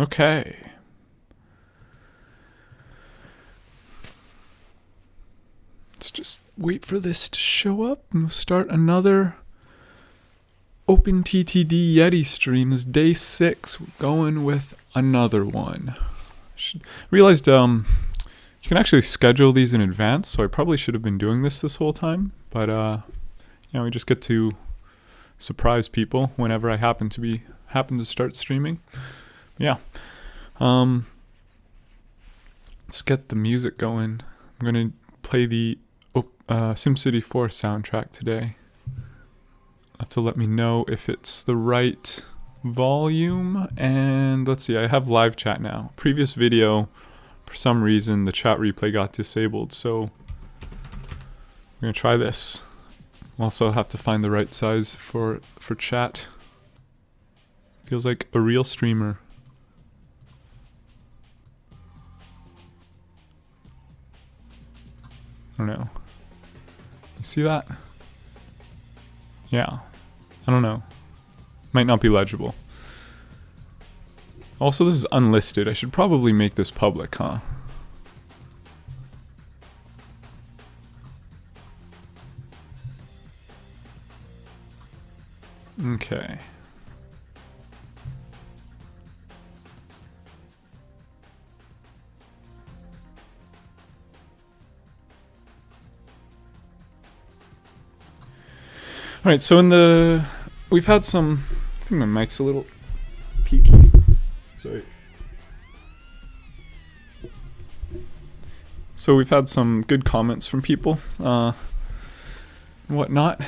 Okay. Let's just wait for this to show up and we'll start another OpenTTD YETI stream. This is day 6. We're going with another one. Realized you can actually schedule these in advance, so I probably should have been doing this whole time. But we just get to surprise people whenever I happen to start streaming. Yeah. Let's get the music going. I'm gonna play the SimCity 4 soundtrack today. Have to let me know if it's the right volume. And let's see, I have live chat now. Previous video, for some reason, the chat replay got disabled, so I'm gonna try this. Also have to find the right size for chat. Feels like a real streamer. I don't know. You see that? Yeah. I don't know. Might not be legible. Also, this is unlisted. I should probably make this public, huh? Okay. Alright, so we've had some, I think my mic's a little peaky. Sorry. So we've had some good comments from people, whatnot.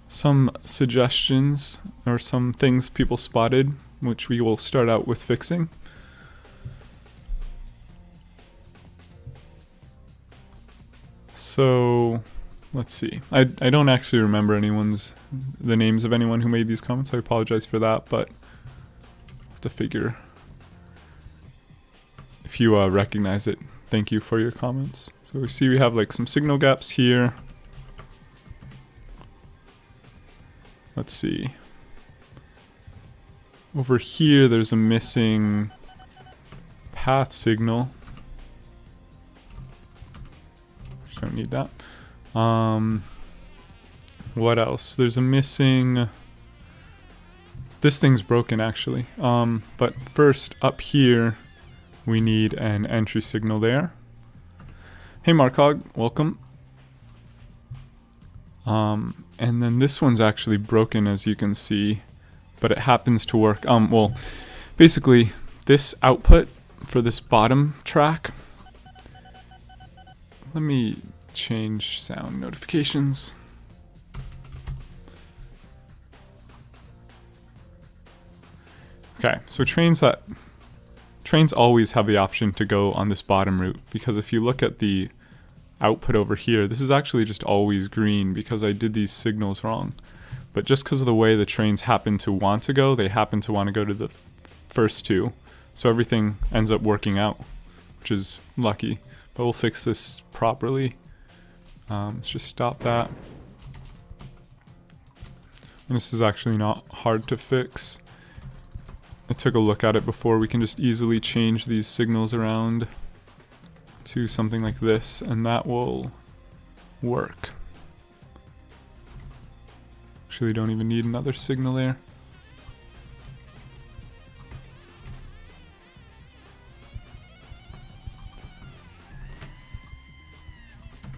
Some suggestions or some things people spotted, which we will start out with fixing. So let's see. I don't actually remember the names of anyone who made these comments. I apologize for that, but I have to figure. If you recognize it, thank you for your comments. So we see we have like some signal gaps here. Let's see. Over here, there's a missing path signal. Don't need that. What else? There's a missing... This thing's broken, actually. But first, up here, we need an entry signal there. Hey, Markog, welcome. And then this one's actually broken, as you can see, but it happens to work. Well, basically, this output for this bottom track... Let me change sound notifications. Okay, so trains always have the option to go on this bottom route, because if you look at the output over here, this is actually just always green because I did these signals wrong. But just because of the way the trains happen to want to go, they happen to want to go to the first two. So everything ends up working out, which is lucky. But we'll fix this properly. Let's just stop that. And this is actually not hard to fix. I took a look at it before. We can just easily change these signals around to something like this, and that will work. Actually, don't even need another signal there.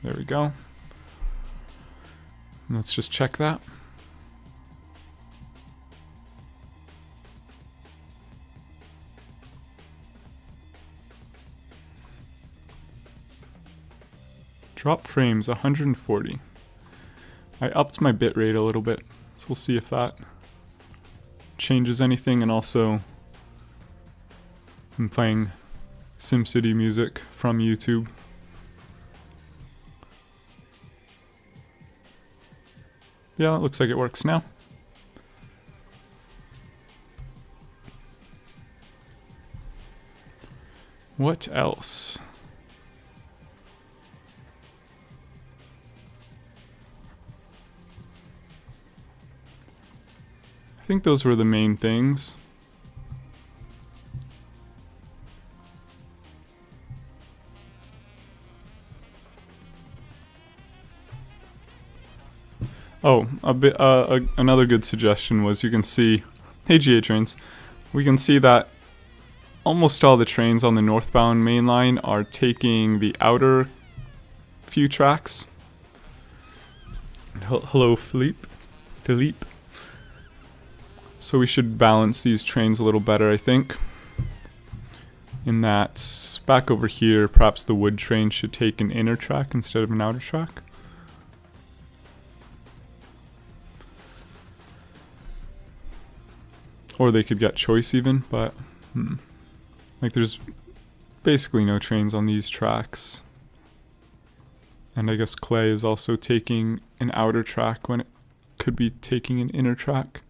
There we go. Let's just check that. Drop frames 140. I upped my bitrate a little bit, so we'll see if that changes anything. And also, I'm playing SimCity music from YouTube. Yeah, it looks like it works now. What else? I think those were the main things. Oh, another good suggestion was you can see, hey GA trains, we can see that almost all the trains on the northbound main line are taking the outer few tracks. Hello, Philippe. So we should balance these trains a little better, I think. In that, back over here, perhaps the wood train should take an inner track instead of an outer track. Or they could get choice even, but like there's basically no trains on these tracks. And I guess Clay is also taking an outer track when it could be taking an inner track.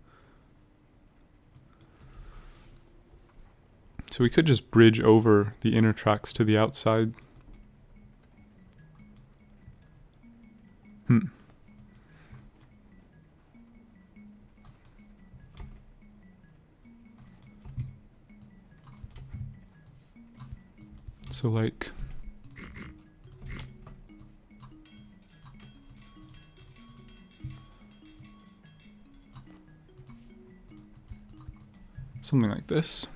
So we could just bridge over the inner tracks to the outside. So like something like this.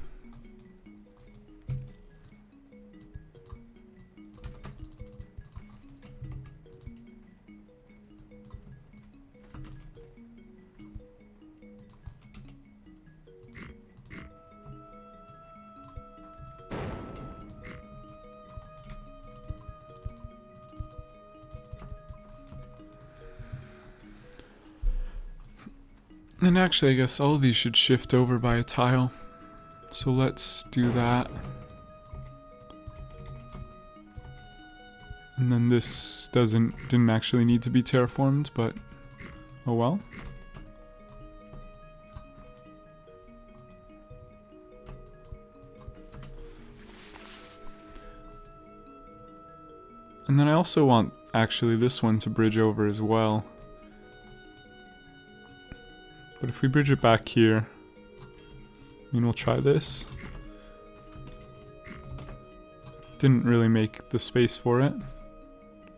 And actually, I guess all of these should shift over by a tile. So let's do that. And then this didn't actually need to be terraformed, but oh well. And then I also want actually this one to bridge over as well. But if we bridge it back here, I mean, we'll try this. Didn't really make the space for it.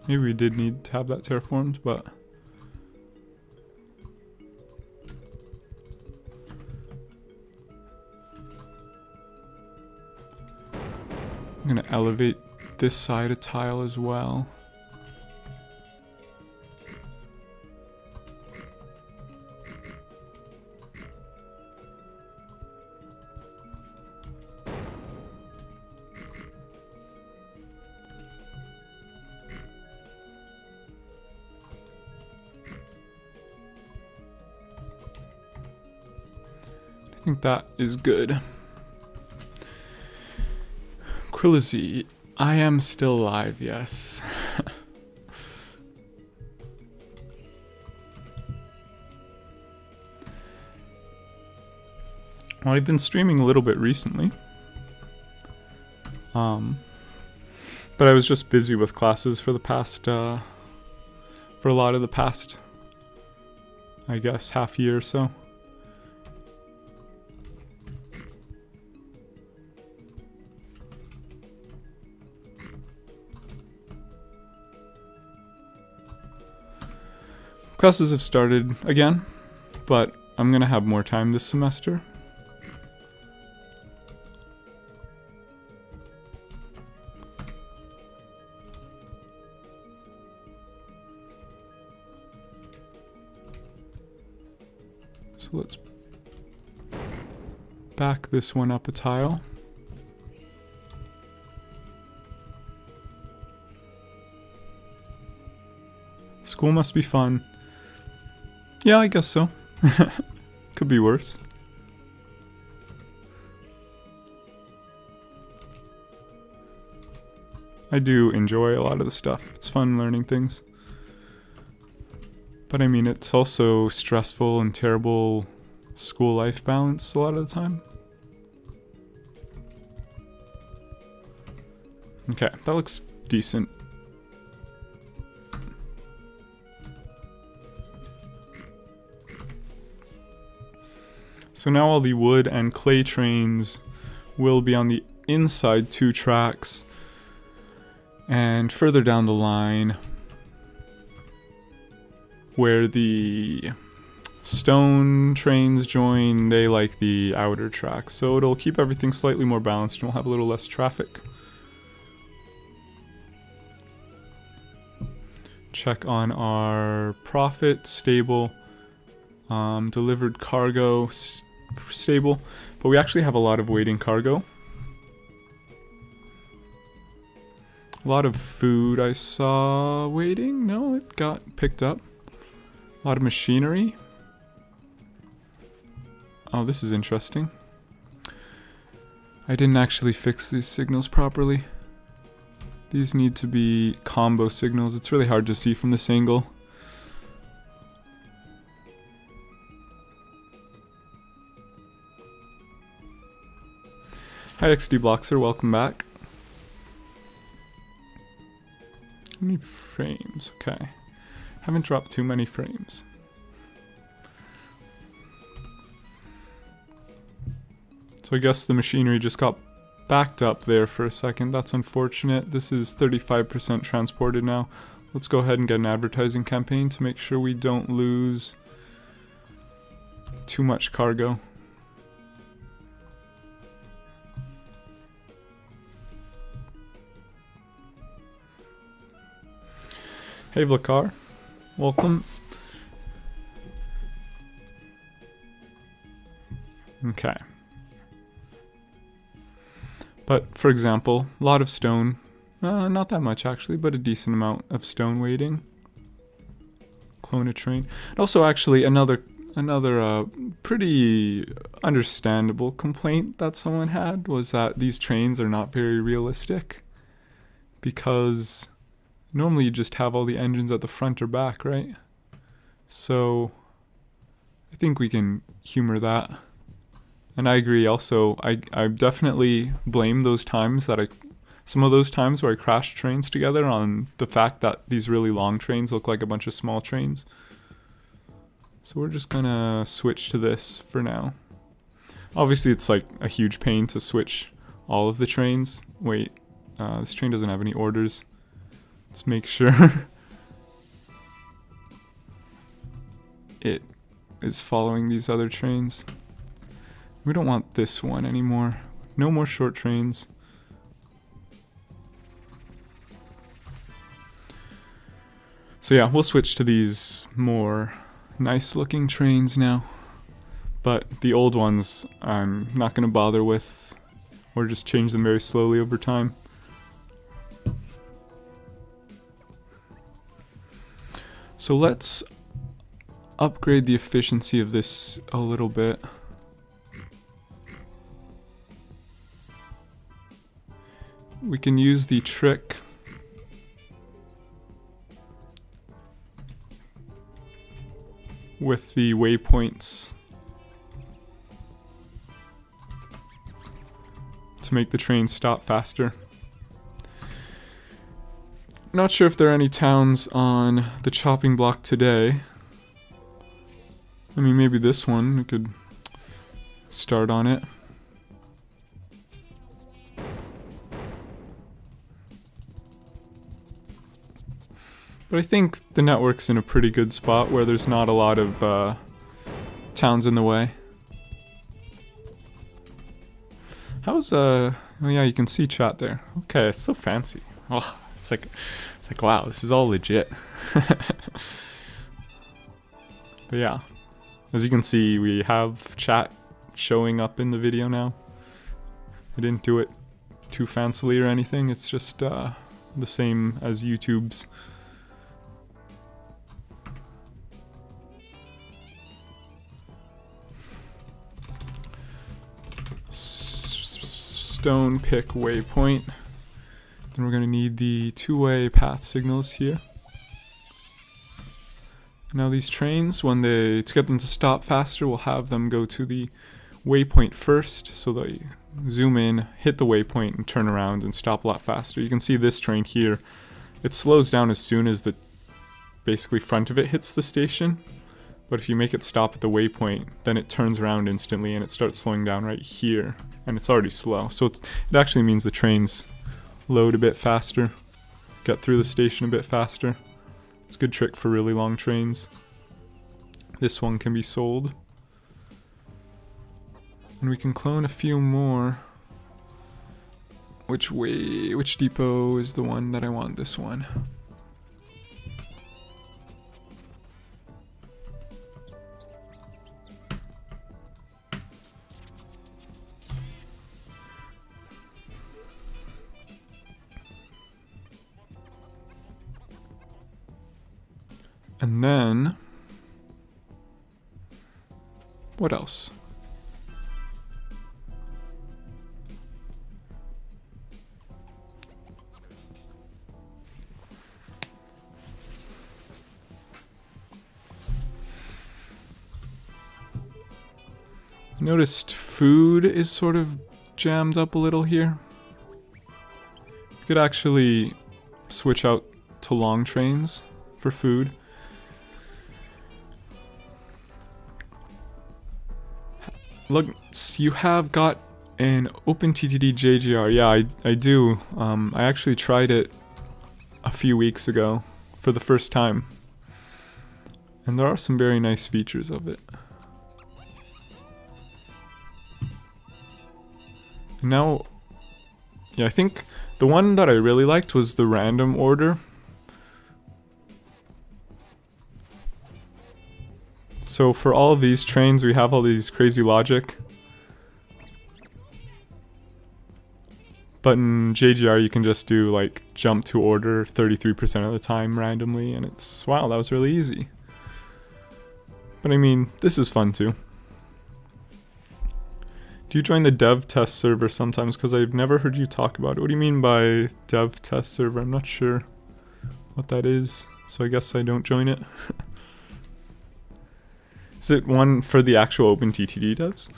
Maybe we did need to have that terraformed, but I'm gonna elevate this side a tile as well. I think that is good. Quillizy, I am still alive, yes. Well, I've been streaming a little bit recently. But I was just busy with classes for the past, for a lot of the past, I guess, half year or so. Classes have started again, but I'm gonna have more time this semester. So let's back this one up a tile. School must be fun. Yeah, I guess so. Could be worse. I do enjoy a lot of the stuff. It's fun learning things. But I mean, it's also stressful and terrible school life balance a lot of the time. Okay, that looks decent. So now all the wood and clay trains will be on the inside two tracks. And further down the line, where the stone trains join, they like the outer track. So it'll keep everything slightly more balanced and we'll have a little less traffic. Check on our profit, stable, delivered cargo, stable. But we actually have a lot of waiting cargo. A lot of food I saw waiting. No, it got picked up. A lot of machinery. Oh, this is interesting. I didn't actually fix these signals properly. These need to be combo signals. It's really hard to see from this angle. Hi XD Bloxer, welcome back. How many frames? Okay. Haven't dropped too many frames. So I guess the machinery just got backed up there for a second. That's unfortunate. This is 35% transported now. Let's go ahead and get an advertising campaign to make sure we don't lose too much cargo. Hey Vlakar, welcome. Okay. But for example, a lot of stone, not that much actually, but a decent amount of stone waiting. Clone a train. And also actually another pretty understandable complaint that someone had was that these trains are not very realistic, because normally you just have all the engines at the front or back, right? So I think we can humor that. And I agree also, I definitely blame those times that some of those times where I crashed trains together on the fact that these really long trains look like a bunch of small trains. So we're just gonna switch to this for now. Obviously it's like a huge pain to switch all of the trains. Wait, this train doesn't have any orders. Let's make sure it is following these other trains. We don't want this one anymore. No more short trains. So yeah, we'll switch to these more nice looking trains now. But the old ones I'm not going to bother with, or just change them very slowly over time. So let's upgrade the efficiency of this a little bit. We can use the trick with the waypoints to make the train stop faster. Not sure if there are any towns on the chopping block today. I mean, maybe this one, we could start on it. But I think the network's in a pretty good spot where there's not a lot of towns in the way. How's oh yeah, you can see chat there. Okay, it's so fancy. Oh, it's like wow, this is all legit. But yeah, as you can see, we have chat showing up in the video now. I didn't do it too fancily or anything. It's just the same as YouTube's. Stone pick waypoint. Then we're going to need the two-way path signals here. Now these trains, to get them to stop faster, we'll have them go to the waypoint first, so they zoom in, hit the waypoint, and turn around and stop a lot faster. You can see this train here, it slows down as soon as the basically front of it hits the station. But if you make it stop at the waypoint, then it turns around instantly and it starts slowing down right here. And it's already slow. So it actually means the trains load a bit faster, get through the station a bit faster. It's a good trick for really long trains. This one can be sold. And we can clone a few more. Which depot is the one that I want? This one. And then, what else? I noticed food is sort of jammed up a little here. You could actually switch out to long trains for food. Look, you have got an OpenTTD JGR. Yeah, I do. I actually tried it a few weeks ago for the first time. And there are some very nice features of it. Now, yeah, I think the one that I really liked was the random order. So for all of these trains, we have all these crazy logic. But in JGR, you can just do like jump to order 33% of the time randomly, and it's, wow, that was really easy. But I mean, this is fun too. Do you join the dev test server sometimes? Because I've never heard you talk about it. What do you mean by dev test server? I'm not sure what that is, so I guess I don't join it. Is it one for the actual OpenTTD devs?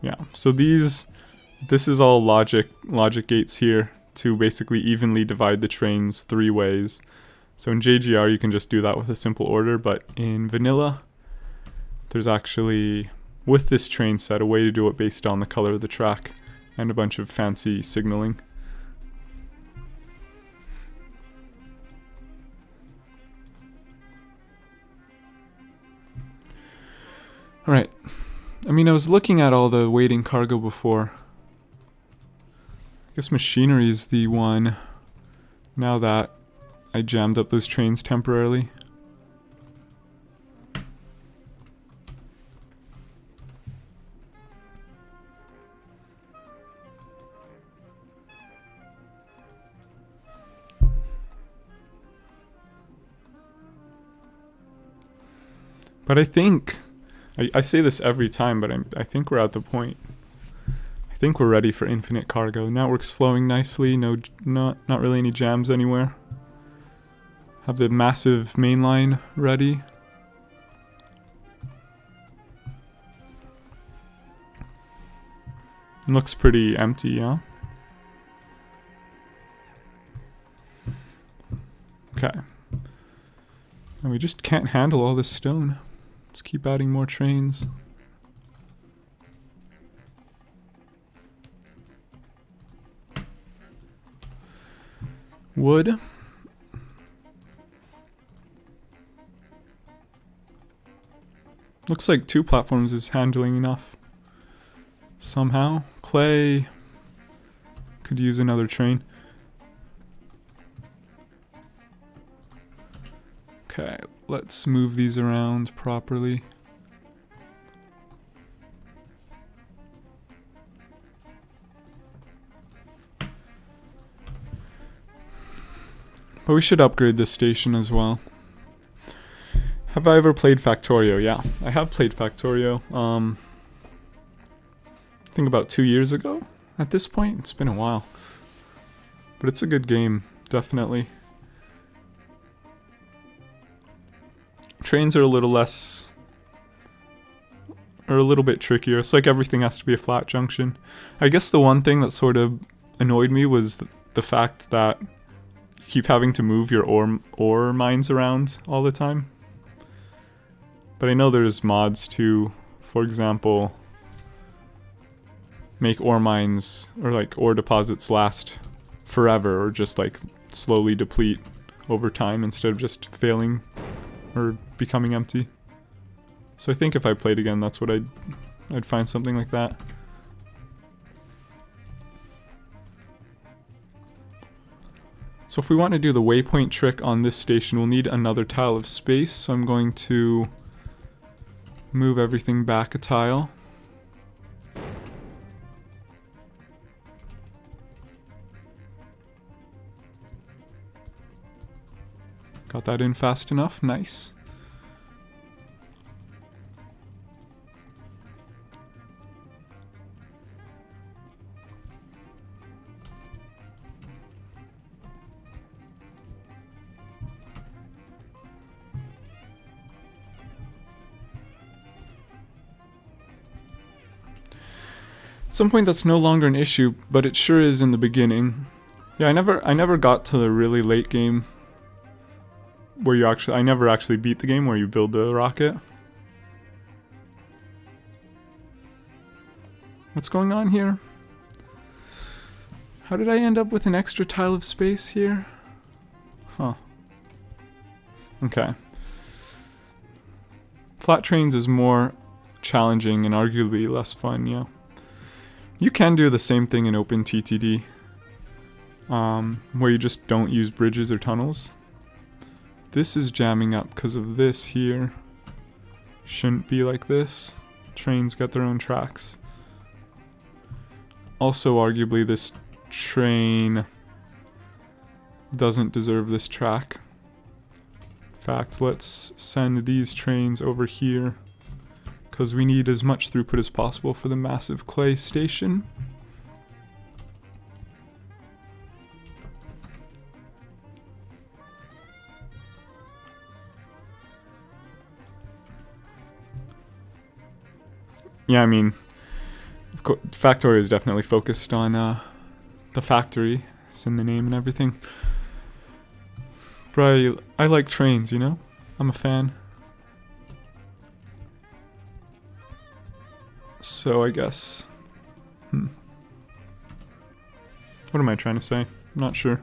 Yeah, so this is all logic gates here to basically evenly divide the trains 3 ways. So in JGR you can just do that with a simple order, but in vanilla there's actually, with this train set, a way to do it based on the color of the track and a bunch of fancy signaling. Alright, I mean, I was looking at all the waiting cargo before. I guess machinery is the one, now that I jammed up those trains temporarily. But I think, I say this every time, but I think we're at the point. I think we're ready for infinite cargo. Network's flowing nicely, not really any jams anywhere. Have the massive mainline ready. Looks pretty empty, yeah? Okay. And we just can't handle all this stone. Let's keep adding more trains. Wood. Looks like 2 platforms is handling enough. Somehow. Clay. Could use another train. Okay, let's move these around properly. But we should upgrade this station as well. Have I ever played Factorio? Yeah, I have played Factorio. I think about 2 years ago. At this point, it's been a while. But it's a good game, definitely. Trains are a little less, or a little bit trickier. It's like everything has to be a flat junction. I guess the one thing that sort of annoyed me was the fact that you keep having to move your ore mines around all the time. But I know there's mods to, for example, make ore mines or like ore deposits last forever, or just like slowly deplete over time instead of just failing or becoming empty. So I think if I played again, that's what I'd find something like that. So if we want to do the waypoint trick on this station, we'll need another tile of space. So I'm going to move everything back a tile. Got that in fast enough, nice. At some point that's no longer an issue, but it sure is in the beginning. Yeah, I never got to the really late game where you I never actually beat the game where you build the rocket. What's going on here? How did I end up with an extra tile of space here? Huh. Okay. Flat trains is more challenging and arguably less fun, yeah. You can do the same thing in OpenTTD, where you just don't use bridges or tunnels. This is jamming up because of this here. Shouldn't be like this. Trains get their own tracks. Also, arguably, this train doesn't deserve this track. In fact, let's send these trains over here because we need as much throughput as possible for the massive clay station. Yeah, I mean, Factorio is definitely focused on the factory. It's in the name and everything. But I like trains, you know? I'm a fan. So I guess... What am I trying to say? I'm not sure.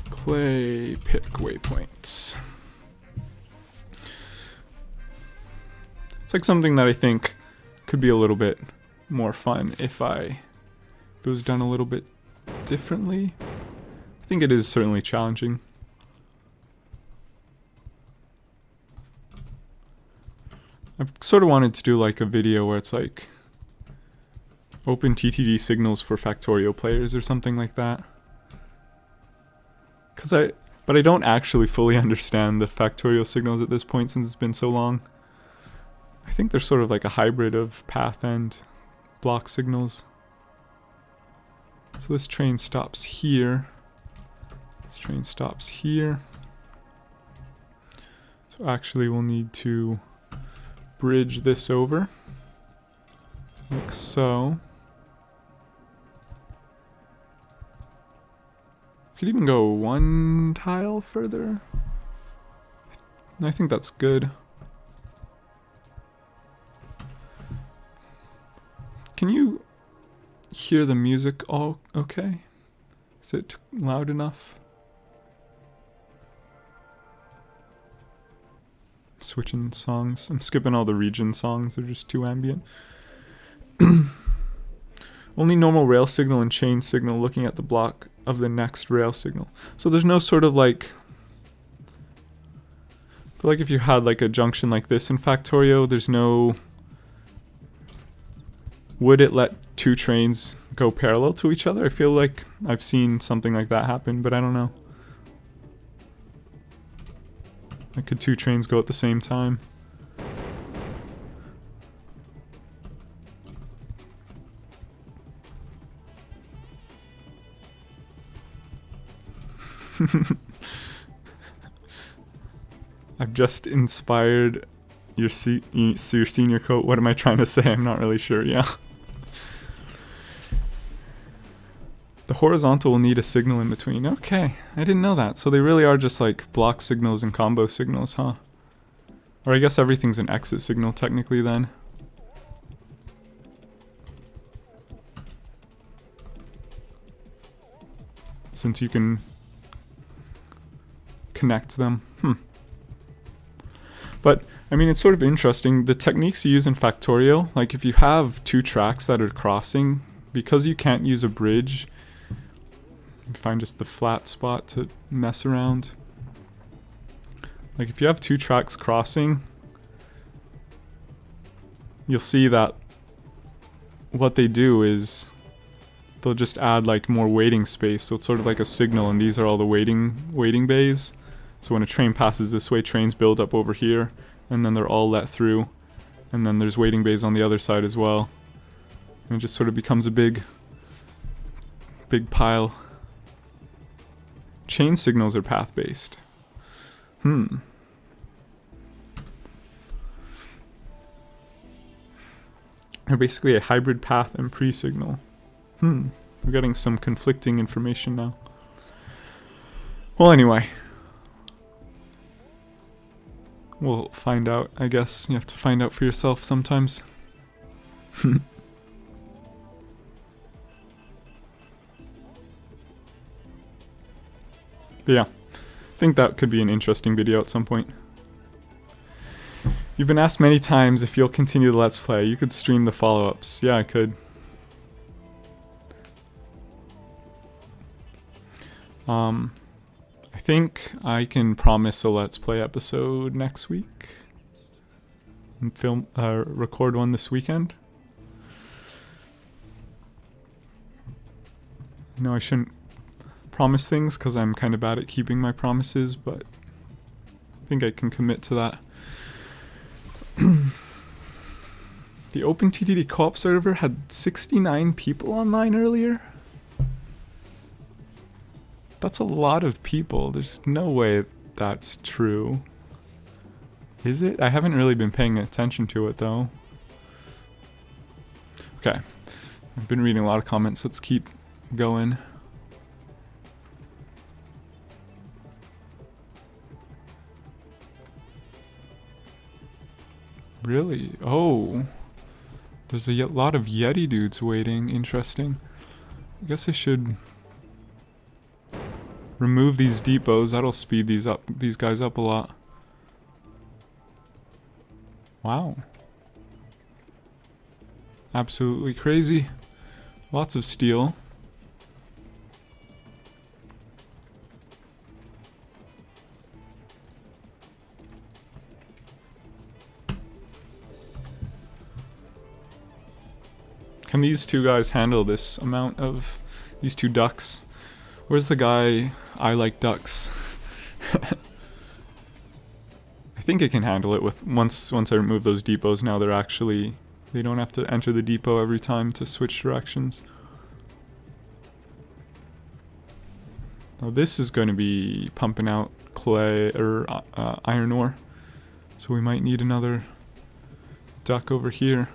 Clay pick waypoints. It's like something that I think could be a little bit more fun if it was done a little bit differently. I think it is certainly challenging. I've sort of wanted to do like a video where it's like OpenTTD signals for Factorio players or something like that. But I don't actually fully understand the Factorio signals at this point since it's been so long. I think they're sort of like a hybrid of path and block signals. So this train stops here. This train stops here. So actually we'll need to bridge this over. Like so. Could even go one tile further. I think that's good. Can you hear the music all okay? Is it loud enough? Switching songs. I'm skipping all the region songs, they're just too ambient. Only normal rail signal and chain signal looking at the block of the next rail signal. So there's no sort of like... I feel like if you had like a junction like this in Factorio, there's no... Would it let two trains go parallel to each other? I feel like I've seen something like that happen, but I don't know. Like could two trains go at the same time? I've just inspired your senior coat. What am I trying to say? I'm not really sure. Yeah. The horizontal will need a signal in between. Okay, I didn't know that. So they really are just like block signals and combo signals, huh? Or I guess everything's an exit signal technically then. Since you can connect them. But, I mean, it's sort of interesting. The techniques you use in Factorio, like if you have two tracks that are crossing, because you can't use a bridge, you find just the flat spot to mess around. Like if you have two tracks crossing, you'll see that what they do is they'll just add like more waiting space. So it's sort of like a signal, and these are all the waiting bays. So when a train passes this way, trains build up over here, and then they're all let through. And then there's waiting bays on the other side as well. And it just sort of becomes a big pile. Chain signals are path-based. They're basically a hybrid path and pre-signal. We're getting some conflicting information now. Well, anyway. We'll find out, I guess. You have to find out for yourself sometimes. But yeah, I think that could be an interesting video at some point. You've been asked many times if you'll continue the Let's Play. You could stream the follow-ups. Yeah, I could. I think I can promise a Let's Play episode next week. And record one this weekend. I know I shouldn't promise things because I'm kind of bad at keeping my promises, but I think I can commit to that. The OpenTTD co-op server had 69 people online earlier. That's a lot of people. There's no way that's true. Is it? I haven't really been paying attention to it though. Okay. I've been reading a lot of comments. Let's keep going. Really? Oh. There's a lot of YETI dudes waiting. Interesting. I guess I should remove these depots. That'll speed these guys up a lot. Wow. Absolutely crazy. Lots of steel. Can these two guys handle this amount of these two ducks? Where's the guy? I like ducks. I think it can handle it with once I remove those depots. Now they don't have to enter the depot every time to switch directions. Now this is going to be pumping out clay or iron ore, so we might need another duck over here.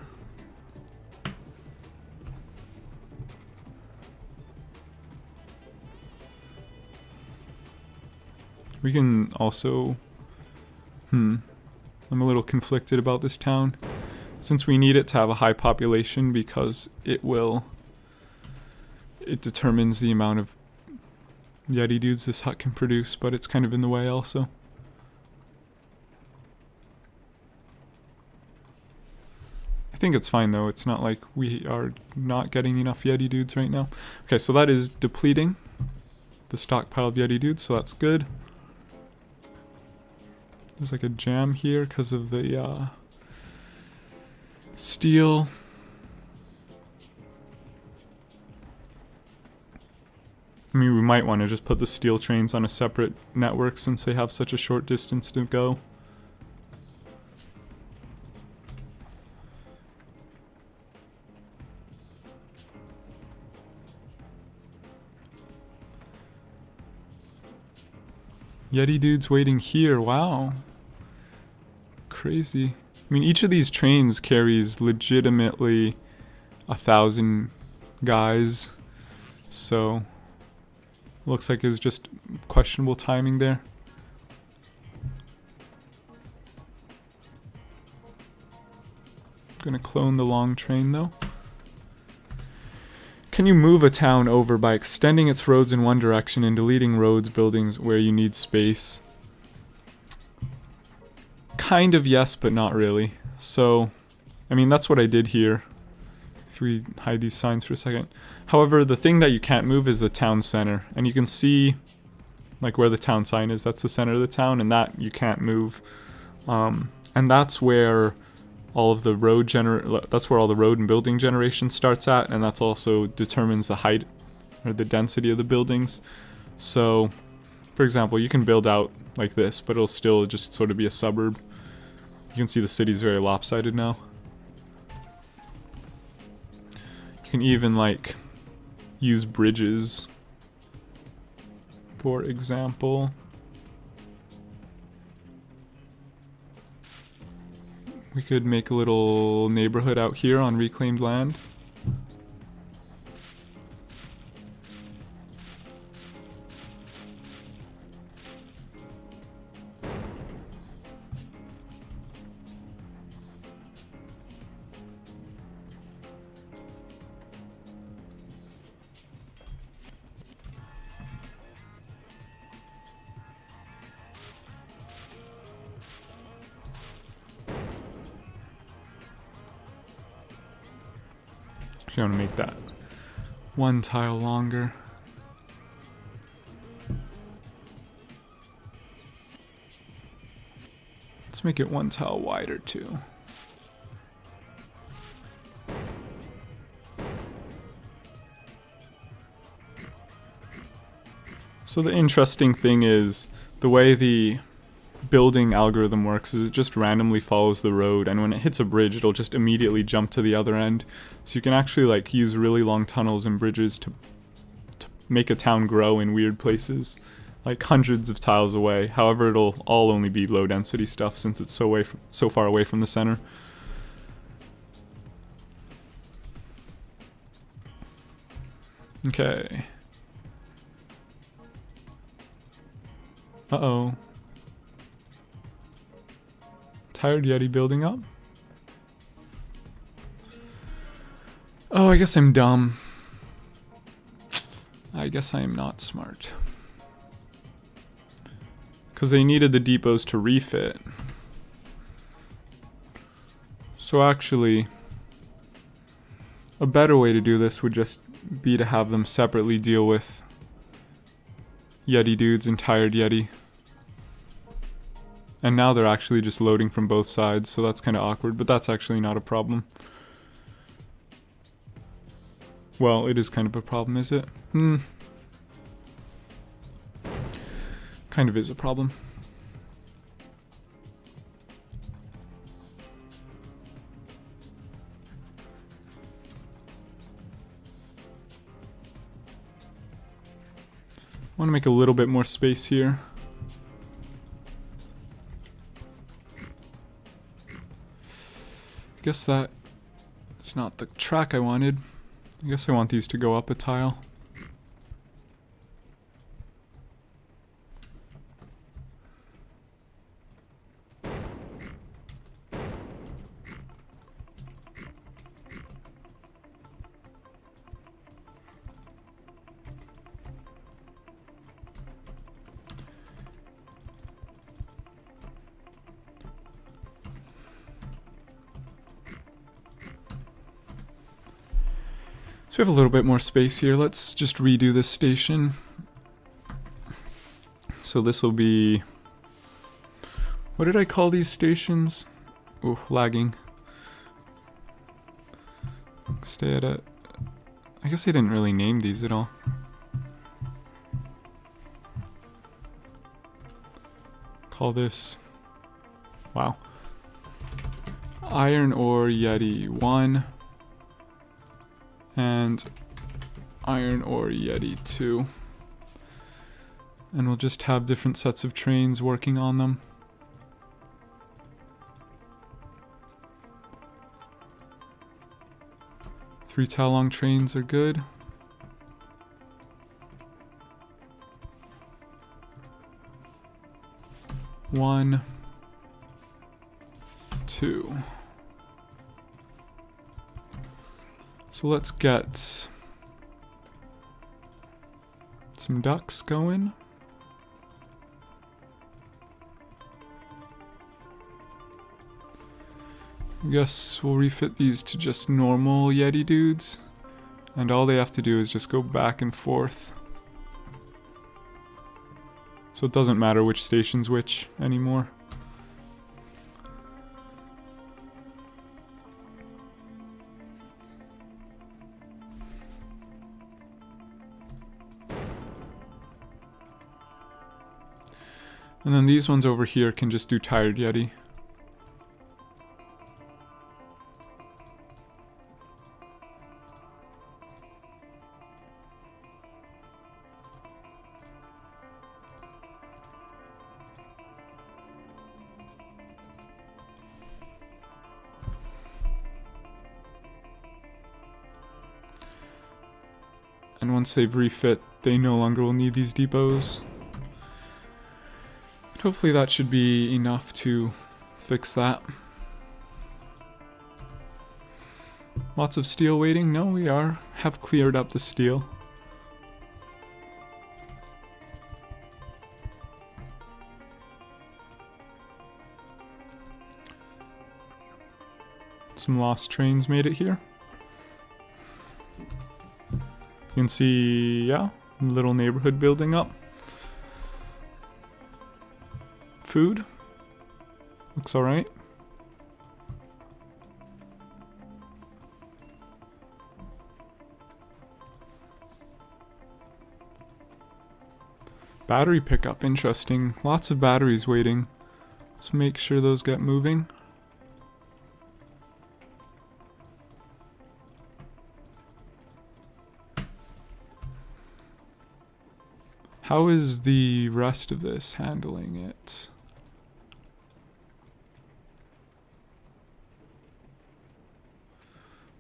We can also... I'm a little conflicted about this town. Since we need it to have a high population because it determines the amount of YETI dudes this hut can produce, but it's kind of in the way also. I think it's fine though. It's not like we are not getting enough YETI dudes right now. Okay, so that is depleting the stockpile of YETI dudes, so that's good. There's like a jam here because of the steel. I mean, we might want to just put the steel trains on a separate network since they have such a short distance to go. YETI dudes waiting here, wow. Crazy. I mean, each of these trains carries legitimately 1,000 guys, so looks like it was just questionable timing there. gonna clone the long train though. Can you move a town over by extending its roads in one direction and deleting roads, buildings where you need space? Kind of yes, but not really. So, I mean, that's what I did here. If we hide these signs for a second. However, the thing that you can't move is the town center. And you can see, like, where the town sign is. That's the center of the town, and that you can't move. And that's where all of the road that's where all the road and building generation starts at, and that's also determines the height or the density of the buildings. So, for example, you can build out like this, but it'll still just sort of be a suburb. You can see the city's very lopsided now. You can even like use bridges, for example. We could make a little neighborhood out here on reclaimed land. I want to make that one tile longer. Let's make it one tile wider too. So the interesting thing is the way the building algorithm works is it just randomly follows the road, and when it hits a bridge it'll just immediately jump to the other end. So you can actually like use really long tunnels and bridges to make a town grow in weird places, like hundreds of tiles away. However, it'll all only be low density stuff since it's so far away from the center. Okay. Uh-oh. Tired Yeti building up? Oh, I guess I'm dumb. I guess I am not smart. Because they needed the depots to refit. So actually, a better way to do this would just be to have them separately deal with Yeti dudes and Tired Yeti. And now they're actually just loading from both sides, so that's kind of awkward, but that's actually not a problem. Well, it is kind of a problem, is it? Kind of is a problem. I want to make a little bit more space here. I guess that is not the track I wanted. I guess I want these to go up a tile. So we have a little bit more space here. Let's just redo this station. So this will be... What did I call these stations? Oh, lagging. Stay at a... I guess I didn't really name these at all. Call this... Wow. Iron Ore Yeti 1. And Iron Ore Yeti 2. And we'll just have different sets of trains working on them. Three tile long trains are good. One, two. So let's get some ducks going. I guess we'll refit these to just normal YETI dudes. And all they have to do is just go back and forth. So it doesn't matter which station's which anymore. And then these ones over here can just do tired YETI. And once they've refit, they no longer will need these depots. Hopefully that should be enough to fix that. Lots of steel waiting? No, we have cleared up the steel. Some lost trains made it here. You can see, yeah, little neighborhood building up. Food. Looks alright. Battery pickup, interesting. Lots of batteries waiting. Let's make sure those get moving. How is the rest of this handling it?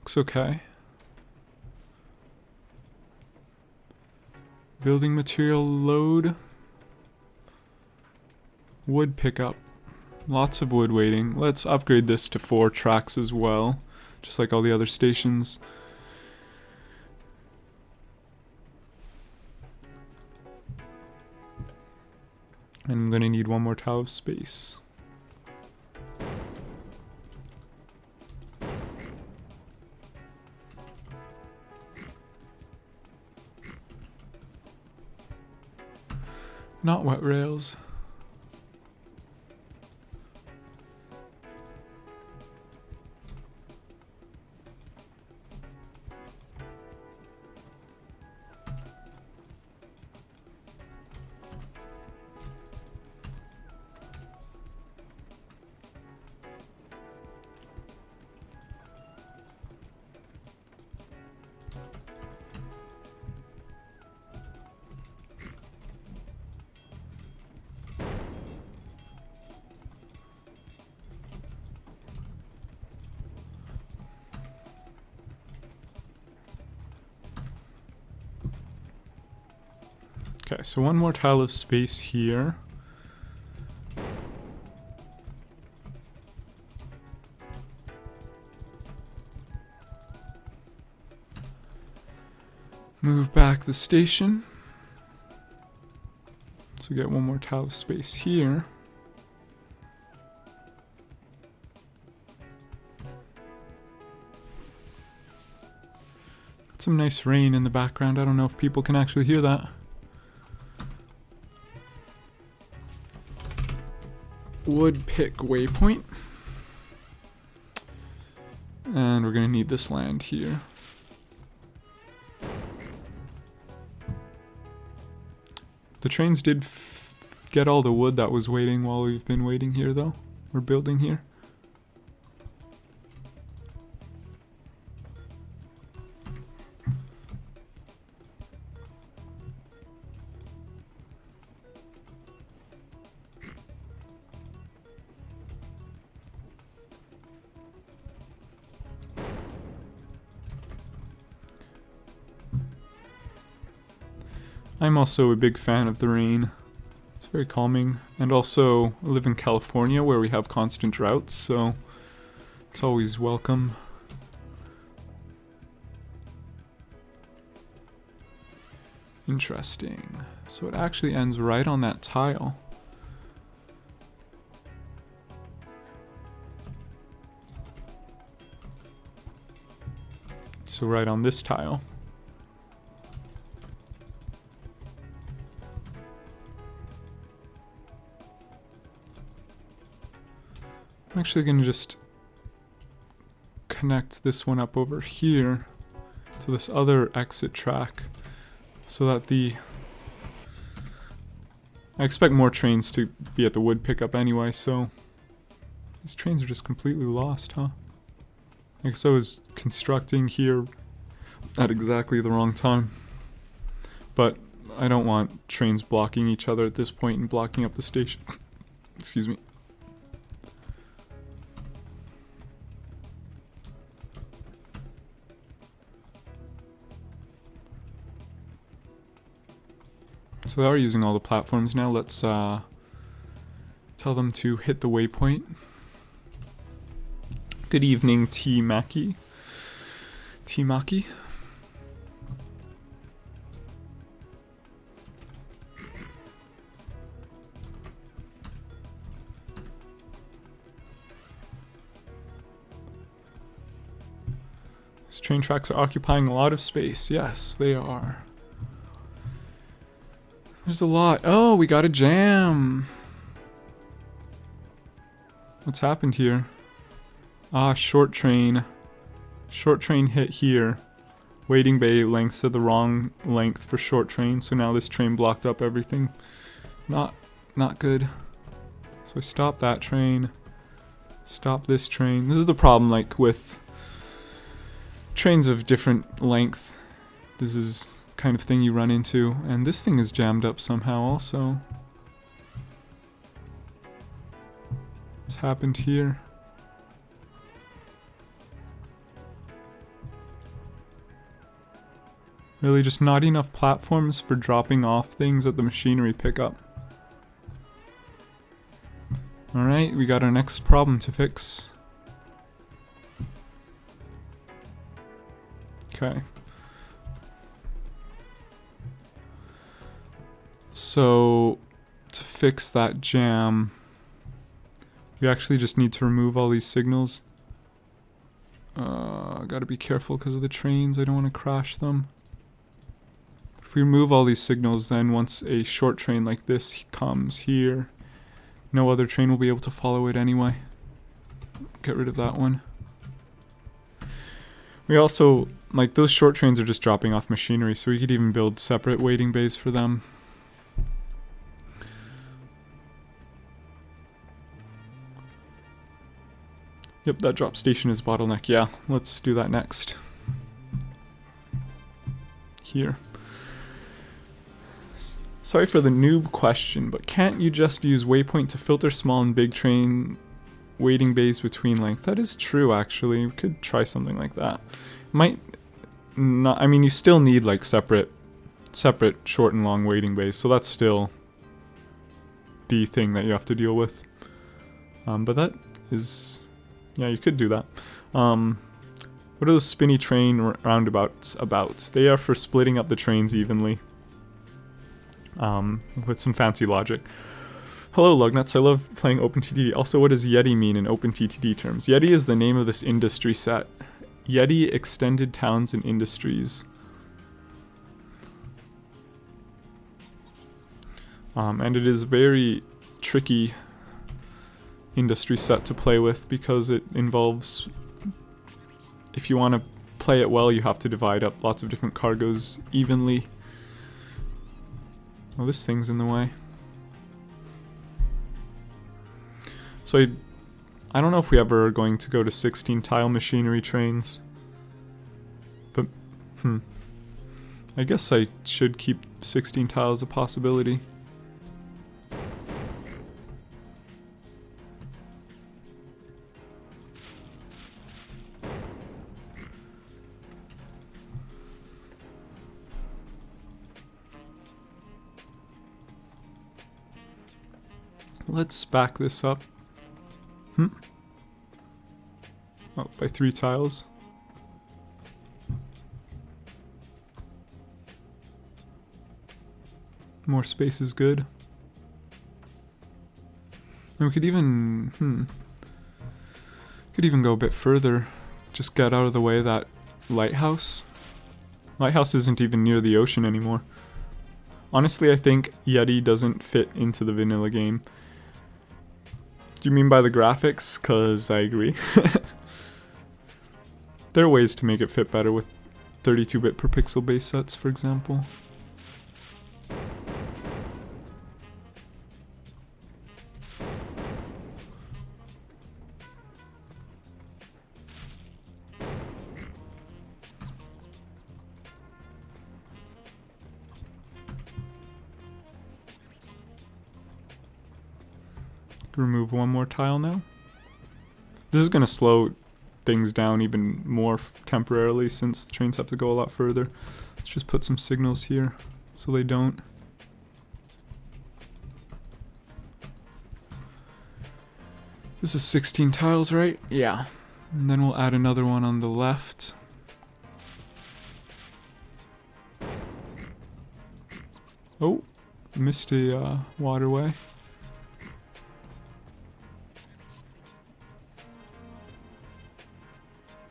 Looks okay. Building material load. Wood pickup. Lots of wood waiting. Let's upgrade this to 4 tracks as well, just like all the other stations. And I'm gonna need one more tile of space. Not wet rails. Okay, so one more tile of space here. Move back the station. So get one more tile of space here. Got some nice rain in the background. I don't know if people can actually hear that. Wood pick waypoint. And we're gonna need this land here. The trains did get all the wood that was waiting while we've been waiting here though. We're building here. I'm also a big fan of the rain. It's very calming. And also, I live in California where we have constant droughts, so it's always welcome. Interesting. So it actually ends right on that tile. So right on this tile. I'm actually going to just connect this one up over here to this other exit track so that I expect more trains to be at the wood pickup anyway, so these trains are just completely lost, huh? I guess I was constructing here at exactly the wrong time. But I don't want trains blocking each other at this point and blocking up the station. Excuse me. So they are using all the platforms now. Let's tell them to hit the waypoint. Good evening, T-Maki. T-Maki. These train tracks are occupying a lot of space. Yes, they are. There's a lot. Oh, we got a jam. What's happened here? Ah, short train. Short train hit here. Waiting bay lengths are the wrong length for short train, so now this train blocked up everything. Not good. So I stop that train. Stop this train. This is the problem, like, with trains of different length. This is the kind of thing you run into. And this thing is jammed up somehow also. What's happened here? Really just not enough platforms for dropping off things at the machinery pickup. Alright, we got our next problem to fix. Okay. So, to fix that jam, we actually just need to remove all these signals. Gotta be careful because of the trains, I don't want to crash them. If we remove all these signals, then once a short train like this comes here, no other train will be able to follow it anyway. Get rid of that one. We also, like, those short trains are just dropping off machinery, so we could even build separate waiting bays for them. Yep, that drop station is bottleneck. Yeah, let's do that next. Here. Sorry for the noob question, but can't you just use waypoint to filter small and big train waiting bays between length? That is true, actually. We could try something like that. Might not. I mean, you still need like separate short and long waiting bays, so that's still the thing that you have to deal with. But that is, yeah, you could do that. What are those spinny train roundabouts about? They are for splitting up the trains evenly. With some fancy logic. Hello Lugnuts, I love playing OpenTTD. Also, what does YETI mean in OpenTTD terms? YETI is the name of this industry set. YETI Extended Towns and Industries. And it is a very tricky industry set to play with because it involves, if you want to play it well, you have to divide up lots of different cargoes evenly. Oh, this thing's in the way. So I don't know if we ever are going to go to 16 tile machinery trains. But, I guess I should keep 16 tiles a possibility. Let's back this up. Oh, by 3 tiles. More space is good. And we could even, go a bit further. Just get out of the way of that lighthouse. Lighthouse isn't even near the ocean anymore. Honestly, I think YETI doesn't fit into the vanilla game. Do you mean by the graphics? 'Cause I agree. There are ways to make it fit better with 32-bit per pixel base sets, for example. Remove one more tile now. This is going to slow things down even more temporarily since the trains have to go a lot further. Let's just put some signals here so they don't. This is 16 tiles, right? Yeah. And then we'll add another one on the left. Oh, missed a waterway.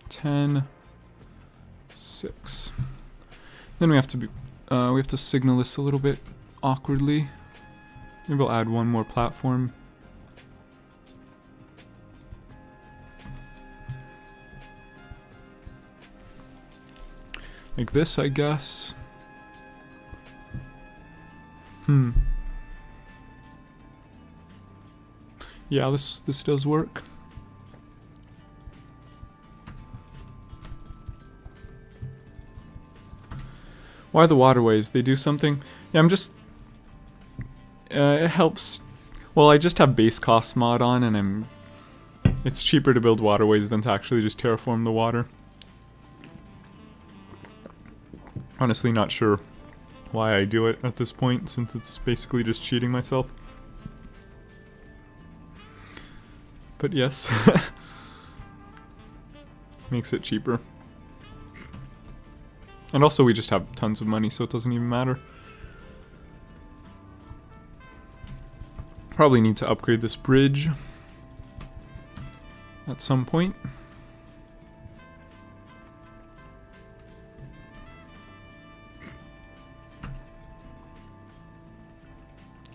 Ten, 6. Then we have to signal this a little bit awkwardly. Maybe we'll add one more platform. Like this, I guess. Yeah, this does work. Why the waterways? They do something? Yeah, I'm just... it helps... Well, I just have base cost mod on and it's cheaper to build waterways than to actually just terraform the water. Honestly, not sure why I do it at this point, since it's basically just cheating myself. But yes. Makes it cheaper. And also we just have tons of money, so it doesn't even matter. Probably need to upgrade this bridge at some point.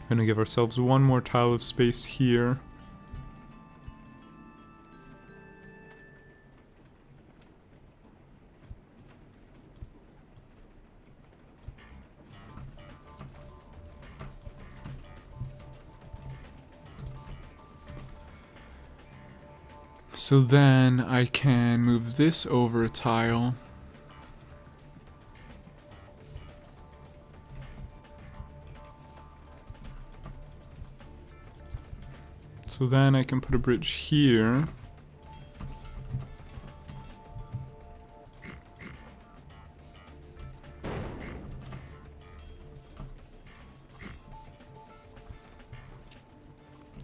Gonna give ourselves one more tile of space here. So then I can move this over a tile. So then I can put a bridge here.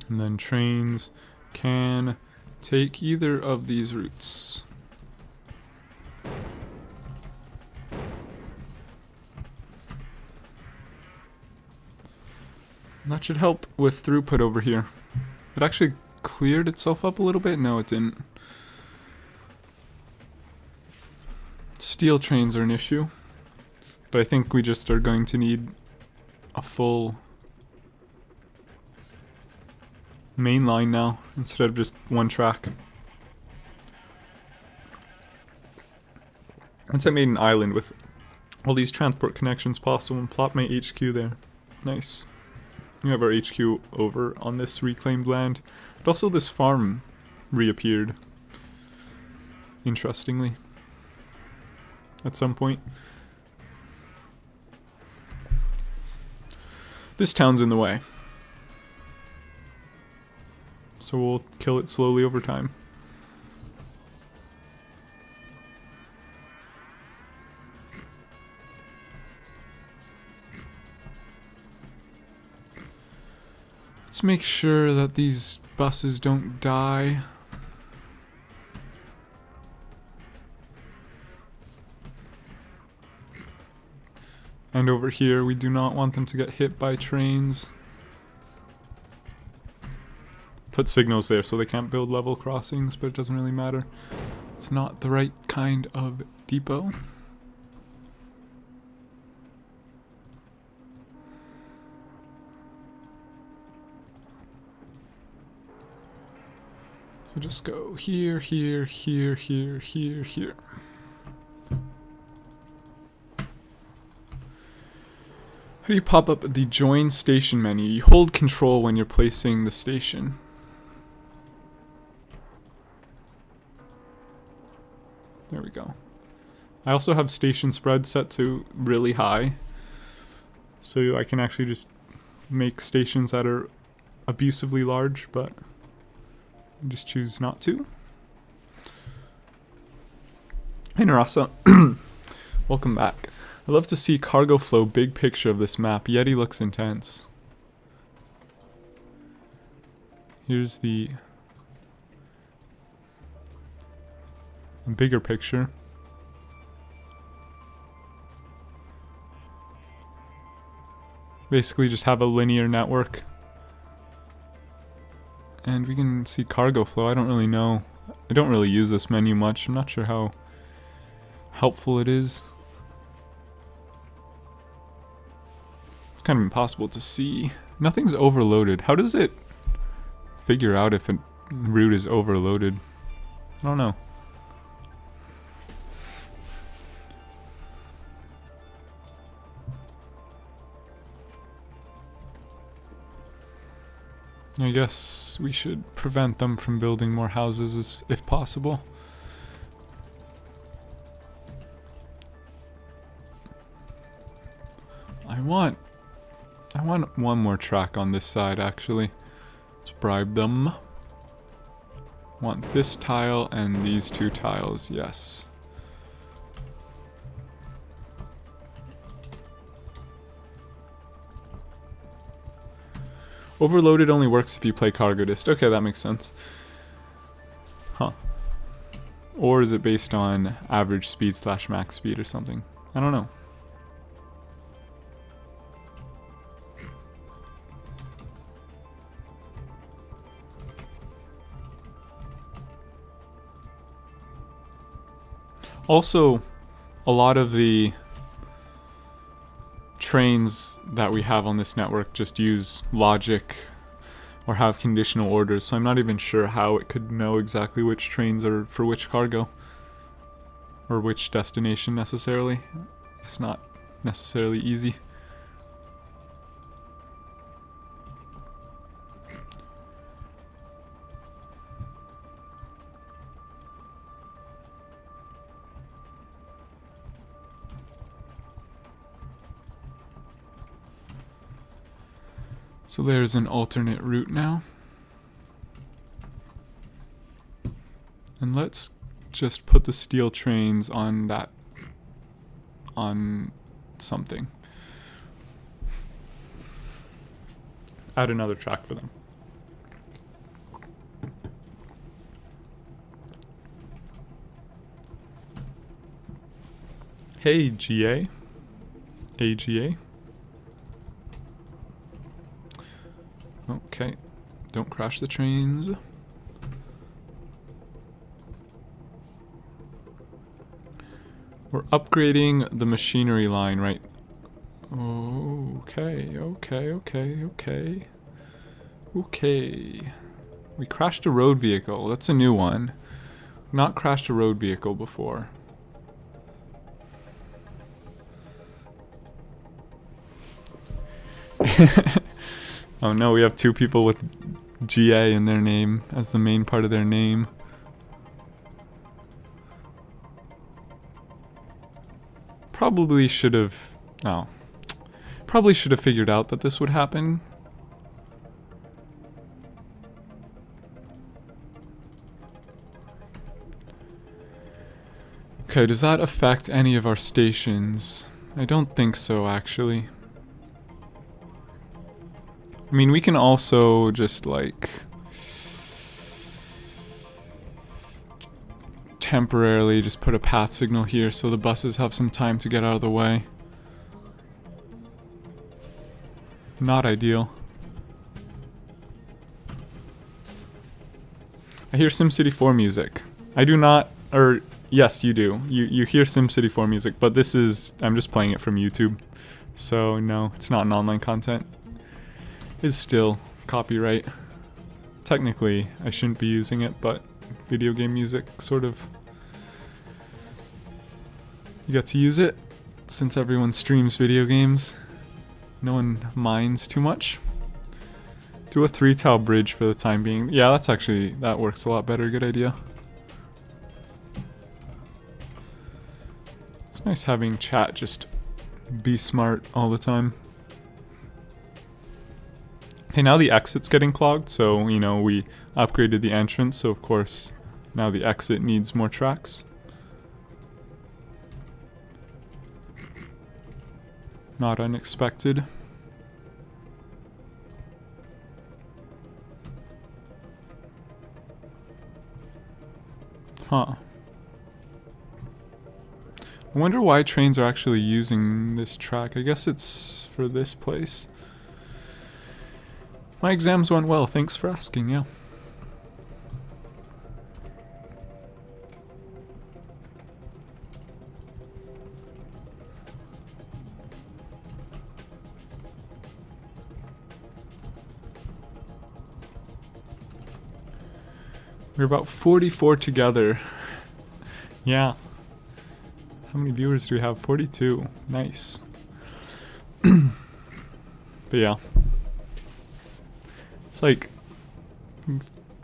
And then trains can take either of these routes. And that should help with throughput over here. It actually cleared itself up a little bit? No, it didn't. Steel trains are an issue. But I think we just are going to need a full main line now, instead of just one track. Once I made an island with all these transport connections possible and plot my HQ there. Nice. We have our HQ over on this reclaimed land. But also this farm reappeared. Interestingly. At some point. This town's in the way. So we'll kill it slowly over time. Let's make sure that these buses don't die. And over here, we do not want them to get hit by trains. Put signals there so they can't build level crossings, but it doesn't really matter. It's not the right kind of depot. So just go here, here, here, here, here, here. How do you pop up the join station menu? You hold control when you're placing the station. There we go. I also have station spread set to really high. So I can actually just make stations that are abusively large, but I just choose not to. Hey Narasa, welcome back. I love to see cargo flow big picture of this map. YETI looks intense. Here's the bigger picture. Basically just have a linear network. And we can see cargo flow. I don't really know. I don't really use this menu much. I'm not sure how helpful it is. It's kind of impossible to see. Nothing's overloaded. How does it figure out if a route is overloaded? I don't know. I guess we should prevent them from building more houses if possible. I want one more track on this side actually. Let's bribe them. Want this tile and these two tiles, yes. Overloaded only works if you play cargo dist. Okay, that makes sense. Huh. Or is it based on average speed / max speed or something? I don't know. Also, a lot of the trains that we have on this network just use logic or have conditional orders, so I'm not even sure how it could know exactly which trains are for which cargo or which destination necessarily. It's not necessarily easy. So there's an alternate route now. And let's just put the steel trains on that, on something. Add another track for them. Hey, GA. AGA. Okay, don't crash the trains. We're upgrading the machinery line, right? Okay. Okay. We crashed a road vehicle. That's a new one. Not crashed a road vehicle before. Oh no, we have two people with GA in their name as the main part of their name. Probably should have figured out that this would happen. Okay, does that affect any of our stations? I don't think so, actually. I mean, we can also just, like, temporarily just put a path signal here so the buses have some time to get out of the way. Not ideal. I hear SimCity 4 music. I do not, or yes, you do. You hear SimCity 4 music, but this is, I'm just playing it from YouTube. So no, it's not an online content. It's still copyright. Technically, I shouldn't be using it, but video game music, sort of. You got to use it, since everyone streams video games. No one minds too much. Do a 3-tile bridge for the time being. Yeah, that works a lot better. Good idea. It's nice having chat just be smart all the time. Okay, now the exit's getting clogged, so, you know, we upgraded the entrance, so of course, now the exit needs more tracks. Not unexpected. Huh. I wonder why trains are actually using this track. I guess it's for this place. My exams went well, thanks for asking, yeah. We're about 44 together. Yeah. How many viewers do we have? 42. Nice. But yeah. It's like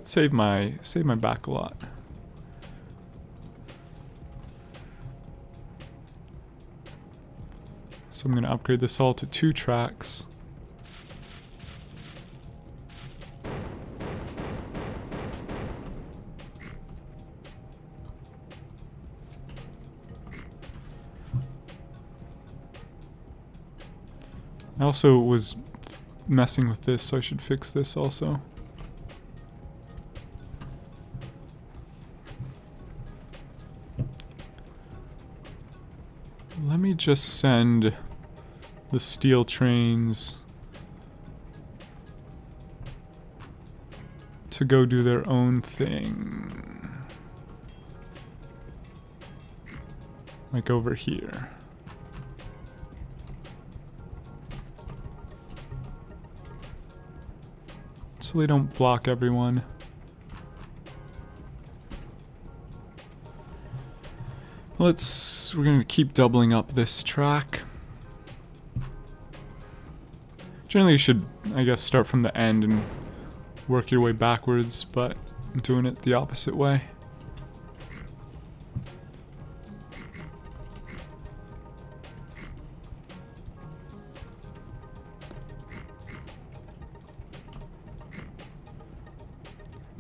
save my back a lot. So I'm gonna upgrade this all to 2 tracks. I also was messing with this, so I should fix this also. Let me just send the steel trains to go do their own thing. Like over here. So they don't block everyone. We're gonna keep doubling up this track. Generally you should, I guess, start from the end and work your way backwards, but I'm doing it the opposite way.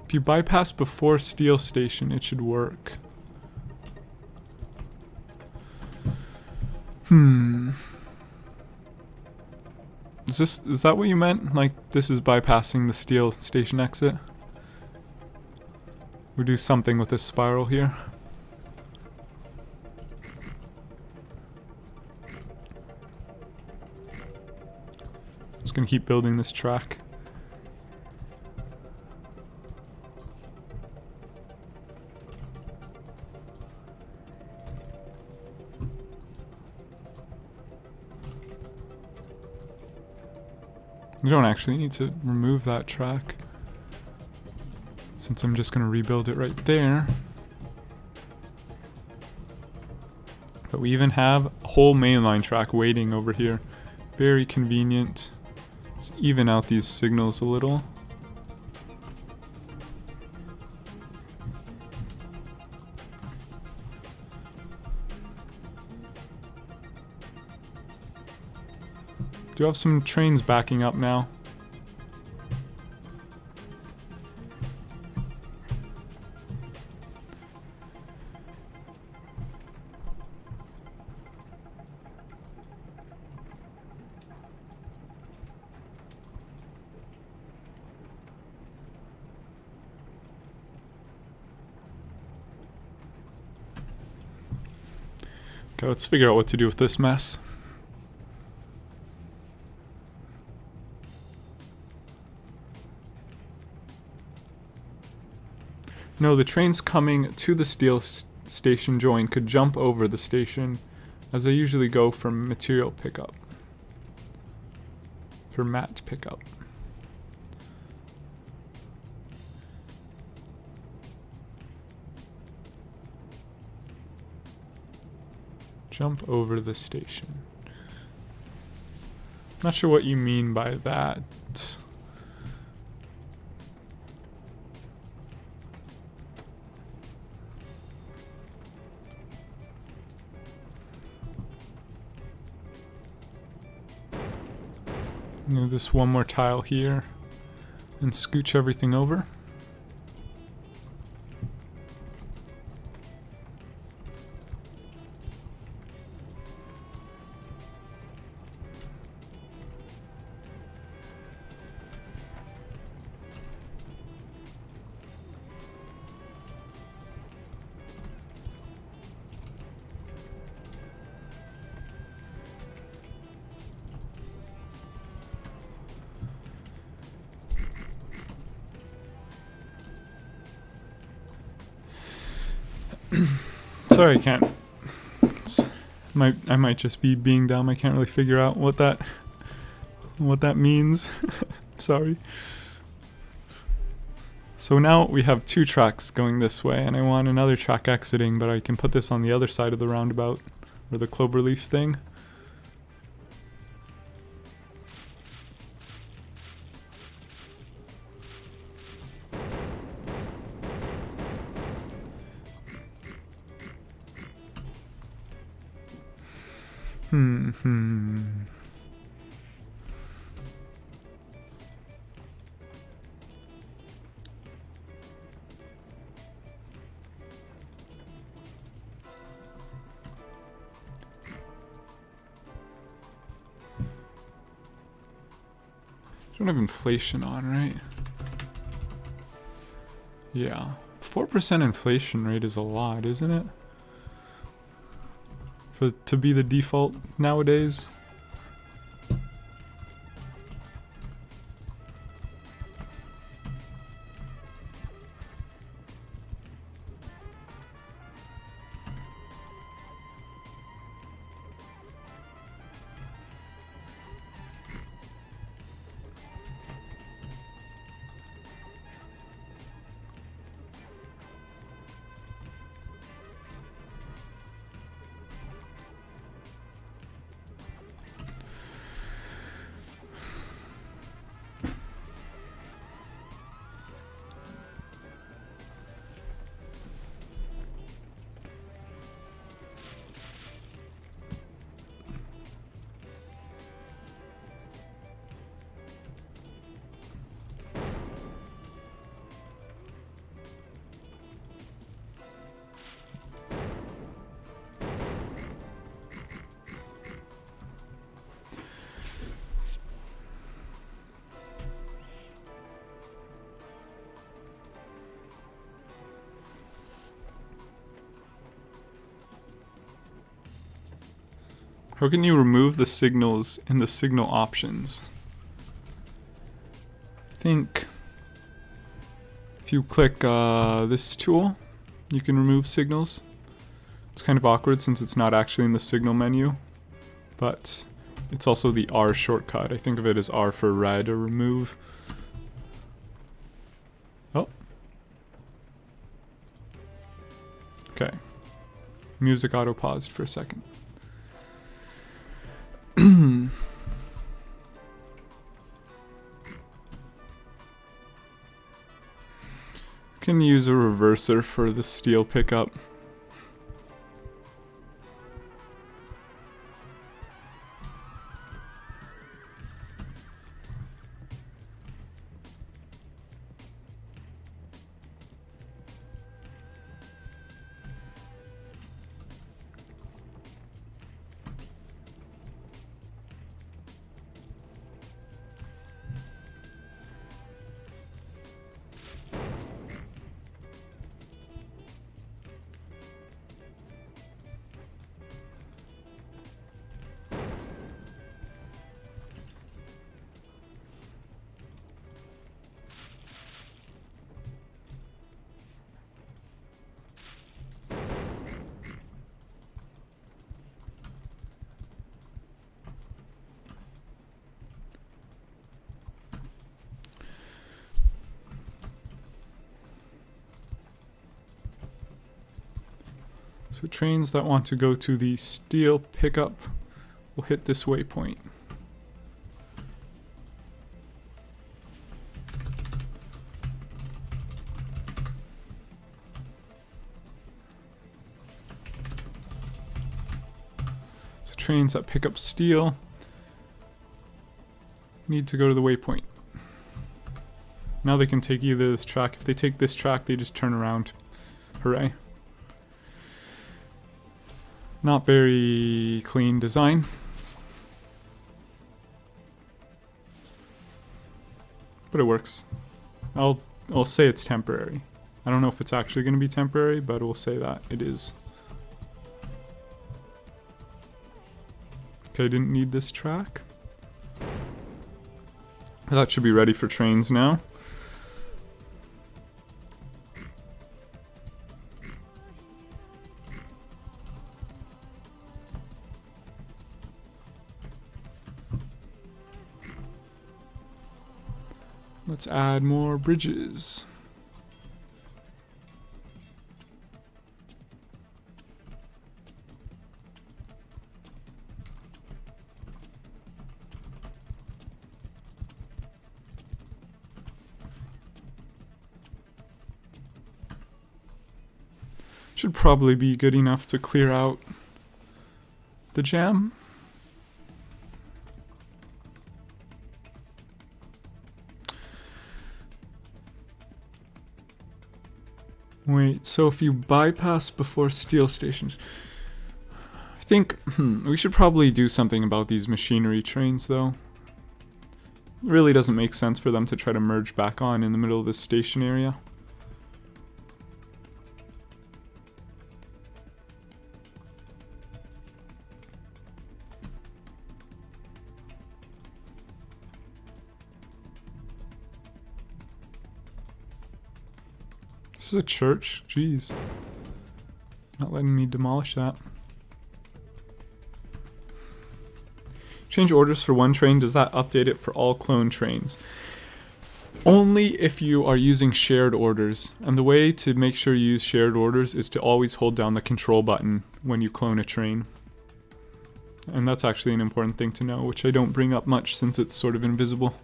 If you bypass before steel station, it should work. Is that what you meant? Like, this is bypassing the steel station exit? We do something with this spiral here. Just gonna keep building this track. You don't actually need to remove that track, since I'm just going to rebuild it right there. But we even have a whole mainline track waiting over here. Very convenient. Let's even out these signals a little. Do have some trains backing up now. Okay, let's figure out what to do with this mess. No, the trains coming to the steel station join could jump over the station, as I usually go for material pickup. For mat pickup. Jump over the station. Not sure what you mean by that. Move this one more tile here and scooch everything over. Sorry, I can't. I might just be being dumb. I can't really figure out what that means. Sorry. So now we have two tracks going this way, and I want another track exiting, but I can put this on the other side of the roundabout, or the cloverleaf thing. Don't have inflation on, right? Yeah. 4% inflation rate is a lot, isn't it? To be the default nowadays. How can you remove the signals in the signal options? I think if you click this tool, you can remove signals. It's kind of awkward since it's not actually in the signal menu, but it's also the R shortcut. I think of it as R for red or remove. Oh. Okay. Music auto paused for a second. Can use a reverser for the steel pickup. So trains that want to go to the steel pickup will hit this waypoint. So trains that pick up steel need to go to the waypoint. Now they can take either this track. If they take this track, they just turn around. Hooray. Not very clean design. But it works. I'll say it's temporary. I don't know if it's actually going to be temporary, but we'll say that it is. Okay, I didn't need this track. That should be ready for trains now. Let's add more bridges. Should probably be good enough to clear out the jam. Wait, so if you bypass before steel stations, I think we should probably do something about these machinery trains though. It really doesn't make sense for them to try to merge back on in the middle of this station area. This is a church? Jeez. Not letting me demolish that. Change orders for one train. Does that update it for all clone trains? Only if you are using shared orders. And the way to make sure you use shared orders is to always hold down the control button when you clone a train. And that's actually an important thing to know, which I don't bring up much since it's sort of invisible.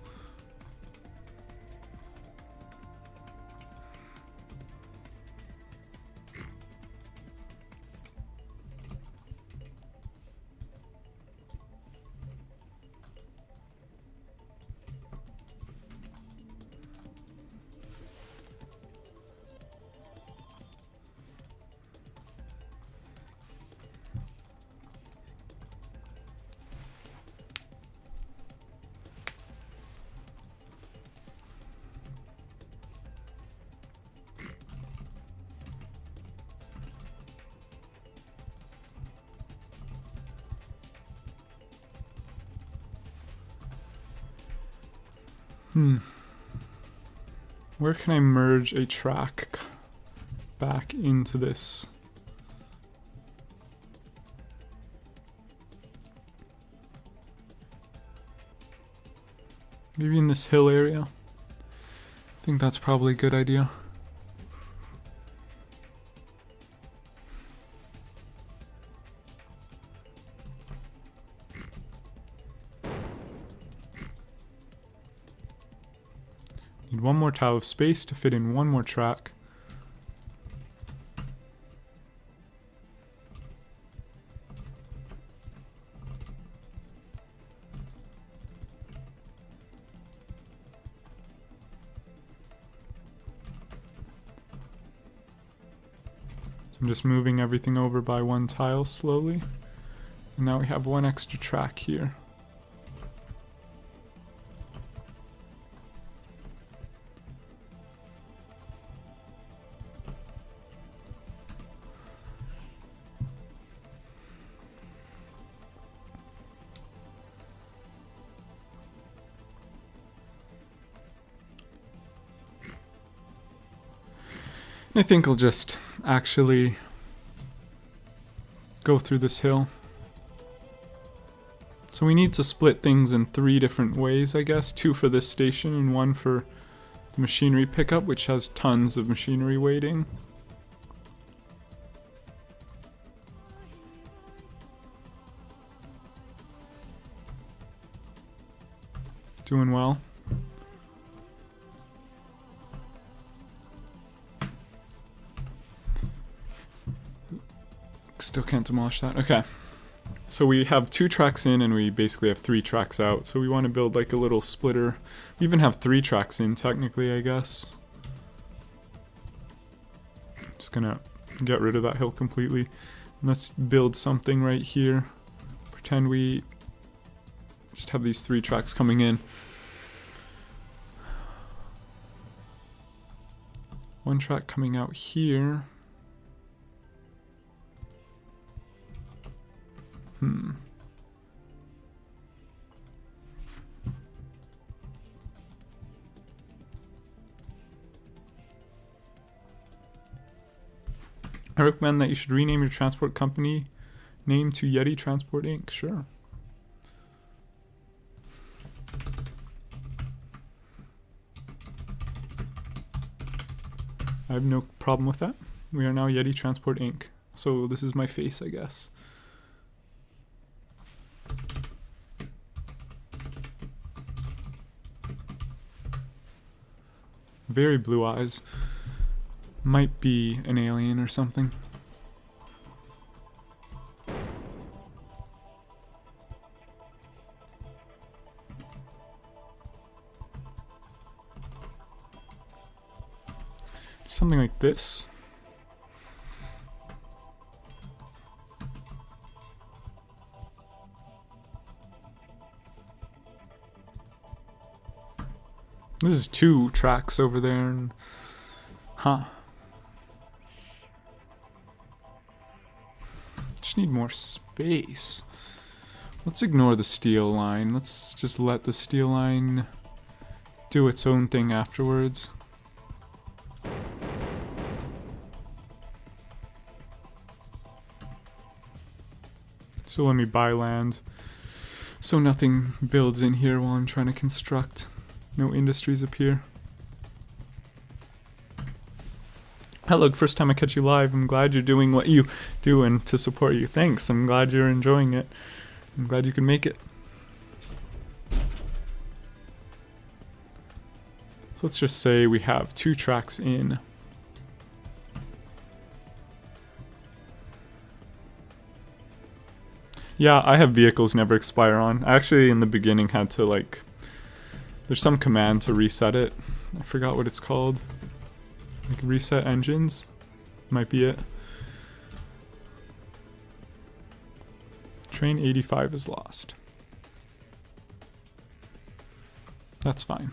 Where can I merge a track back into this? Maybe in this hill area. I think that's probably a good idea. Need one more tile of space to fit in one more track. So I'm just moving everything over by one tile slowly. And now we have one extra track here. I think I'll just actually go through this hill. So we need to split things in 3 different ways, I guess. 2 for this station and 1 for the machinery pickup, which has tons of machinery waiting. Doing well. Still can't demolish that. Okay. So we have 2 tracks in and we basically have 3 tracks out. So we want to build like a little splitter. We even have 3 tracks in technically, I guess. Just gonna get rid of that hill completely. Let's build something right here. Pretend we just have these 3 tracks coming in. 1 track coming out here. I recommend that you should rename your transport company name to YETI Transport Inc. Sure. I have no problem with that. We are now YETI Transport Inc. So this is my face, I guess. Very blue eyes. Might be an alien or something. Something like this. This is 2 tracks over there, and just need more space. Let's ignore the steel line. Let's just let the steel line do its own thing afterwards. So let me buy land so nothing builds in here while I'm trying to construct. No industries appear. Hello, first time I catch you live. I'm glad you're doing what you do and to support you. Thanks, I'm glad you're enjoying it. I'm glad you can make it. So let's just say we have 2 tracks in. Yeah, I have vehicles never expire on. I actually in the beginning had to like, there's some command to reset it. I forgot what it's called. Like reset engines, might be it. Train 85 is lost. That's fine.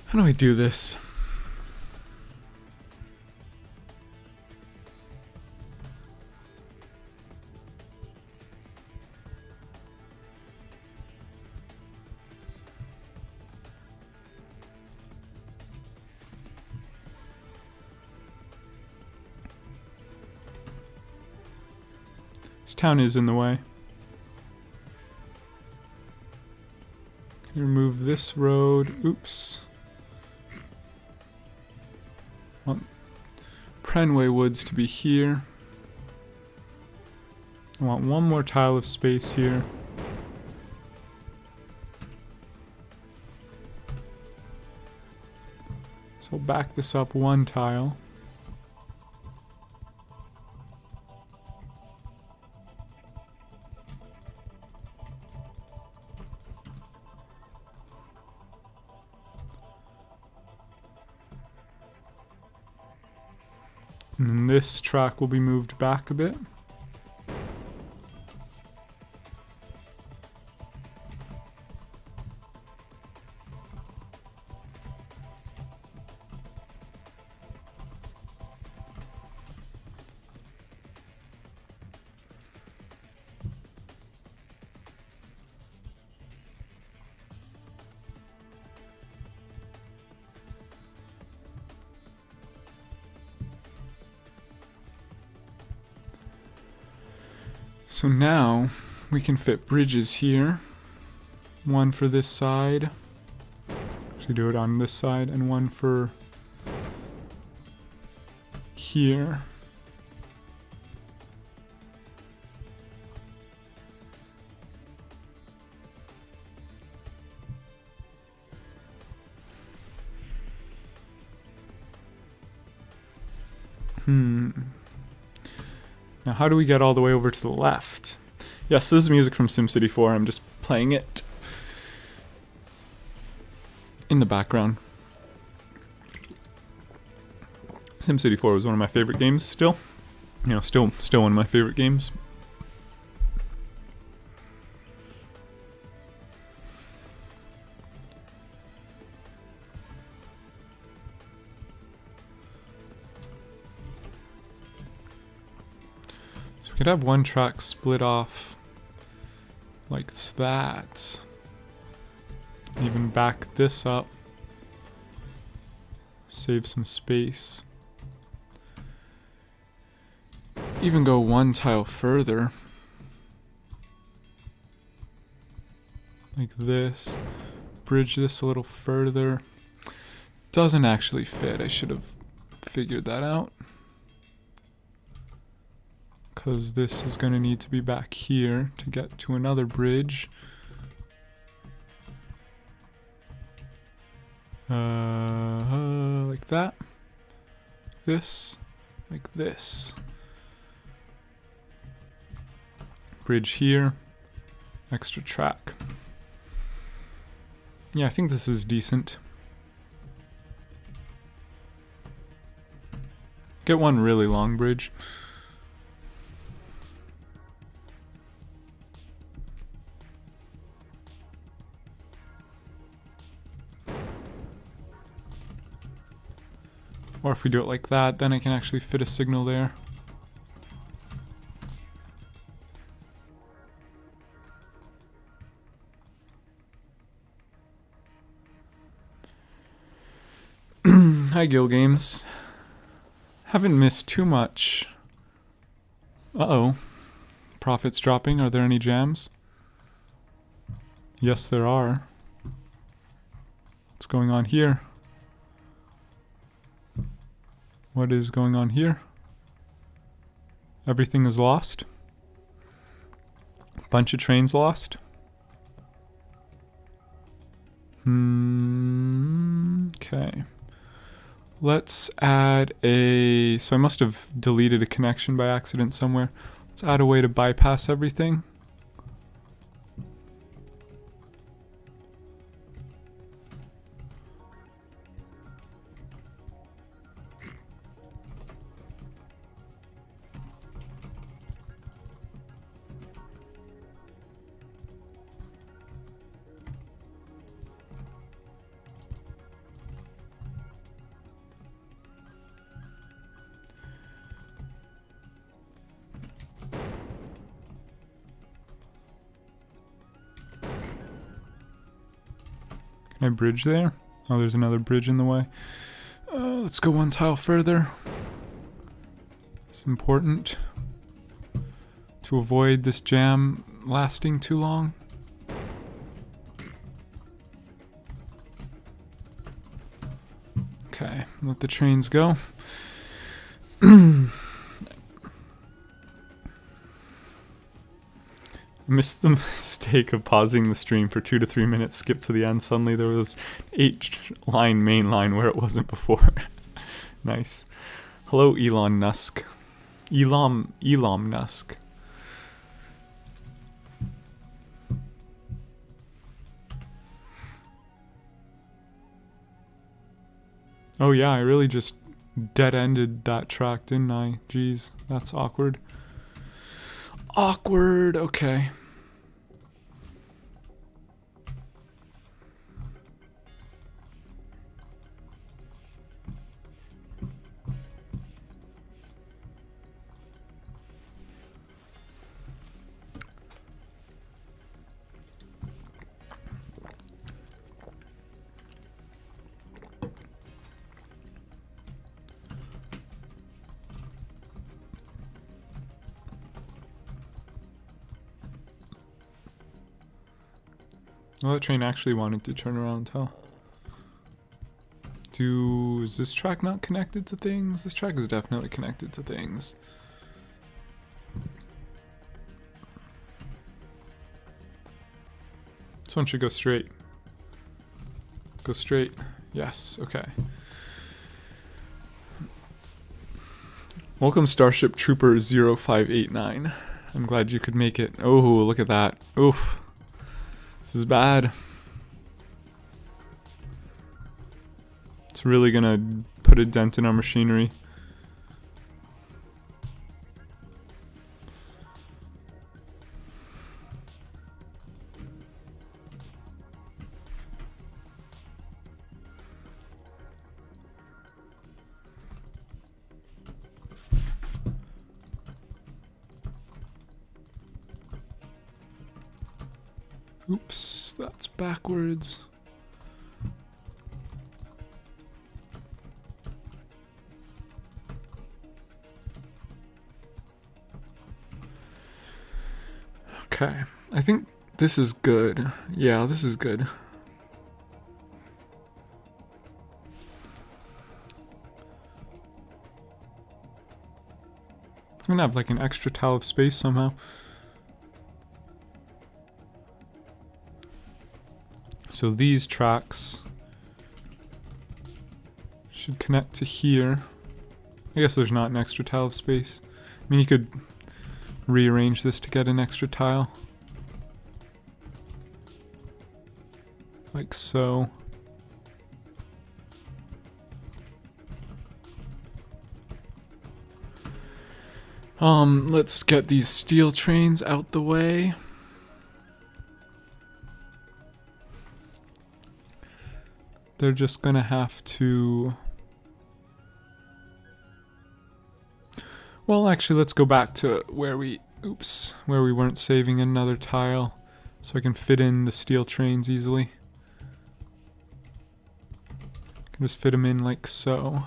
How do I do this? This town is in the way. Can you remove this road? Oops. I want Prenway Woods to be here. I want 1 more tile of space here. So we'll back this up 1 tile. And then this track will be moved back a bit. So now we can fit bridges here. One for this side. Actually do it on this side, and one for here. Now how do we get all the way over to the left? Yes, this is music from SimCity 4. I'm just playing it in the background. SimCity 4 was one of my favorite games still. You know, still one of my favorite games. So we could have one track split off like that. Even back this up. Save some space. Even go one tile further. Like this. Bridge this a little further. Doesn't actually fit. I should have figured that out. Because this is going to need to be back here to get to another bridge. Like that. This. Like this. Bridge here. Extra track. Yeah, I think this is decent. Get one really long bridge. Or if we do it like that, then I can actually fit a signal there. Hi, Gil Games. Haven't missed too much. Uh-oh. Profits dropping. Are there any jams? Yes, there are. What's going on here? What is going on here? Everything is lost. Bunch of trains lost. Okay. Let's add a... So I must have deleted a connection by accident somewhere. Let's add a way to bypass everything. Can I bridge there? Oh, there's another bridge in the way. Let's go one tile further. It's important to avoid this jam lasting too long. Okay, let the trains go. Missed the mistake of pausing the stream for 2 to 3 minutes, skip to the end. Suddenly there was 8-line main line where it wasn't before. Nice. Hello, Elon Musk. Elon Musk. Oh yeah, I really just dead-ended that track, didn't I? Jeez, that's awkward. Awkward, okay. Well, that train actually wanted to turn around, huh? Is this track not connected to things? This track is definitely connected to things. This one should go straight. Go straight. Yes, okay. Welcome Starship Trooper 0589. I'm glad you could make it. Oh, look at that. Oof. This is bad. It's really gonna put a dent in our machinery. Oops, that's backwards. Okay, I think this is good. Yeah, this is good. I'm gonna have like an extra tile of space somehow. So these tracks should connect to here. I guess there's not an extra tile of space. I mean, you could rearrange this to get an extra tile. Like so. Let's get these steel trains out the way. They're just gonna have to... Well, actually, let's go back to where we weren't saving another tile, so I can fit in the steel trains easily. Can just fit them in like so.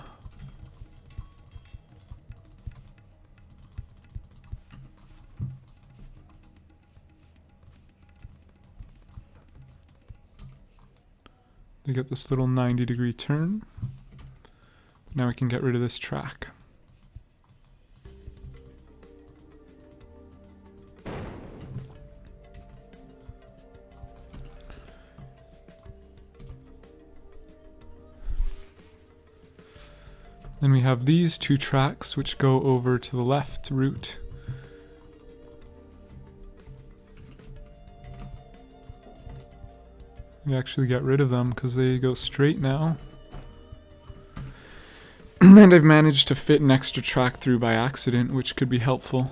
They get this little 90-degree turn. Now we can get rid of this track. Then we have these two tracks which go over to the left route. We actually get rid of them because they go straight now. And I've managed to fit an extra track through by accident, which could be helpful.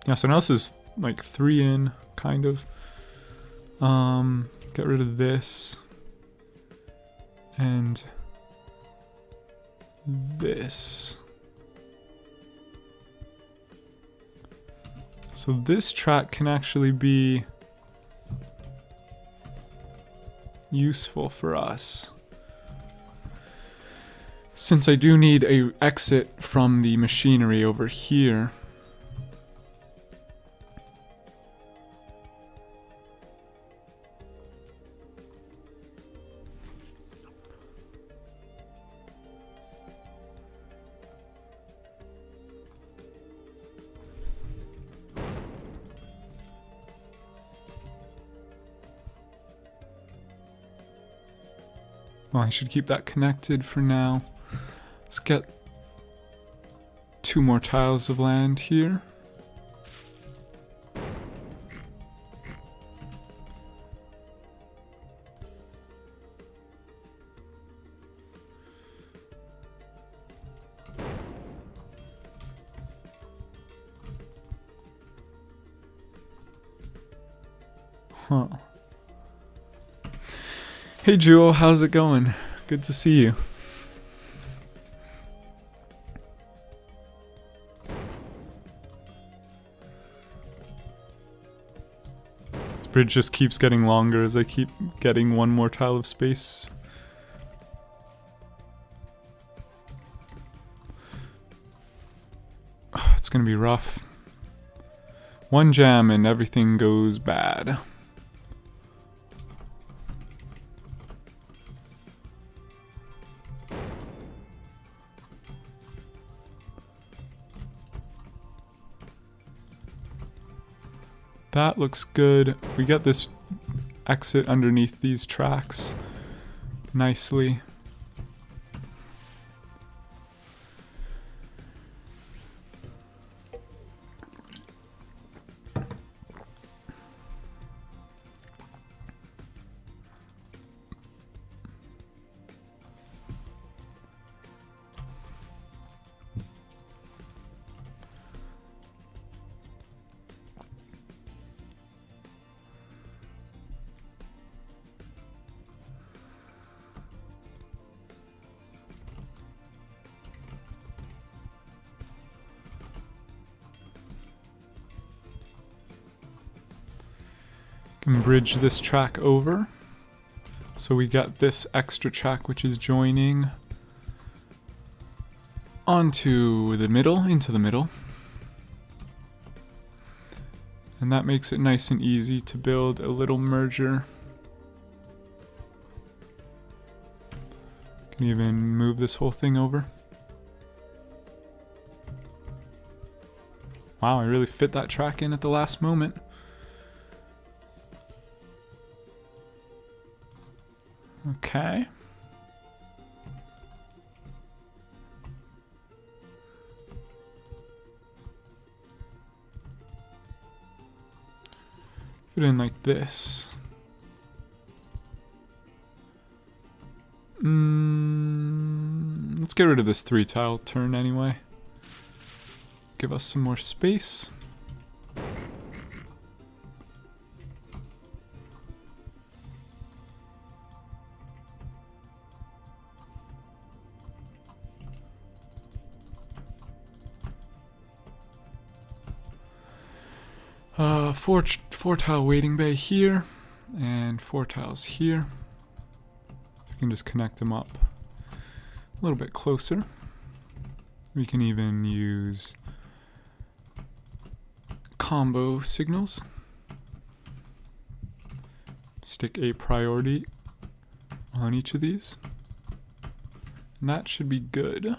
Yeah, so now this is like 3 in, kind of. Get rid of this. And this. So this track can actually be useful for us, since I do need a exit from the machinery over here. Well, I should keep that connected for now. Let's get 2 more tiles of land here. Huh. Hey Jewel, how's it going? Good to see you. This bridge just keeps getting longer as I keep getting 1 more tile of space It's gonna be rough. One jam and everything goes bad. That looks good. We get this exit underneath these tracks nicely. Can bridge this track over. So we got this extra track which is joining onto the middle, into the middle. And that makes it nice and easy to build a little merger. Can even move this whole thing over. Wow, I really fit that track in at the last moment. Okay. Fit in like this. Let's get rid of this 3-tile turn anyway. Give us some more space. Four tile waiting bay here, and 4 tiles here. You can just connect them up a little bit closer. We can even use combo signals. Stick a priority on each of these. And that should be good.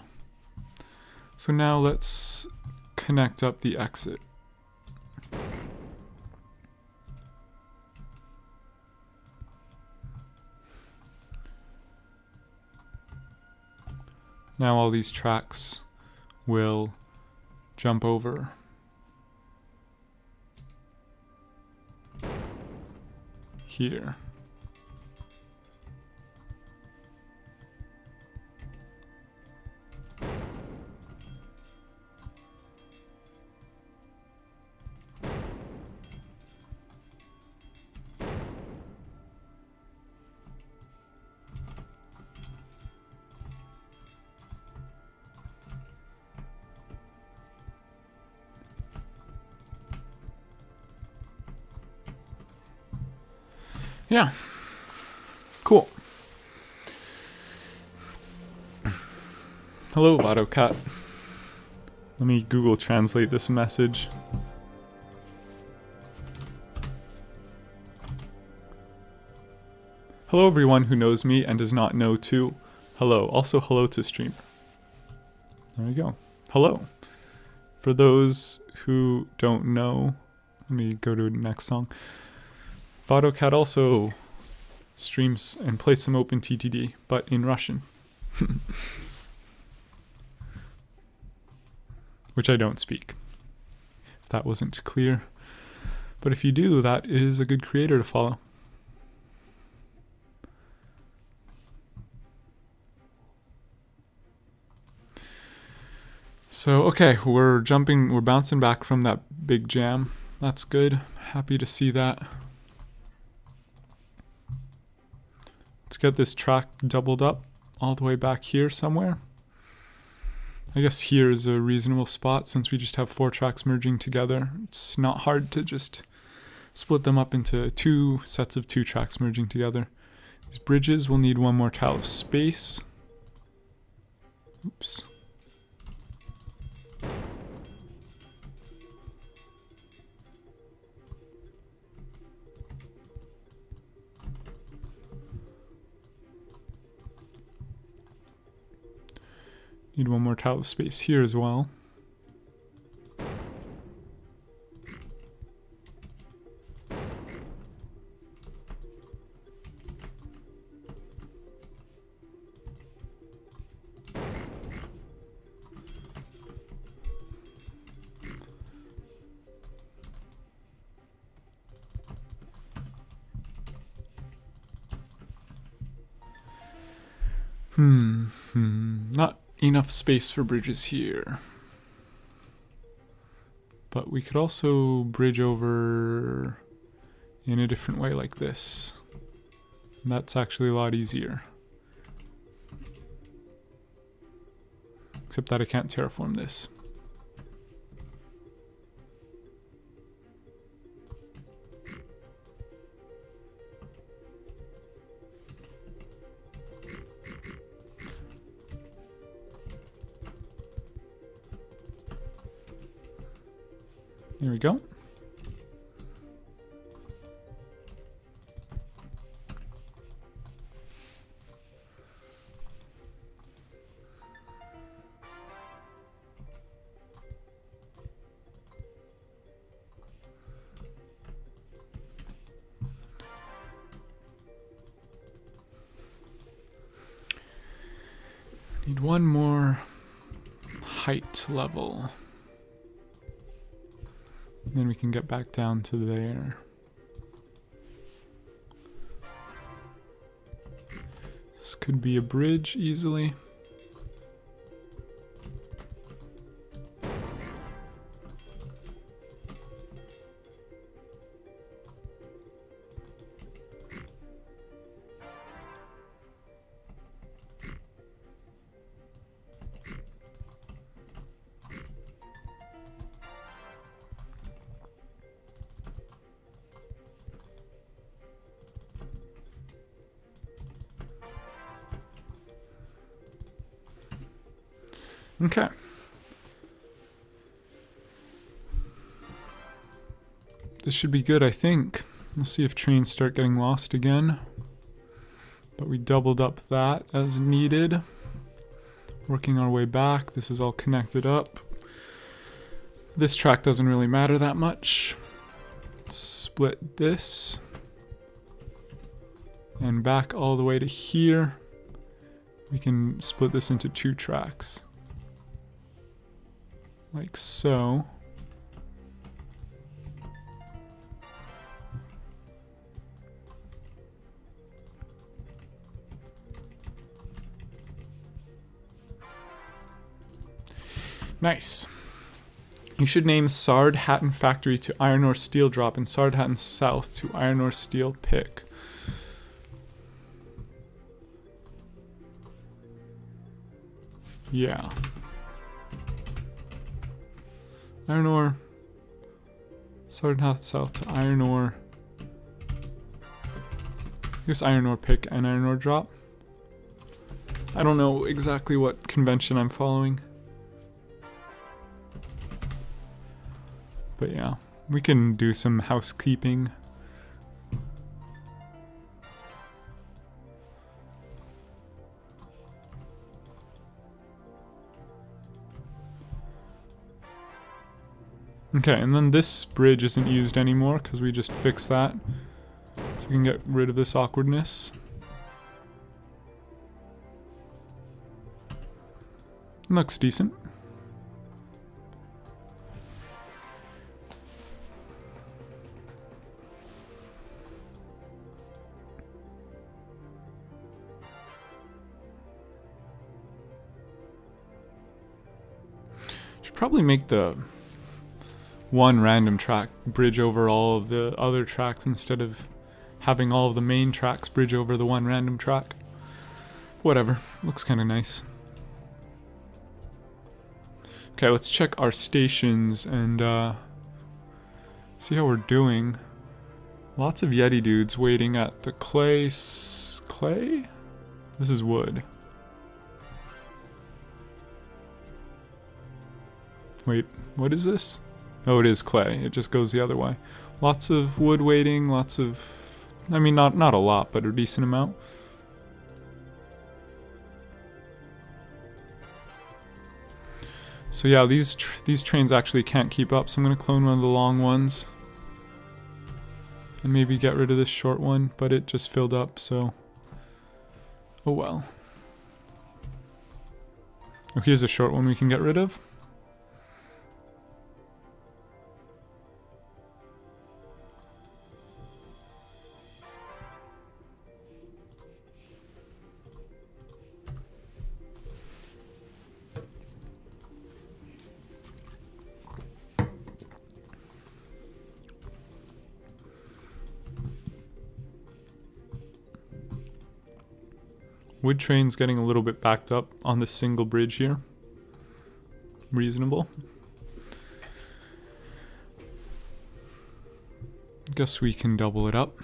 So now let's connect up the exit. Now all these tracks will jump over. Here. Yeah. Cool. Hello, AutoCat. Let me Google Translate this message. Hello, everyone who knows me and does not know too. Hello. Also, hello to stream. There we go. Hello. For those who don't know, let me go to the next song. AutoCat also streams and plays some OpenTTD, but in Russian. Which I don't speak, if that wasn't clear. But if you do, that is a good creator to follow. So, okay, we're bouncing back from that big jam. That's good. Happy to see that. Let's get this track doubled up all the way back here somewhere. I guess here is a reasonable spot since we just have 4 tracks merging together. It's not hard to just split them up into 2 sets of 2 tracks merging together. These bridges will need 1 more tile of space. Oops. Need one more tile of space here as well. Not enough space for bridges here. But we could also bridge over in a different way like this. And that's actually a lot easier. Except that I can't terraform this. There we go. Need one more height level. Then we can get back down to there. This could be a bridge easily. Okay. This should be good, I think. We'll see if trains start getting lost again. But we doubled up that as needed. Working our way back. This is all connected up. This track doesn't really matter that much. Let's split this. And back all the way to here. We can split this into 2 tracks. Like so. Nice. You should name Sard Hatton Factory to Iron Ore Steel Drop and Sard Hatton South to Iron Ore Steel Pick. Yeah. Iron ore. Sard Hatton South to iron ore. I guess iron ore pick and iron ore drop. I don't know exactly what convention I'm following. But yeah, we can do some housekeeping. Okay, and then this bridge isn't used anymore because we just fixed that. So we can get rid of this awkwardness. Looks decent. Should probably make the one random track bridge over all of the other tracks instead of having all of the main tracks bridge over the one random track. Whatever, looks kind of nice. Okay, let's check our stations and see how we're doing. Lots of Yeti dudes waiting at the clay? This is wood. Wait, what is this? Oh, it is clay. It just goes the other way. Lots of wood waiting, lots of... I mean, not a lot, but a decent amount. So yeah, these trains actually can't keep up, so I'm going to clone one of the long ones. And maybe get rid of this short one, but it just filled up, so... Oh well. Oh, here's a short one we can get rid of. Wood train's getting a little bit backed up on this single bridge here. Reasonable. Guess we can double it up.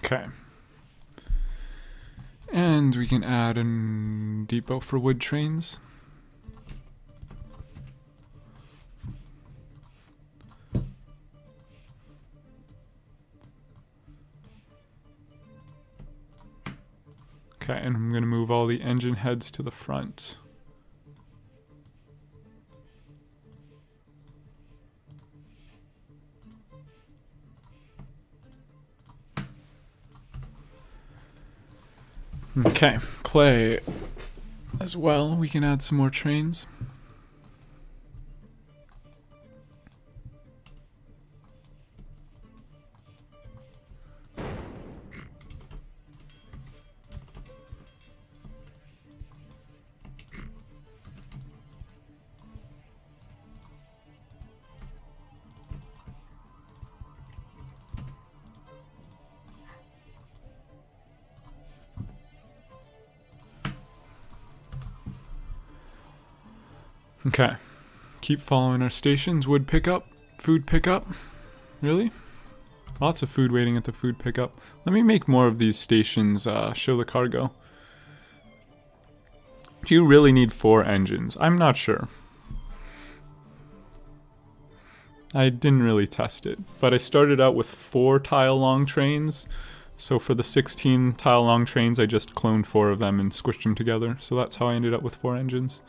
Okay. And we can add a depot for wood trains. Okay, and I'm going to move all the engine heads to the front. Okay, clay as well. We can add some more trains. Okay, keep following our stations. Wood pickup, food pickup. Really? Lots of food waiting at the food pickup. Let me make more of these stations show the cargo. Do you really need 4 engines? I'm not sure. I didn't really test it, but I started out with 4 tile long trains. So for the 16 tile long trains, I just cloned 4 of them and squished them together. So that's how I ended up with 4 engines.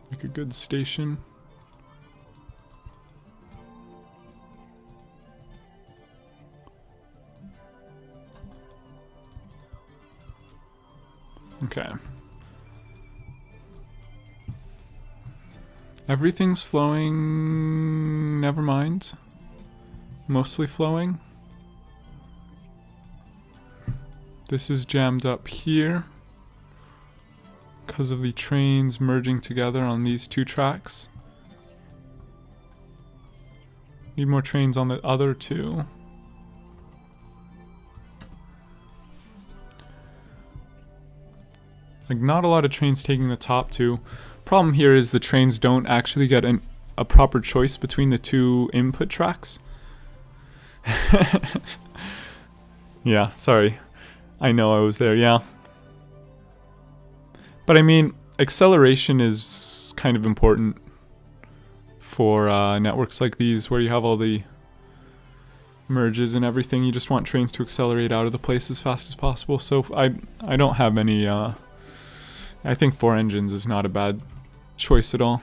Like a good station. Okay. Everything's flowing, never mind. Mostly flowing. This is jammed up here because of the trains merging together on these 2 tracks. Need more trains on the other 2. Like, not a lot of trains taking the top 2. Problem here is the trains don't actually get a proper choice between the 2 input tracks. Yeah, sorry. I know I was there, yeah. But I mean, acceleration is kind of important for networks like these where you have all the merges and everything. You just want trains to accelerate out of the place as fast as possible. So I don't have any... I think 4 engines is not a bad choice at all.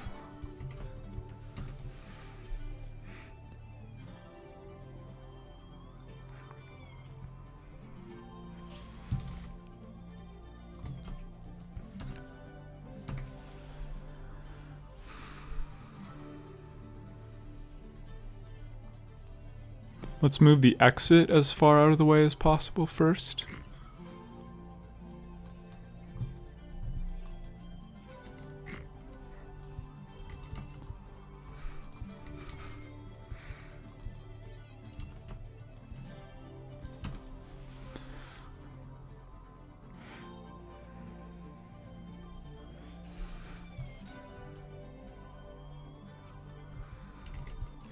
Let's move the exit as far out of the way as possible first.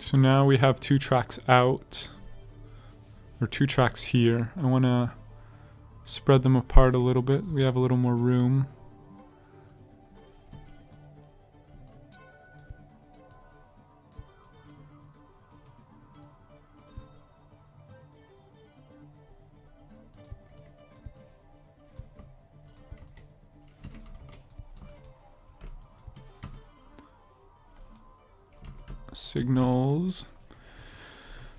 So now we have 2 tracks out, or 2 tracks here. I want to spread them apart a little bit. We have a little more room. Signals.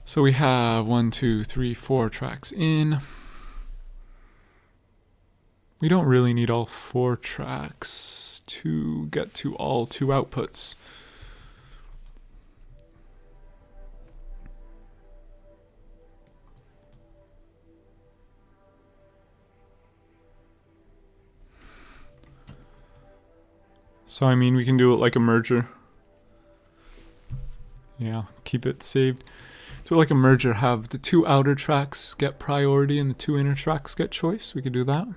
So we have 1, 2, 3, 4 tracks in. We don't really need all 4 tracks to get to all 2 outputs. So I mean, we can do it like a merger. Yeah, keep it saved. So like a merger, have the 2 outer tracks get priority and the 2 inner tracks get choice. We could do that.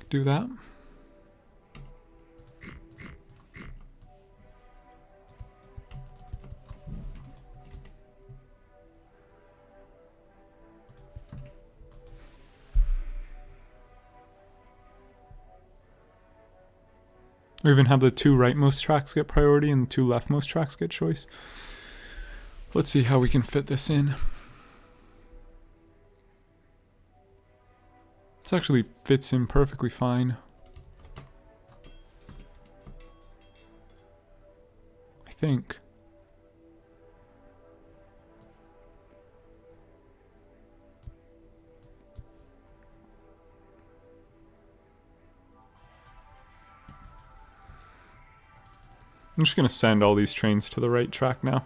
Do that. Or even have the 2 rightmost tracks get priority and the 2 leftmost tracks get choice. Let's see how we can fit this in. This actually fits in perfectly fine. I think. I'm just going to send all these trains to the right track now.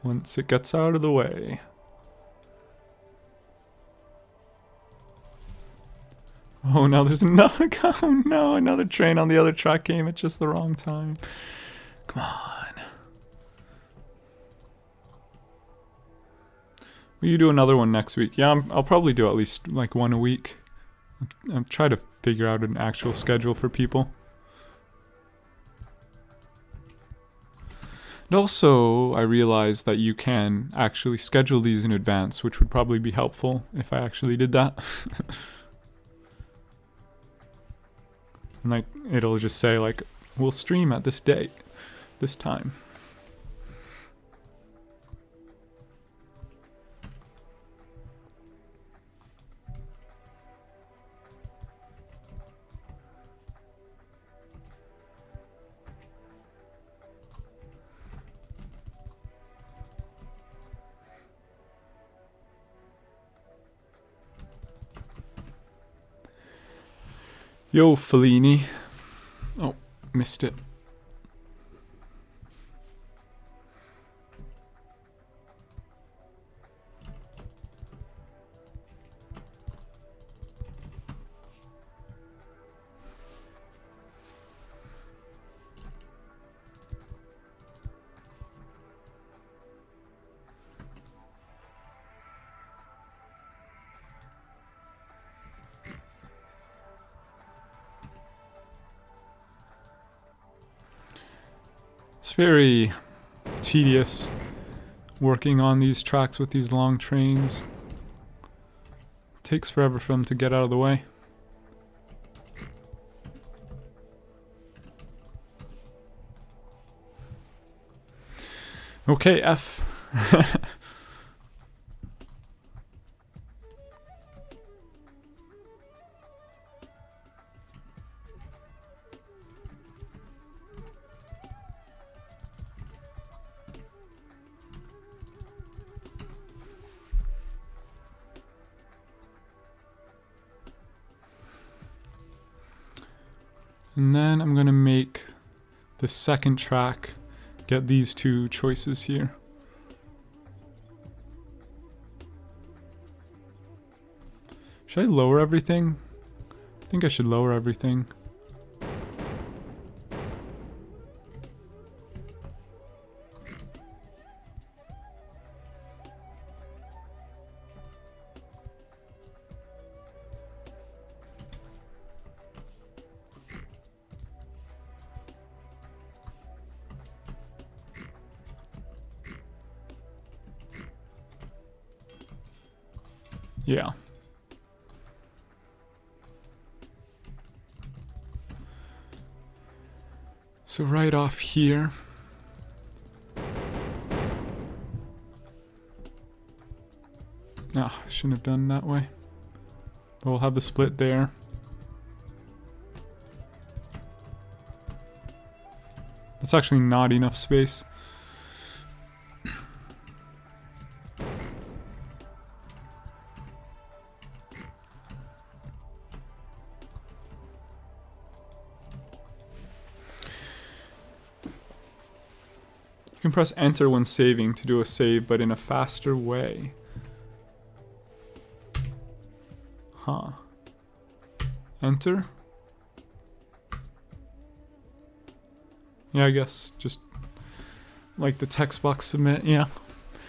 Once it gets out of the way. Oh, now there's another, oh no, another train on the other track came at just the wrong time. Come on. Will you do another one next week? Yeah, I'll probably do at least like 1 a week. I'll try to figure out an actual schedule for people. And also, I realized that you can actually schedule these in advance, which would probably be helpful if I actually did that. And like, it'll just say like, we'll stream at this date, this time. Yo, Fellini. Oh, missed it. It's very tedious working on these tracks with these long trains. It takes forever for them to get out of the way. Okay, F. And then I'm going to make the second track get these 2 choices here. Should I lower everything? I think I should lower everything. Yeah. So right off here. Ah, I shouldn't have done that way. But we'll have the split there. That's actually not enough space. You can press enter when saving to do a save, but in a faster way. Huh. Enter? Yeah, I guess just like the text box submit, yeah.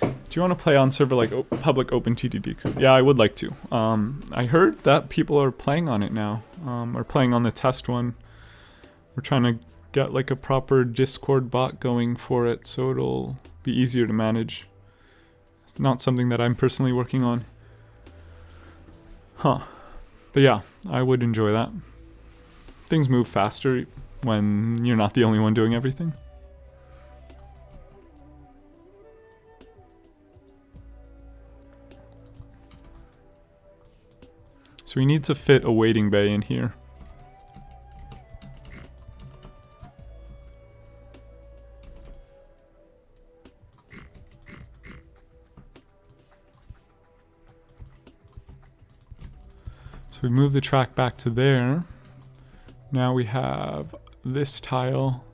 Do you want to play on server like public OpenTTD? Yeah, I would like to. I heard that people are playing on it now, or playing on the test one. We're trying to get like a proper Discord bot going for it, so it'll be easier to manage. It's not something that I'm personally working on. Huh. But yeah, I would enjoy that. Things move faster when you're not the only one doing everything. So we need to fit a waiting bay in here. So we move the track back to there. Now we have this tile.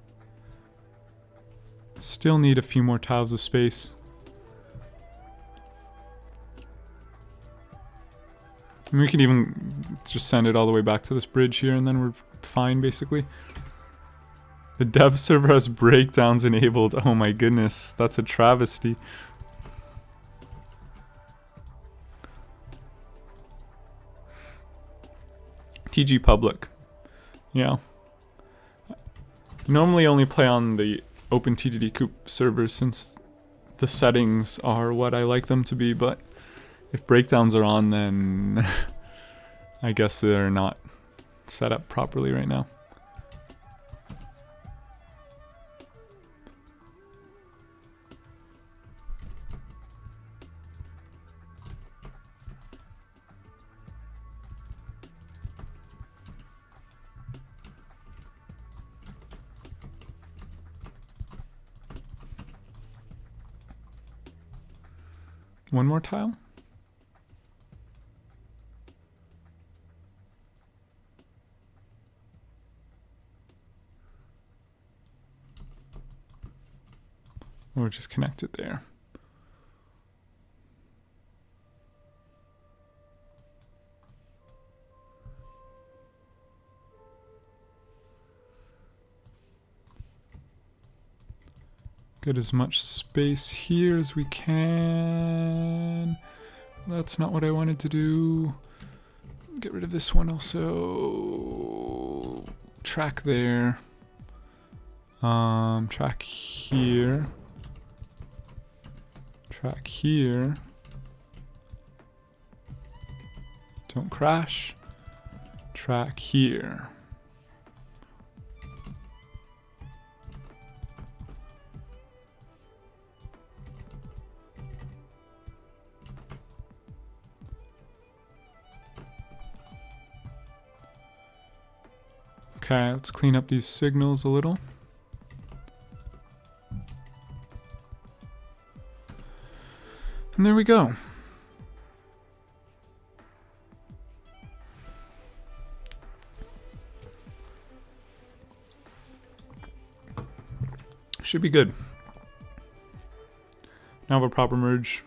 Still need a few more tiles of space. And we could even just send it all the way back to this bridge here and then we're fine basically. The dev server has breakdowns enabled. Oh my goodness, that's a travesty. TG public. Yeah. Normally only play on the OpenTTD Coop server since the settings are what I like them to be, but if breakdowns are on, then I guess they're not set up properly right now. One more tile? Or just connect it there. Get as much space here as we can. That's not what I wanted to do. Get rid of this one also. Track there. Track here. Track here. Don't crash. Track here. Okay, let's clean up these signals a little. And there we go. Should be good. Now have a proper merge.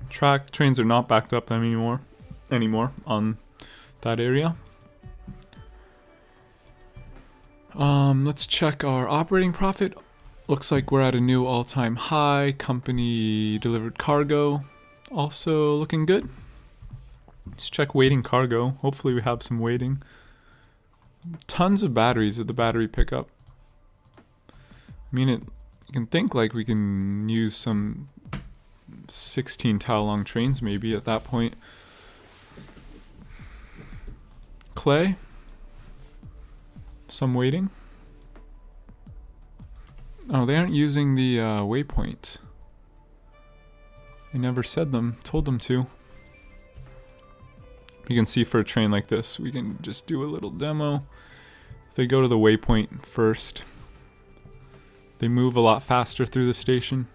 Trains are not backed up anymore on that area. Let's check our operating profit. Looks like we're at a new all-time high. Company delivered cargo, also looking good. Let's check waiting cargo. Hopefully we have some waiting. Tons of batteries at the battery pickup. I mean, you can think like we can use some 16 tile long trains maybe at that point. Clay. Some waiting. Oh, they aren't using the waypoint. I never told them to. You can see for a train like this, we can just do a little demo. If they go to the waypoint first, they move a lot faster through the station.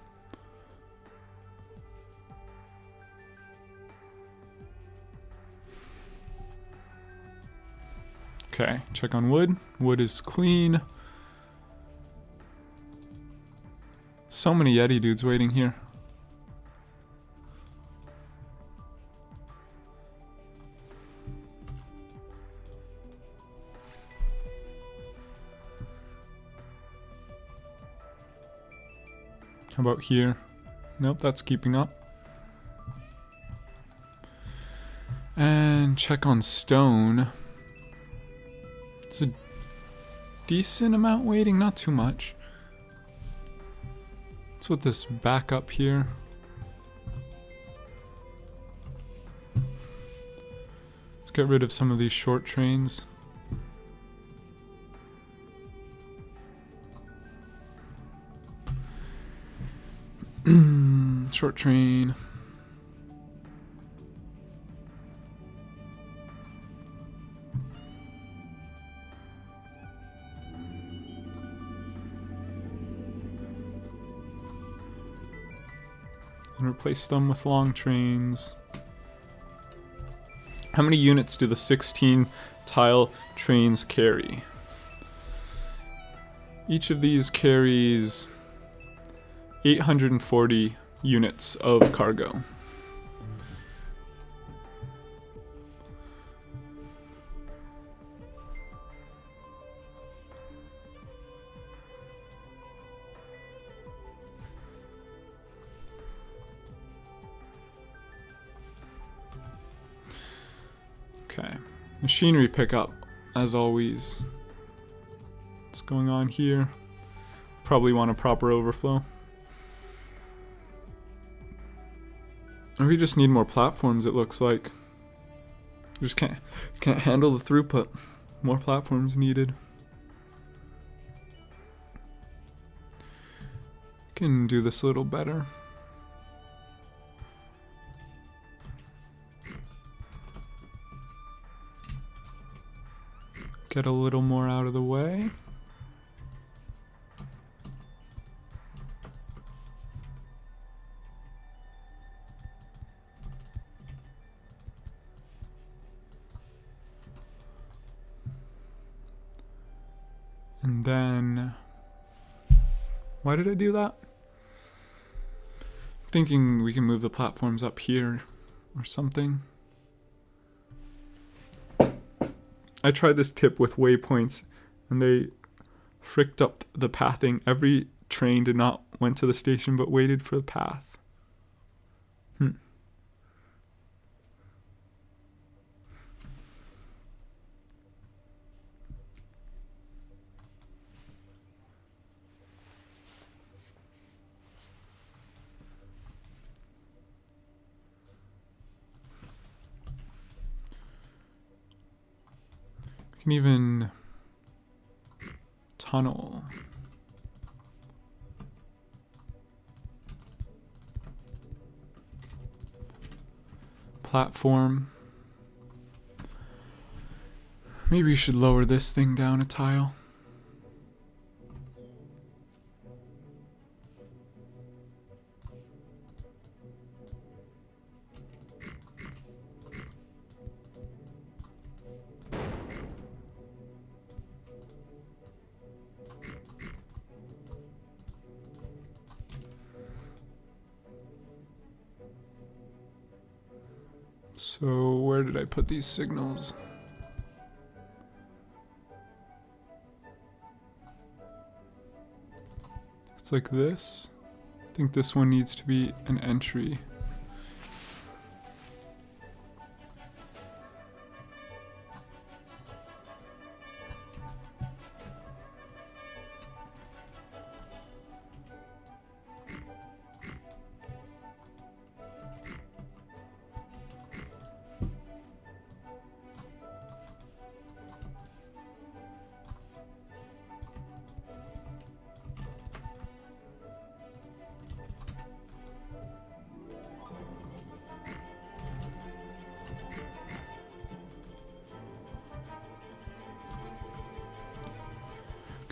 Okay, check on wood. Wood is clean. So many YETI dudes waiting here. How about here? Nope, that's keeping up. And check on stone. It's a decent amount waiting, not too much. What's with this backup here? Let's get rid of some of these short trains. Short train. And replace them with long trains. How many units do the 16 tile trains carry? Each of these carries 840 units of cargo. Okay, machinery pickup, as always. What's going on here? Probably want a proper overflow. Or we just need more platforms, it looks like. Just can't handle the throughput. More platforms needed. Can do this a little better. Get a little more out of the way. And then, why did I do that? Thinking we can move the platforms up here or something. I tried this tip with waypoints and they fricked up the pathing. Every train did not went to the station but waited for the path. Can even tunnel. Platform. Maybe you should lower this thing down a tile. So where did I put these signals? It's like this. I think this one needs to be an entry.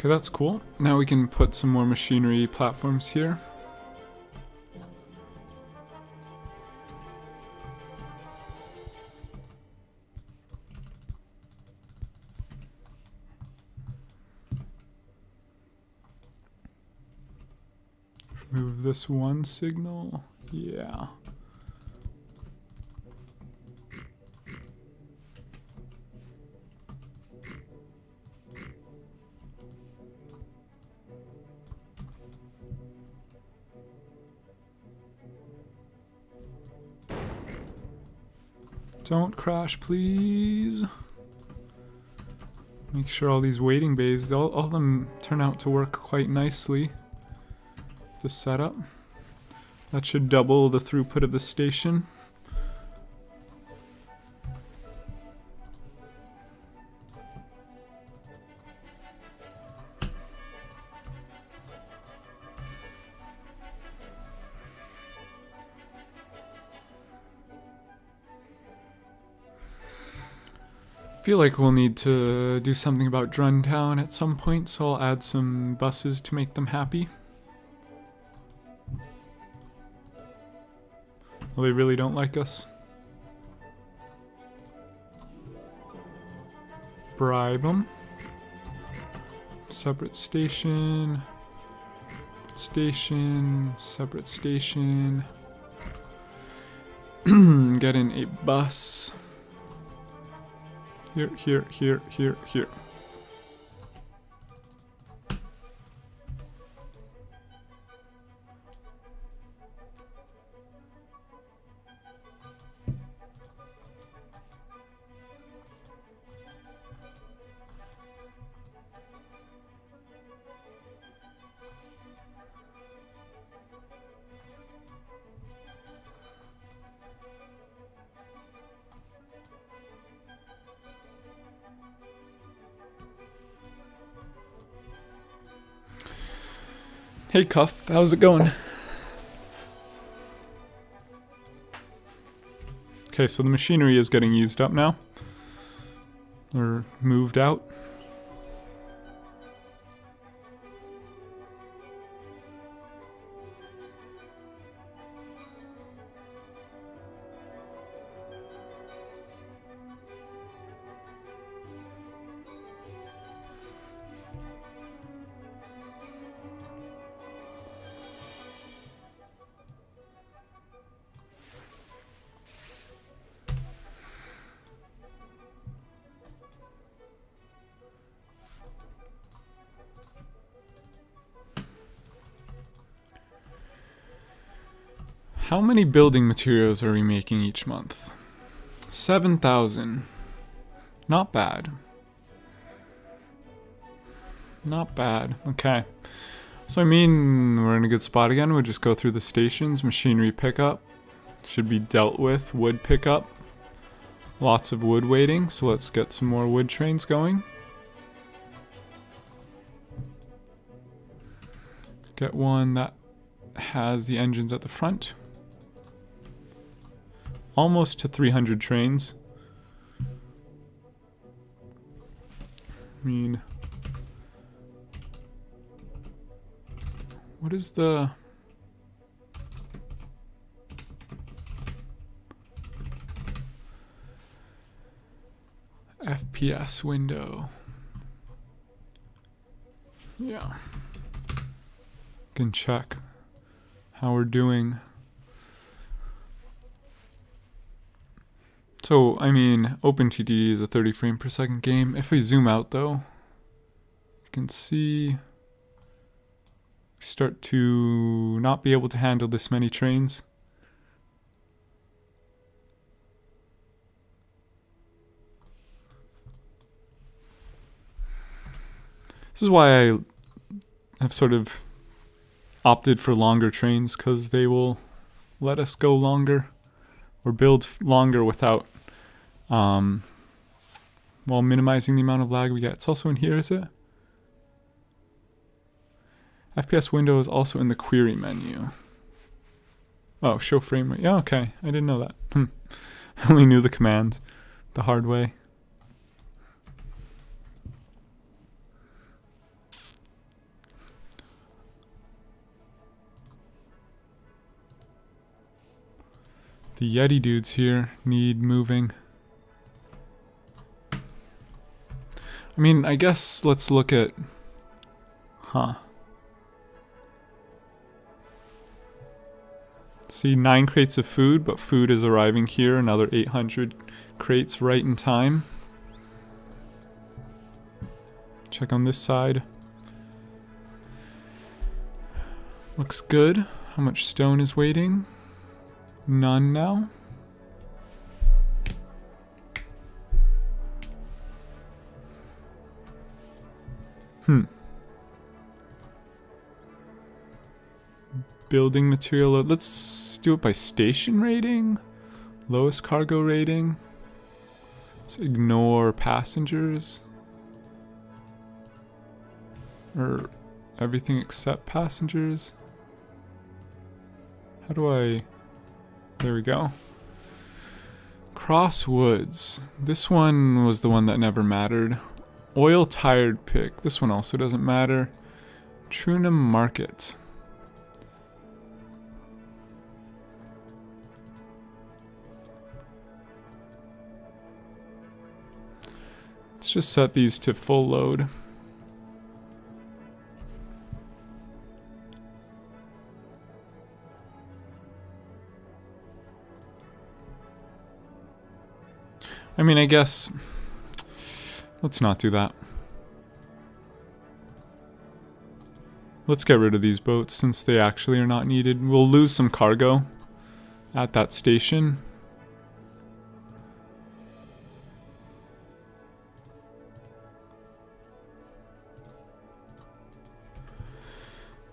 Okay, that's cool. Now we can put some more machinery platforms here. Move this one signal. Yeah. Don't crash, please. Make sure all these waiting bays, all of them turn out to work quite nicely. The setup. That should double the throughput of the station. I feel like we'll need to do something about Druntown at some point, so I'll add some buses to make them happy. Well, they really don't like us. Bribe them. Separate station. Station. Separate station. Get in a bus. Here, here, here, here, here. Hey Cuff, how's it going? Okay, so the machinery is getting used up now. Or moved out. How many building materials are we making each month? 7,000. Not bad. Not bad. Okay. So I mean, we're in a good spot again. We'll just go through the stations. Machinery pickup should be dealt with. Wood pickup. Lots of wood waiting. So let's get some more wood trains going. Get one that has the engines at the front. Almost to 300 trains. I mean, what is the FPS window? Yeah. Can check how we're doing. So, I mean, OpenTTD is a 30 frame per second game. If we zoom out though, you can see we start to not be able to handle this many trains. This is why I have sort of opted for longer trains, because they will let us go longer or build longer without while minimizing the amount of lag we get. It's also in here, is it? FPS window is also in the query menu. Oh, show frame rate. Yeah, okay. I didn't know that. I only knew the command the hard way. The YETI dudes here need moving. I mean, I guess let's look at... See, 9 crates of food, but food is arriving here. Another 800 crates right in time. Check on this side. Looks good. How much stone is waiting? None now. Building material. Let's do it by station rating. Lowest cargo rating. Let's ignore passengers. Or everything except passengers. How do I... There we go. Crosswoods. This one was the one that never mattered. Oil tired pick. This one also doesn't matter. Trunam Market. Let's just set these to full load. I mean, I guess... Let's not do that. Let's get rid of these boats since they actually are not needed. We'll lose some cargo at that station.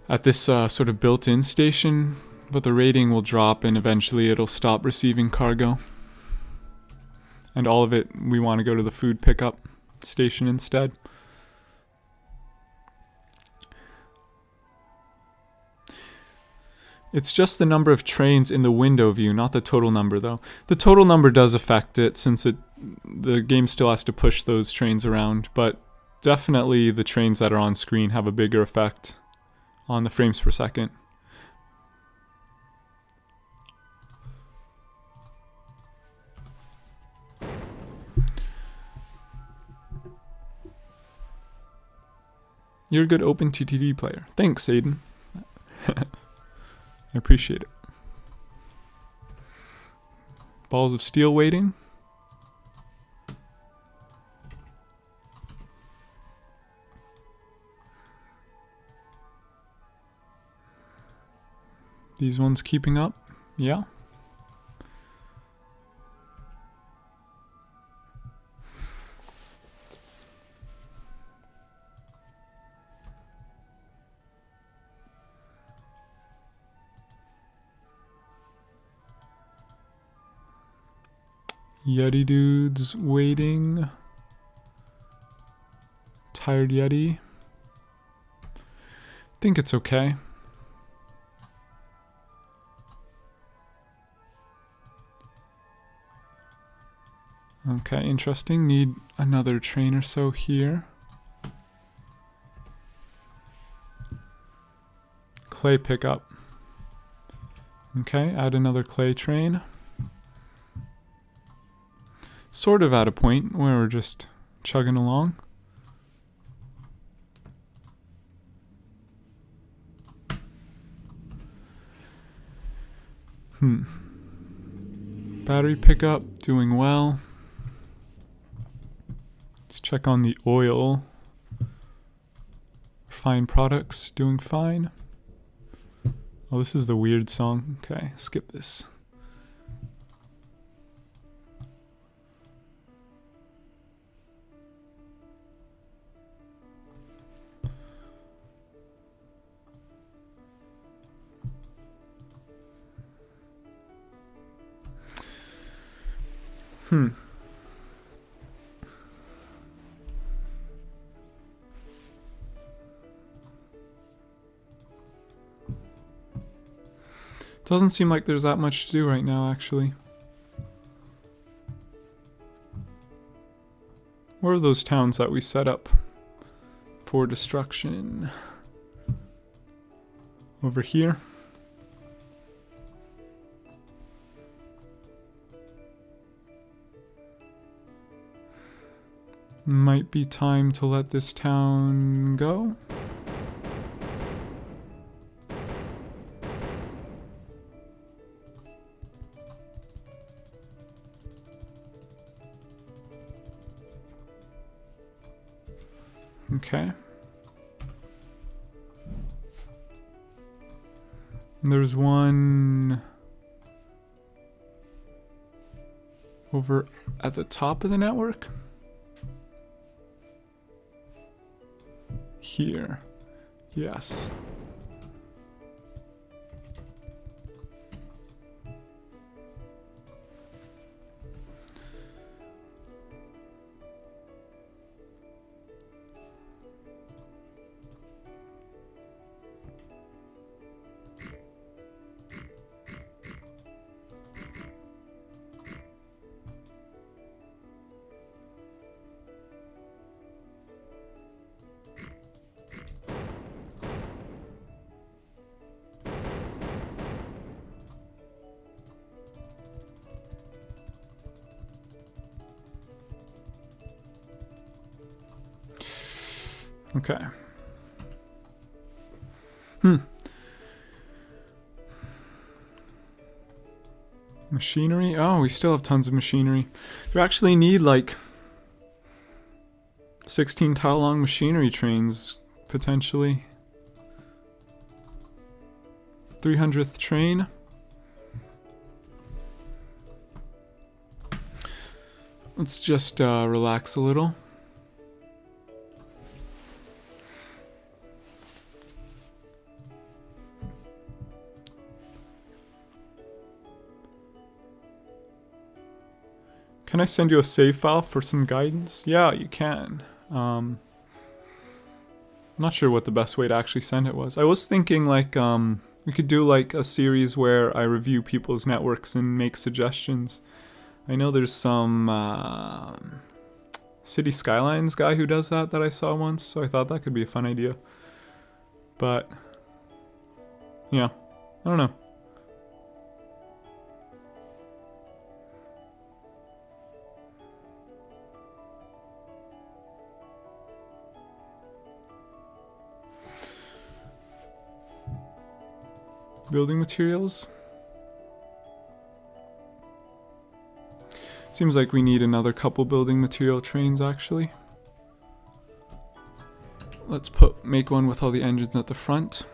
At this sort of built-in station, but the rating will drop and eventually it'll stop receiving cargo. And all of it, we want to go to the food pickup station instead. It's just the number of trains in the window view, not the total number though. The total number does affect it since the game still has to push those trains around, but definitely the trains that are on screen have a bigger effect on the frames per second. You're a good OpenTTD player. Thanks, Aiden. I appreciate it. Balls of steel waiting. These ones keeping up? Yeah. YETI dudes waiting. Tired YETI. Think it's okay. Okay, interesting. Need another train or so here. Clay pickup. Okay, add another clay train. Sort of at a point where we're just chugging along. Battery pickup, doing well. Let's check on the oil. Fine products, doing fine. Oh, this is the weird song. Okay, skip this. Doesn't seem like there's that much to do right now, actually. Where are those towns that we set up for destruction? Over here. Might be time to let this town go. Okay. There's one over at the top of the network. Here. Yes. Okay. Machinery? Oh, we still have tons of machinery. You actually need like 16 tile long machinery trains, potentially. 300th train. Let's just relax a little. Can I send you a save file for some guidance? Yeah, you can. Not sure what the best way to actually send it was. I was thinking like we could do like a series where I review people's networks and make suggestions. I know there's some City Skylines guy who does that I saw once, so I thought that could be a fun idea. But yeah, I don't know. Building materials. Seems like we need another couple building material trains actually. Let's make one with all the engines at the front.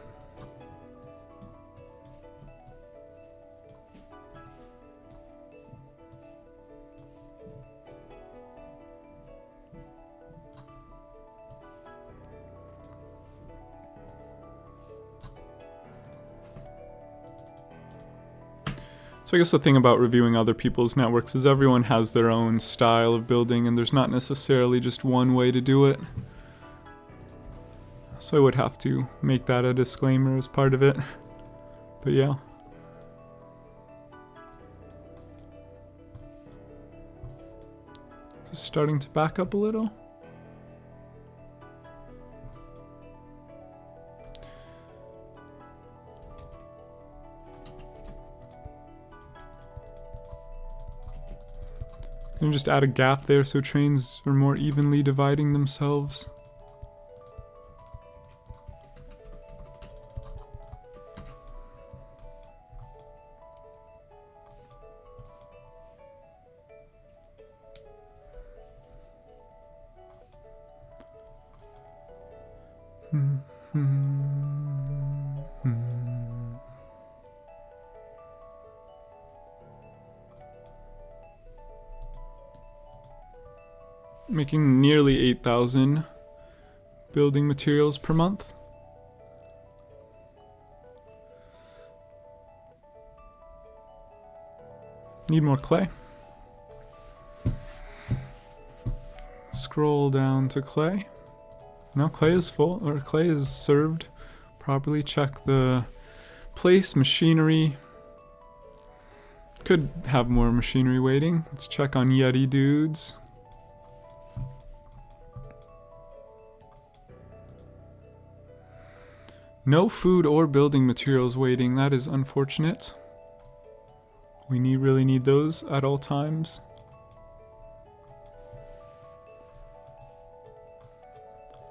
So I guess the thing about reviewing other people's networks is everyone has their own style of building and there's not necessarily just one way to do it. So I would have to make that a disclaimer as part of it. But yeah. Just starting to back up a little. And just add a gap there so trains are more evenly dividing themselves. Making nearly 8,000 building materials per month. Need more clay. Scroll down to clay. No, clay is full, or clay is served properly. Check the place, machinery. Could have more machinery waiting. Let's check on YETI dudes. No food or building materials waiting. That is unfortunate. We really need those at all times.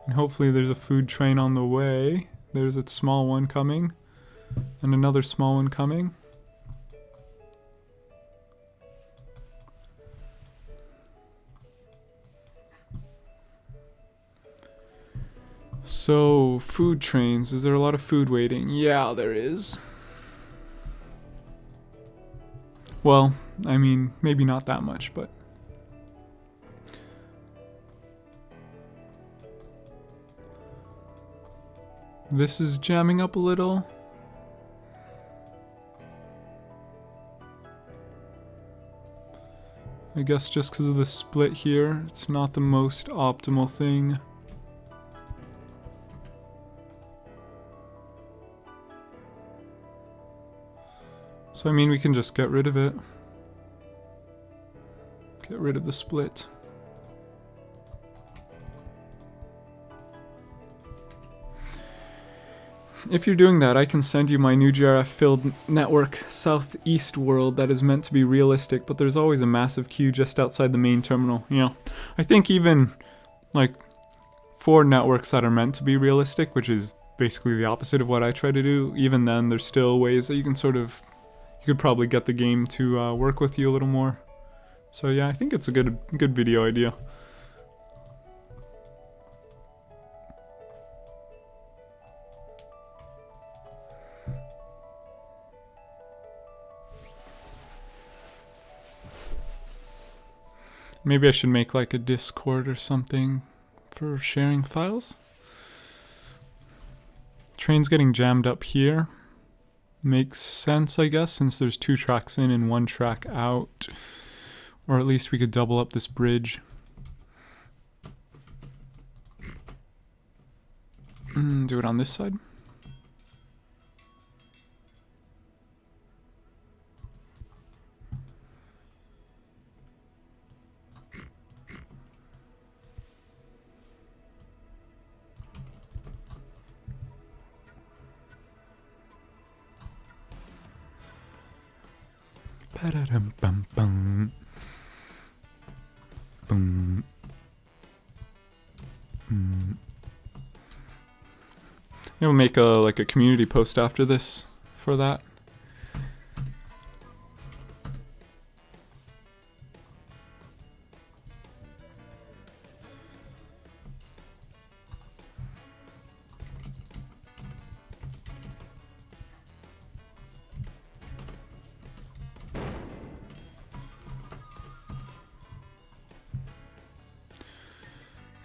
And hopefully there's a food train on the way. There's a small one coming. And another small one coming. So, food trains. Is there a lot of food waiting? Yeah, there is. Well, I mean, maybe not that much, but... This is jamming up a little. I guess just because of the split here, it's not the most optimal thing. So I mean, we can just get rid of it. Get rid of the split. If you're doing that, I can send you my new GRF filled network southeast world that is meant to be realistic, but there's always a massive queue just outside the main terminal. You know, I think even like for networks that are meant to be realistic, which is basically the opposite of what I try to do, even then there's still ways that you can sort of, you could probably get the game to work with you a little more. So yeah, I think it's a good video idea. Maybe I should make like a Discord or something for sharing files. Train's getting jammed up here. Makes sense, I guess, since there's 2 tracks in and 1 track out. Or at least we could double up this bridge. Do it on this side. Pa-da-dum-bum-bum. Boom. We'll make a community post after this for that.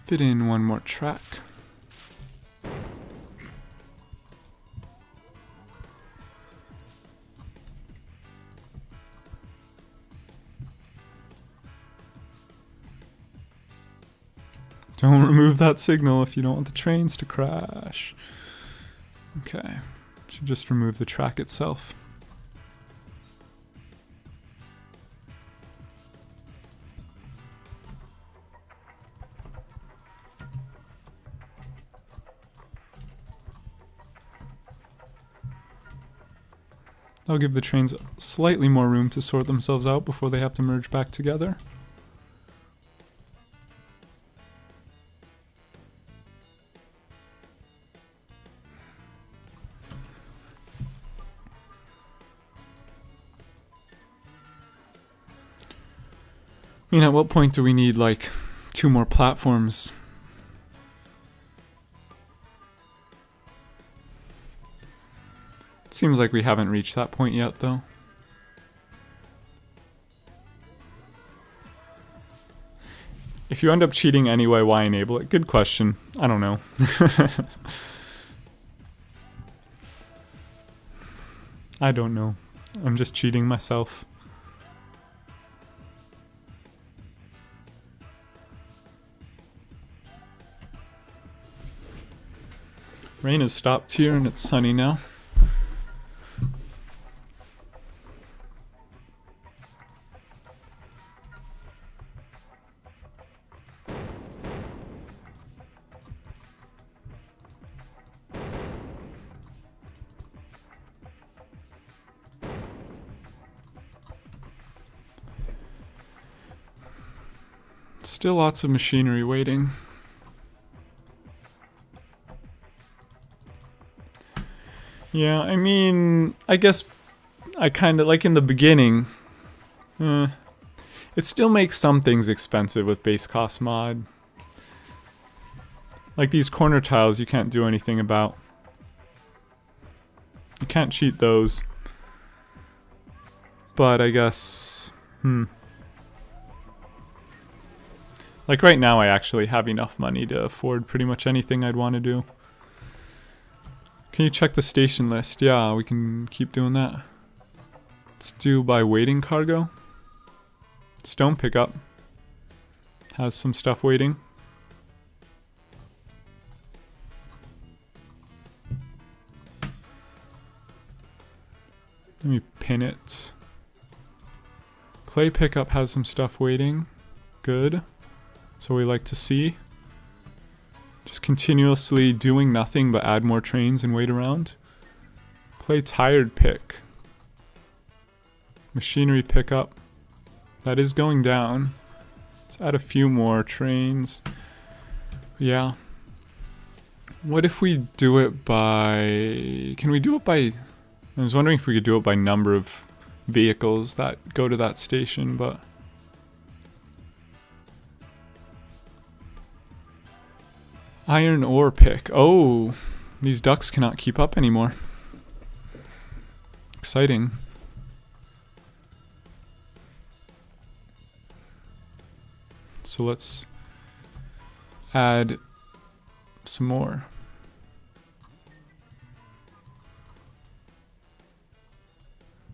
Fit in 1 more track. Don't remove that signal if you don't want the trains to crash. Okay, should just remove the track itself. I'll give the trains slightly more room to sort themselves out before they have to merge back together. I mean, at what point do we need like 2 more platforms? Seems like we haven't reached that point yet, though. If you end up cheating anyway, why enable it? Good question. I don't know. I don't know. I'm just cheating myself. Rain has stopped here and it's sunny now. Still lots of machinery waiting. Yeah, I mean, I guess I kind of, like in the beginning, it still makes some things expensive with base cost mod. Like these corner tiles you can't do anything about. You can't cheat those. But I guess, like right now I actually have enough money to afford pretty much anything I'd want to do. Can you check the station list? Yeah, we can keep doing that. Let's do by waiting cargo. Stone pickup has some stuff waiting. Let me pin it. Clay pickup has some stuff waiting. Good. That's what we like to see. Just continuously doing nothing but add more trains and wait around. Clay tired pick. Machinery pickup. That is going down. Let's add a few more trains. Yeah. What if we do it by... Can we do it by... I was wondering if we could do it by number of vehicles that go to that station, but... Iron ore pick. Oh, these ducks cannot keep up anymore. Exciting. So let's add some more.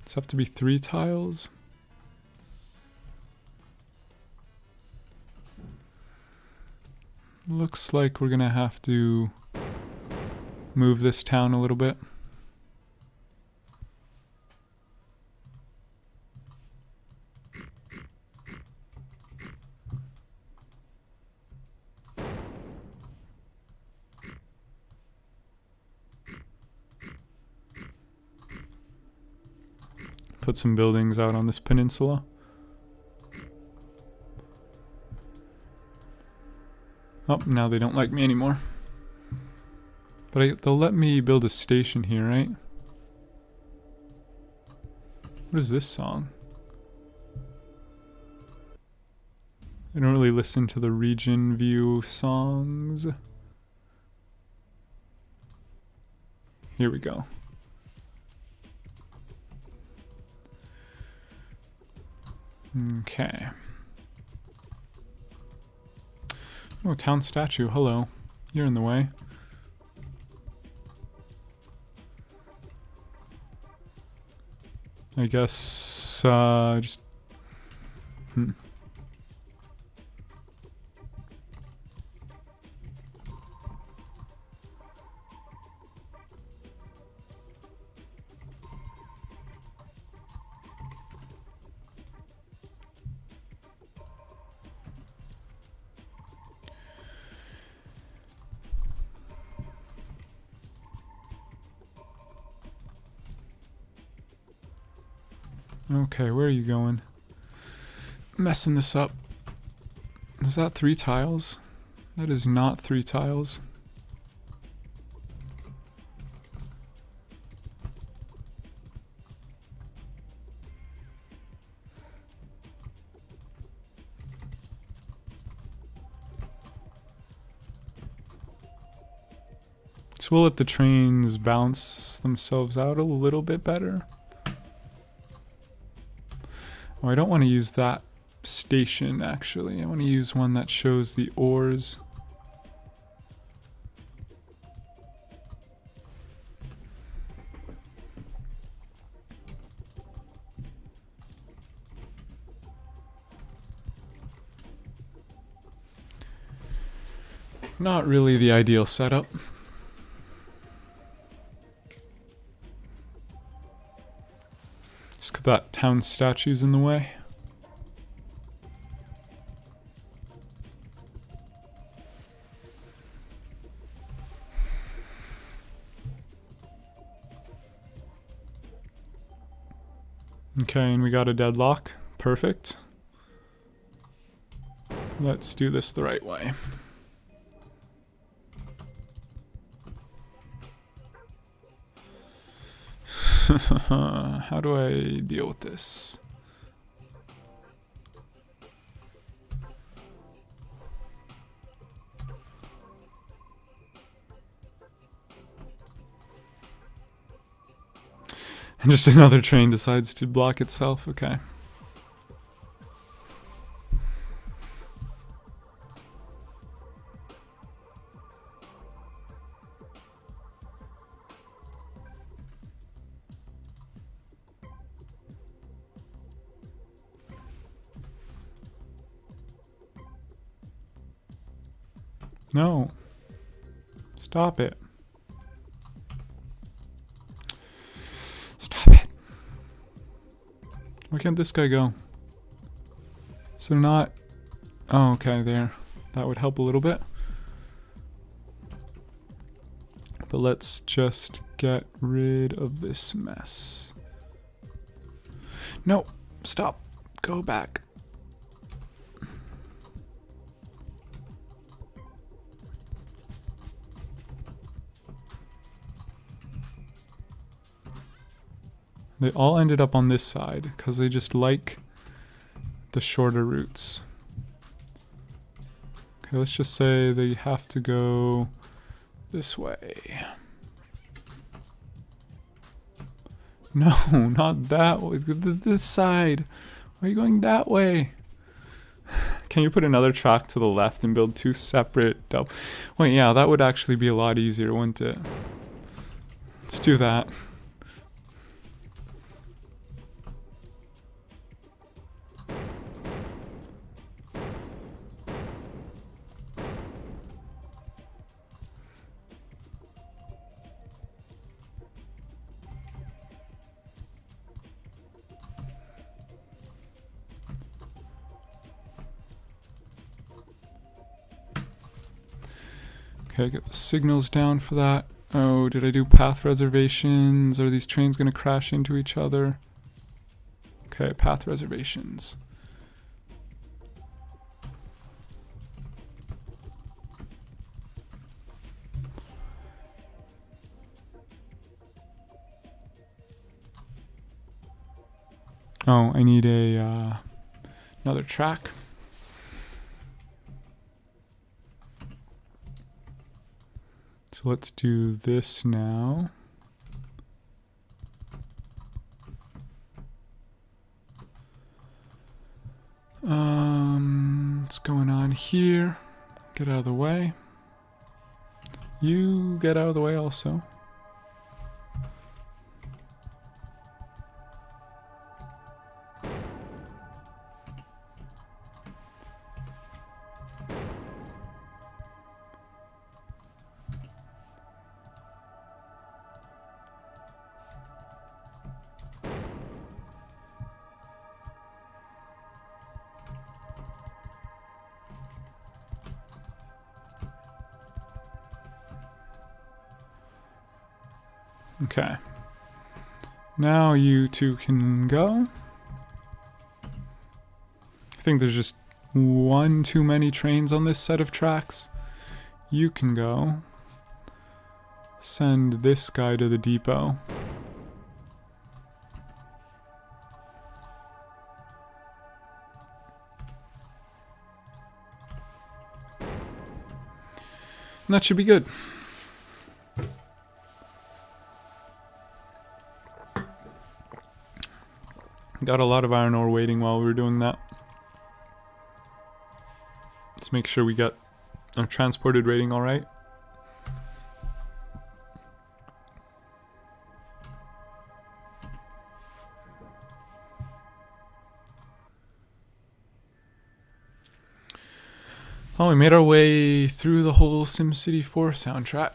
It's have to be 3 tiles. Looks like we're gonna have to move this town a little bit. Put some buildings out on this peninsula. Oh, now they don't like me anymore. But they'll let me build a station here, right? What is this song? I don't really listen to the region view songs. Here we go. Okay. Oh, town statue. Hello. You're in the way. I guess, just... Okay, where are you going? Messing this up. Is that 3 tiles? That is not 3 tiles. So we'll let the trains balance themselves out a little bit better. Oh, I don't want to use that station, actually. I want to use one that shows the ores. Not really the ideal setup. Just 'cause that town statue's in the way. Okay, and we got a deadlock. Perfect. Let's do this the right way. How do I deal with this? And just another train decides to block itself. Okay. No. Stop it. Stop it. Why can't this guy go? Is there not? Oh, okay, there. That would help a little bit. But let's just get rid of this mess. No, stop. Go back. They all ended up on this side because they just like the shorter routes. Okay, let's just say they have to go this way. No, not that way. This side. Why are you going that way? Can you put another track to the left and build two separate double? Wait, yeah, that would actually be a lot easier, wouldn't it? Let's do that. Okay, get the signals down for that. Oh, did I do path reservations? Are these trains going to crash into each other? Okay, path reservations. Oh, I need a another track. So let's do this now. What's going on here? Get out of the way. You get out of the way also. Okay. Now you two can go. I think there's just one too many trains on this set of tracks. You can go. Send this guy to the depot. And that should be good. Got a lot of iron ore waiting while we were doing that. Let's make sure we get our transported rating all right. Oh, we made our way through the whole SimCity 4 soundtrack.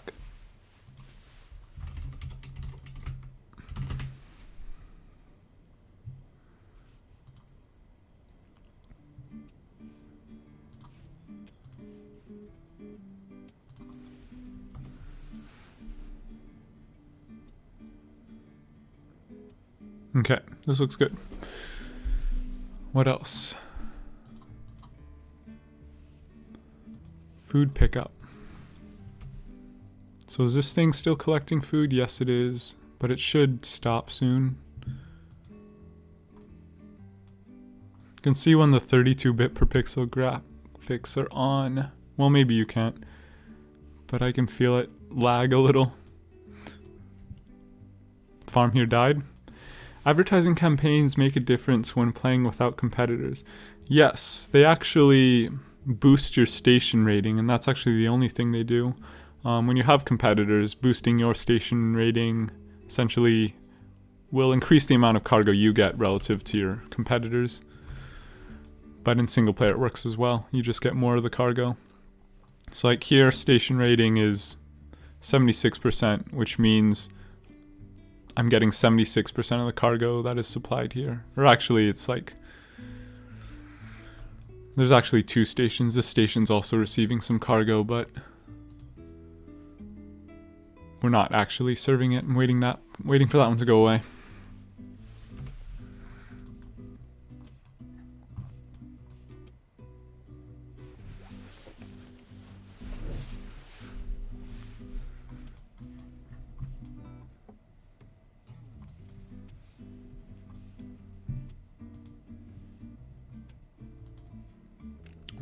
Okay, this looks good. What else? Food pickup. So is this thing still collecting food? Yes, it is. but it should stop soon. You can see when the 32-bit per pixel graphics are on. Well, maybe you can't, but I can feel it lag a little. Farm here died. Advertising campaigns make a difference when playing without competitors. Yes, they actually boost your station rating, and that's actually the only thing they do. When you have competitors, boosting your station rating essentially will increase the amount of cargo you get relative to your competitors. But in single player it works as well. You just get more of the cargo. So like here, station rating is 76%, which means I'm getting 76% of the cargo that is supplied here. Or actually, it's like, there's actually 2 stations. This station's also receiving some cargo, but we're not actually serving it. I'm waiting for that one to go away.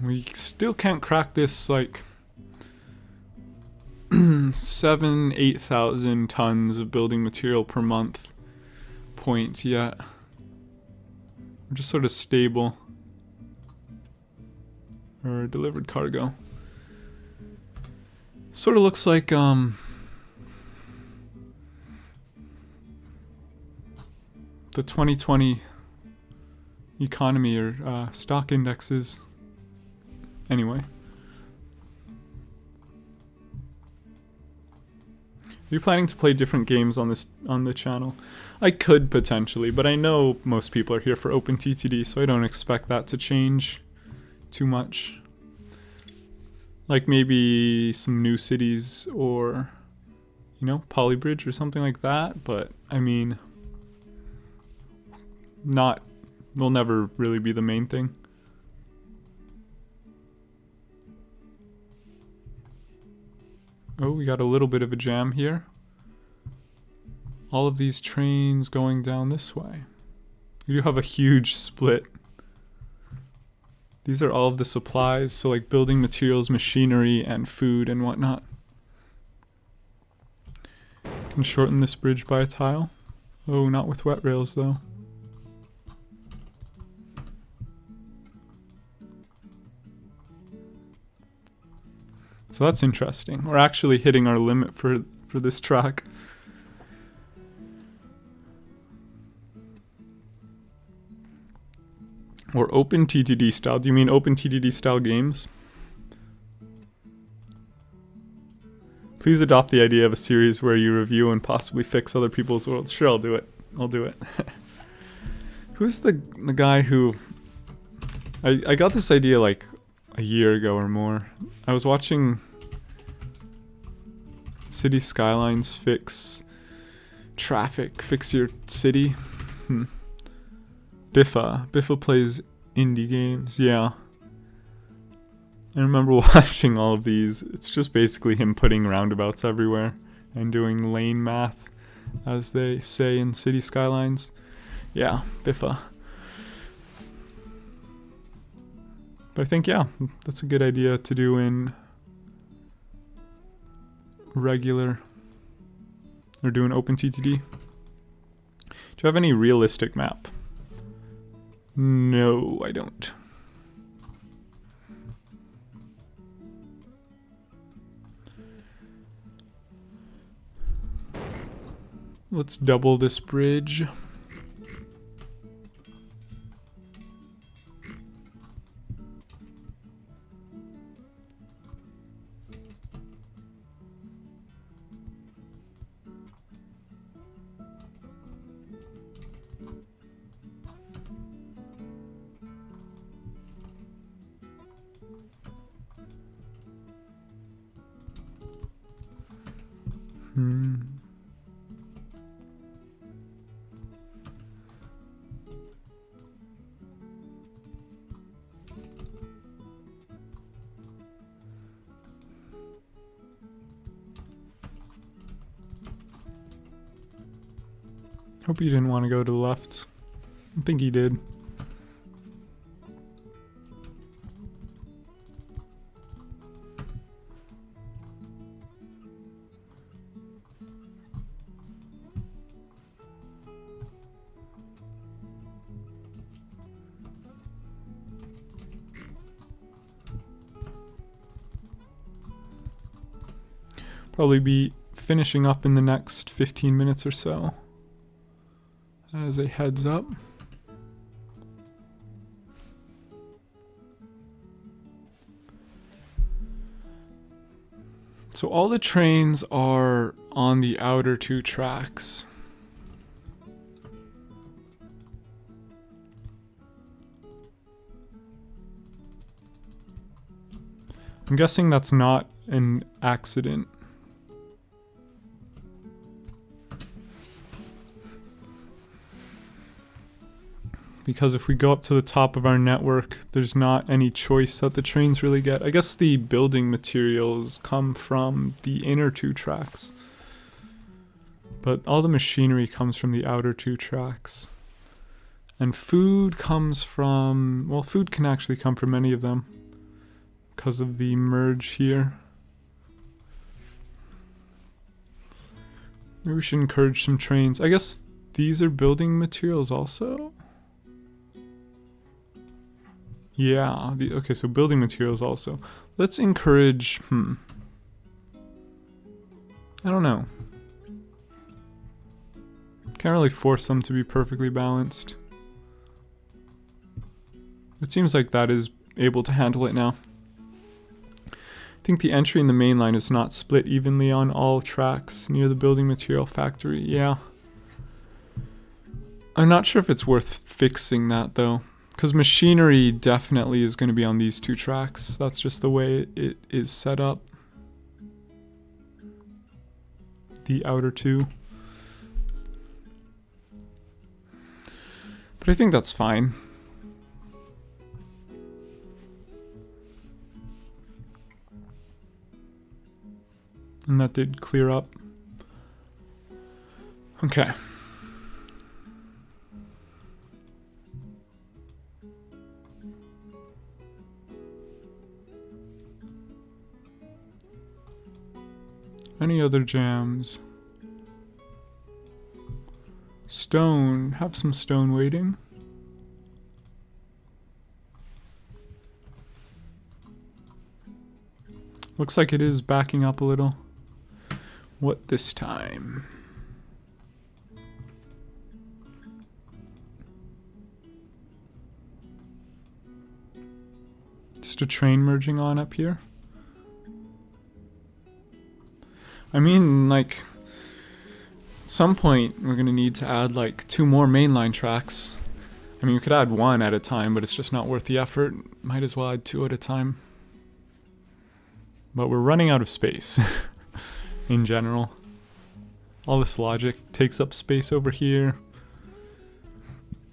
We still can't crack this like 8,000 tons of building material per month point yet. We're just sort of stable. Or delivered cargo. Sort of looks like the 2020 economy or stock indexes. Anyway. Are you planning to play different games on the channel? I could potentially, but I know most people are here for OpenTTD, so I don't expect that to change too much. Like maybe some new cities or, you know, Polybridge or something like that, but I mean, will never really be the main thing. Oh, we got a little bit of a jam here. All of these trains going down this way. You do have a huge split. These are all of the supplies, so like building materials, machinery, and food and whatnot. Can shorten this bridge by a tile. Oh, not with wet rails though. So that's interesting. We're actually hitting our limit for this track. Or OpenTTD style. Do you mean OpenTTD style games? Please adopt the idea of a series where you review and possibly fix other people's worlds. Sure, I'll do it. I'll do it. Who's the guy who... I got this idea like a year ago or more. I was watching City Skylines fix traffic, fix your city. Biffa plays indie games, yeah. I remember watching all of these. It's just basically him putting roundabouts everywhere and doing lane math, as they say in City Skylines. Yeah, Biffa. But I think, yeah, that's a good idea to do in regular, or do an OpenTTD. Do you have any realistic map? No, I don't. Let's double this bridge. Hope he didn't want to go to the left. I think he did. Probably be finishing up in the next 15 minutes or so. As a heads up. So all the trains are on the outer two tracks. I'm guessing that's not an accident. Because if we go up to the top of our network, there's not any choice that the trains really get. I guess the building materials come from the inner two tracks. But all the machinery comes from the outer two tracks. And food comes from... well, food can actually come from any of them. Because of the merge here. Maybe we should encourage some trains. I guess these are building materials also? Yeah, okay, so building materials also. Let's encourage, I don't know. Can't really force them to be perfectly balanced. It seems like that is able to handle it now. I think the entry in the main line is not split evenly on all tracks near the building material factory. Yeah. I'm not sure if it's worth fixing that though. Because machinery definitely is going to be on these two tracks. That's just the way it is set up. The outer two. But I think that's fine. And that did clear up. Okay. Any other jams? Stone. Have some stone waiting. Looks like it is backing up a little. What this time? Just a train merging on up here. I mean, like, at some point we're gonna need to add like 2 more mainline tracks. I mean, you could add 1 at a time, but it's just not worth the effort. Might as well add 2 at a time. But we're running out of space in general. All this logic takes up space over here.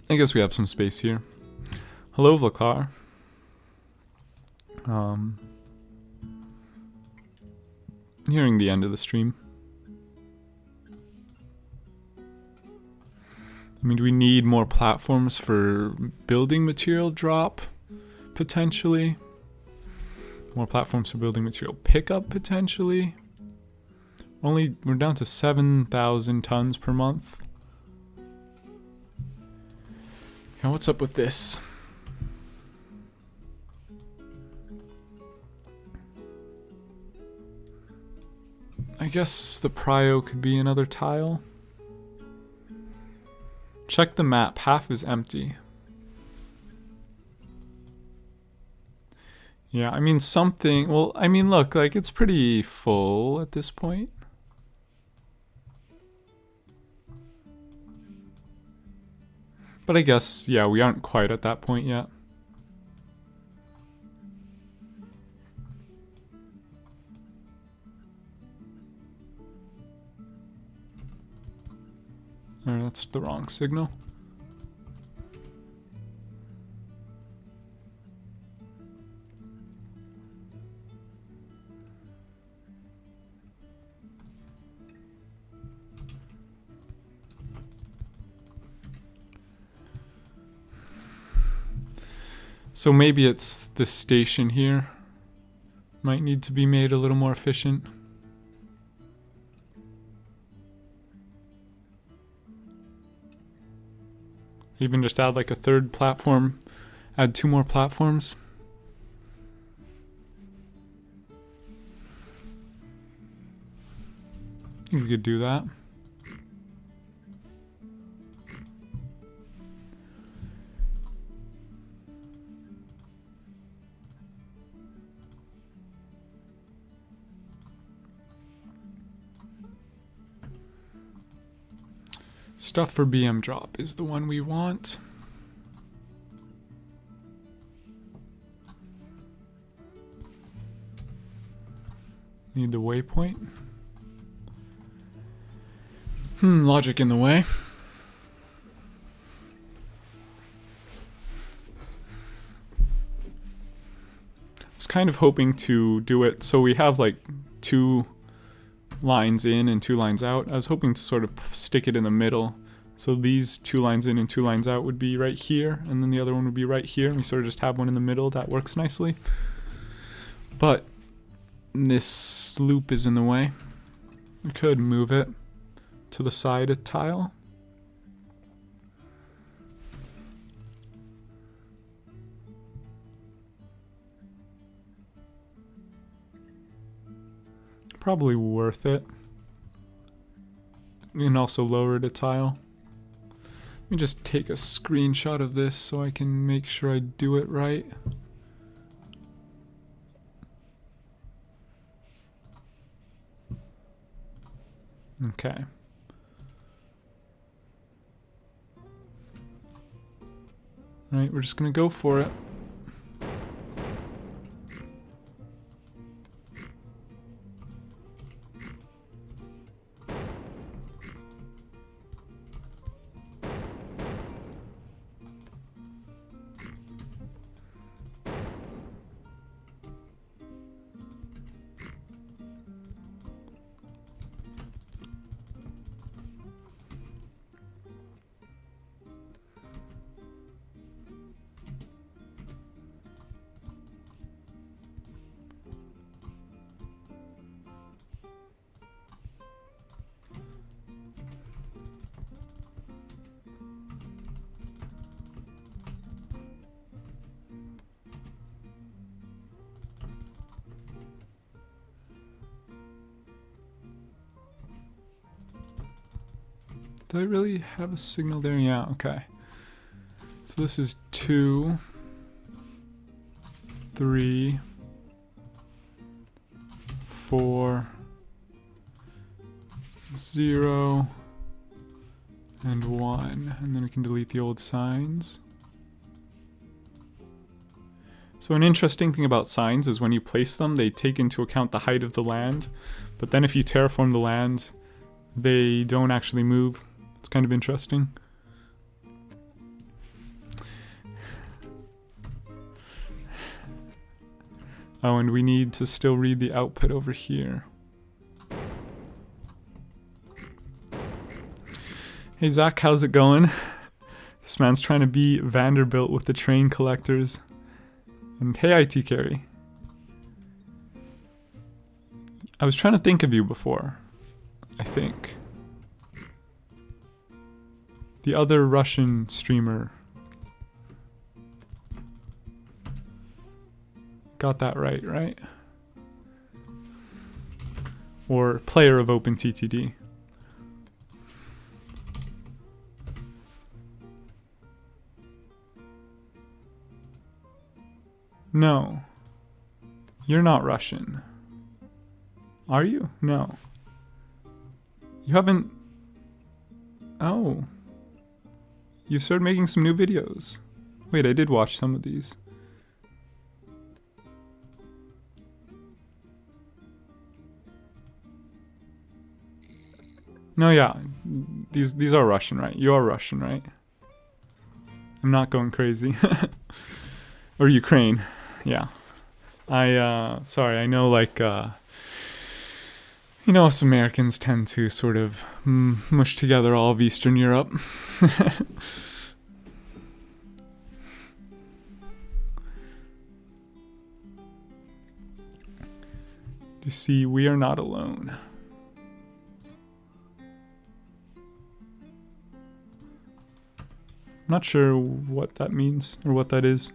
I guess we have some space here. Hello, Vlakar. Nearing the end of the stream. I mean, do we need more platforms for building material drop? Potentially. More platforms for building material pickup, potentially. We're down to 7,000 tons per month. Now, what's up with this? I guess the prio could be another tile. Check the map. Half is empty. Yeah, I mean something... well, I mean, look, like, it's pretty full at this point. But I guess, yeah, we aren't quite at that point yet. Oh, that's the wrong signal. So maybe it's this station here. Might need to be made a little more efficient. Even just add like a third platform, add 2 more platforms. I think we could do that. Stuff for BM drop is the one we want. Need the waypoint. Logic in the way. I was kind of hoping to do it so we have like 2 lines in and 2 lines out. I was hoping to sort of stick it in the middle. So these 2 lines in and 2 lines out would be right here, and then the other one would be right here, and we sort of just have one in the middle. That works nicely. But this loop is in the way. We could move it to the side of tile. Probably worth it. We can also lower it a tile. Let me just take a screenshot of this so I can make sure I do it right. Okay. Alright, we're just gonna go for it. Do I really have a signal there? Yeah, okay. So this is 2, 3, 4, 0, and 1. And then we can delete the old signs. So an interesting thing about signs is when you place them, they take into account the height of the land. But then if you terraform the land, they don't actually move. It's kind of interesting. Oh, and we need to still read the output over here. Hey Zach, how's it going? This man's trying to be Vanderbilt with the train collectors. And hey IT Carry. I was trying to think of you before, I think. The other Russian streamer. Got that right, right? Or player of OpenTTD. No. You're not Russian. Are you? No. You haven't... Oh. You started making some new videos. Wait, I did watch some of these. No, yeah. These are Russian, right? You are Russian, right? I'm not going crazy. Or Ukraine. Yeah. Sorry, I know like, you know, us Americans tend to sort of mush together all of Eastern Europe. You see, we are not alone. I'm not sure what that means or what that is.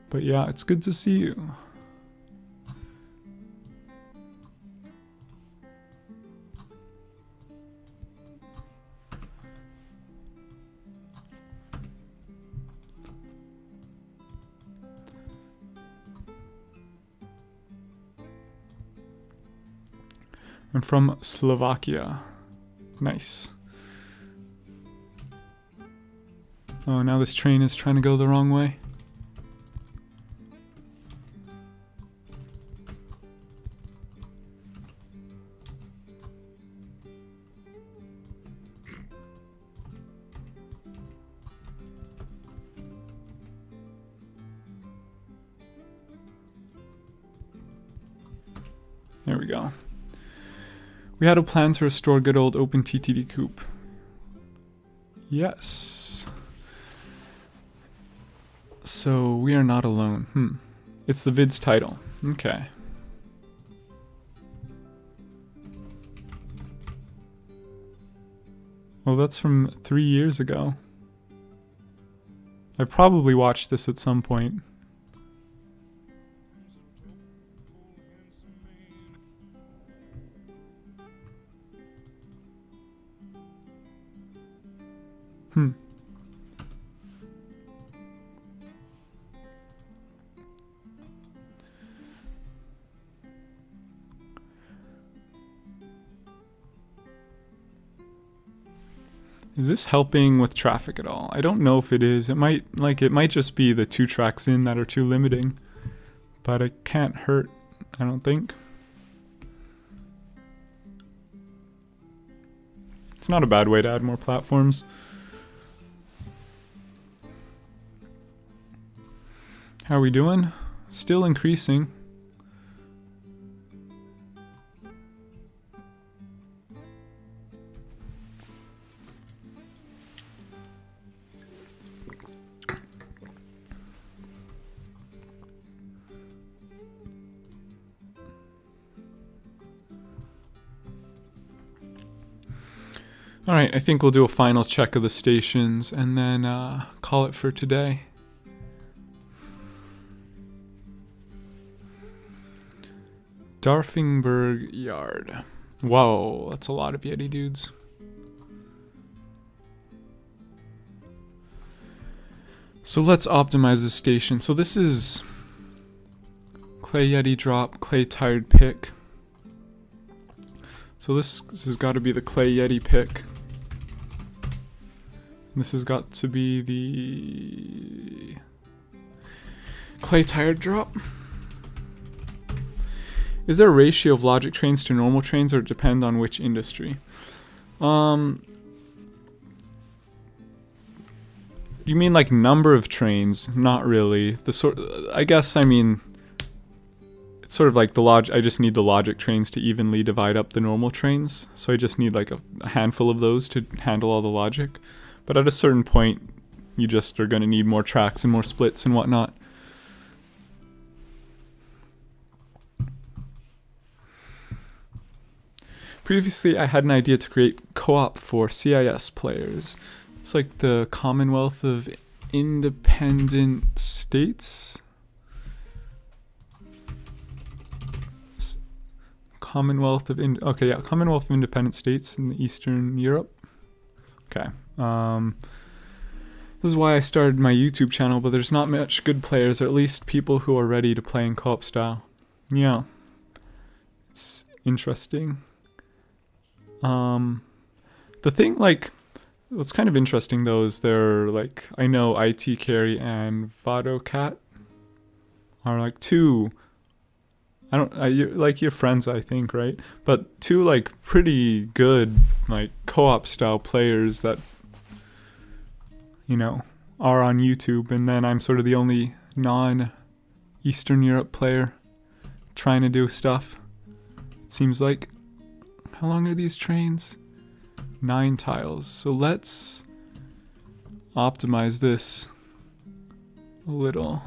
But yeah, it's good to see you. I'm from Slovakia. Nice. Oh, now this train is trying to go the wrong way. There we go. We had a plan to restore good old OpenTTD coop. Yes. So we are not alone. It's the vid's title. Okay. Well, that's from 3 years ago. I probably watched this at some point. Is this helping with traffic at all? I don't know if it is. It might just be the 2 tracks in that are too limiting. But it can't hurt, I don't think. It's not a bad way to add more platforms. How are we doing? Still increasing. Alright, I think we'll do a final check of the stations and then call it for today. Darfingberg Yard. Whoa, that's a lot of Yeti dudes. So let's optimize this station. So this is clay Yeti drop, clay tired pick. So this has got to be the clay Yeti pick. This has got to be the clay tired drop. Is there a ratio of logic trains to normal trains, or depend on which industry? You mean like number of trains? Not really. I guess I mean it's sort of like the logic. I just need the logic trains to evenly divide up the normal trains. So I just need like a handful of those to handle all the logic. But at a certain point, you just are going to need more tracks and more splits and whatnot. Previously, I had an idea to create co-op for CIS players. It's like the Commonwealth of Independent States. Commonwealth of Independent States in the Eastern Europe. Okay. This is why I started my YouTube channel, but there's not much good players, or at least people who are ready to play in co-op style. Yeah. It's interesting. The thing, like, what's kind of interesting though is they're like, I know IT Carry and Vadocat are like two, you're like your friends, I think, right? But two like pretty good like co-op style players that, you know, are on YouTube, and then I'm sort of the only non-Eastern Europe player trying to do stuff. It seems like. How long are these trains? 9 tiles. So let's optimize this a little.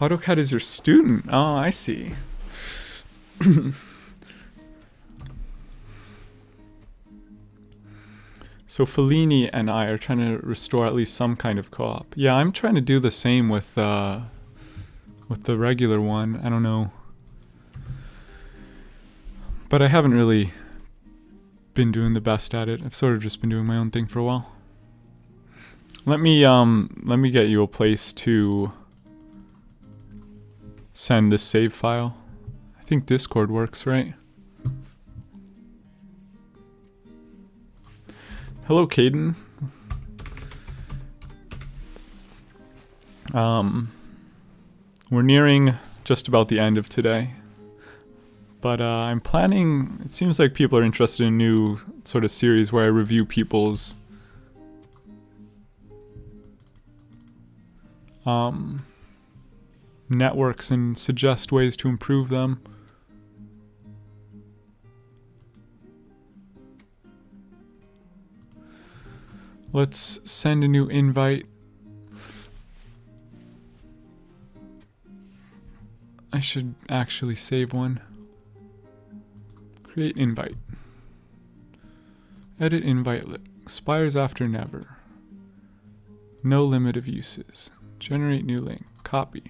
AutoCAD is your student. Oh, I see. So Fellini and I are trying to restore at least some kind of co-op. Yeah, I'm trying to do the same with the regular one. I don't know. But I haven't really been doing the best at it. I've sort of just been doing my own thing for a while. Let me get you a place to send this save file. I think Discord works, right? Hello, Caden. We're nearing just about the end of today. But I'm planning, it seems like people are interested in a new sort of series where I review people's networks and suggest ways to improve them. Let's send a new invite. I should actually save one. Create invite. Edit invite expires after never. No limit of uses. Generate new link. Copy.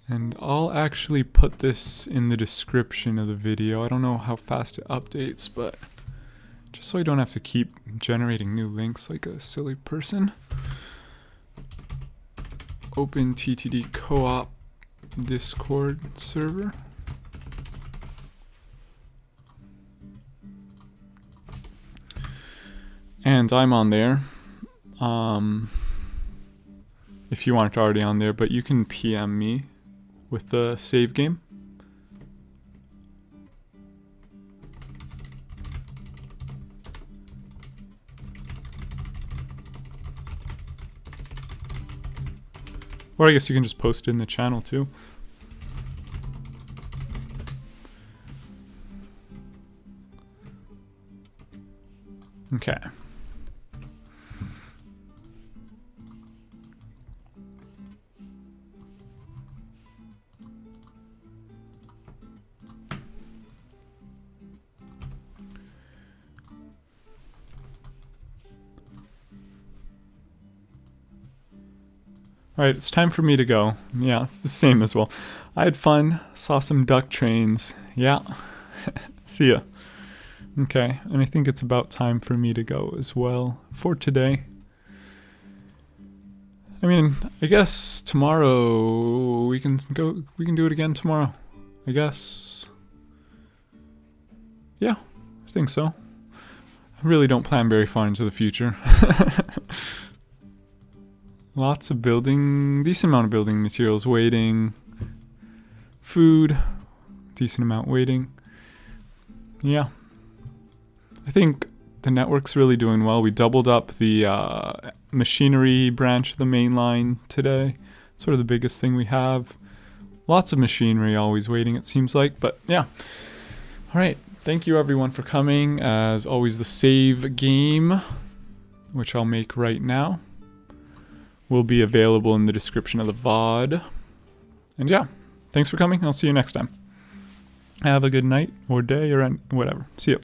And I'll actually put this in the description of the video. I don't know how fast it updates, but just so I don't have to keep generating new links like a silly person. OpenTTD co-op Discord server. And I'm on there. If you aren't already on there, but you can PM me with the save game. Or I guess you can just post it in the channel too. Okay. Alright, it's time for me to go. Yeah, it's the same as well. I had fun, saw some duck trains. Yeah. See ya. Okay, and I think it's about time for me to go as well for today. I mean, I guess tomorrow we can do it again tomorrow. I guess. Yeah, I think so. I really don't plan very far into the future. Lots of decent amount of building materials waiting. Food, decent amount waiting. Yeah. I think the network's really doing well. We doubled up the machinery branch of the main line today. It's sort of the biggest thing we have. Lots of machinery always waiting, it seems like, but yeah. All right, thank you everyone for coming. As always, the save game, which I'll make right now, will be available in the description of the VOD. And yeah, thanks for coming. I'll see you next time. Have a good night or day or whatever. See you.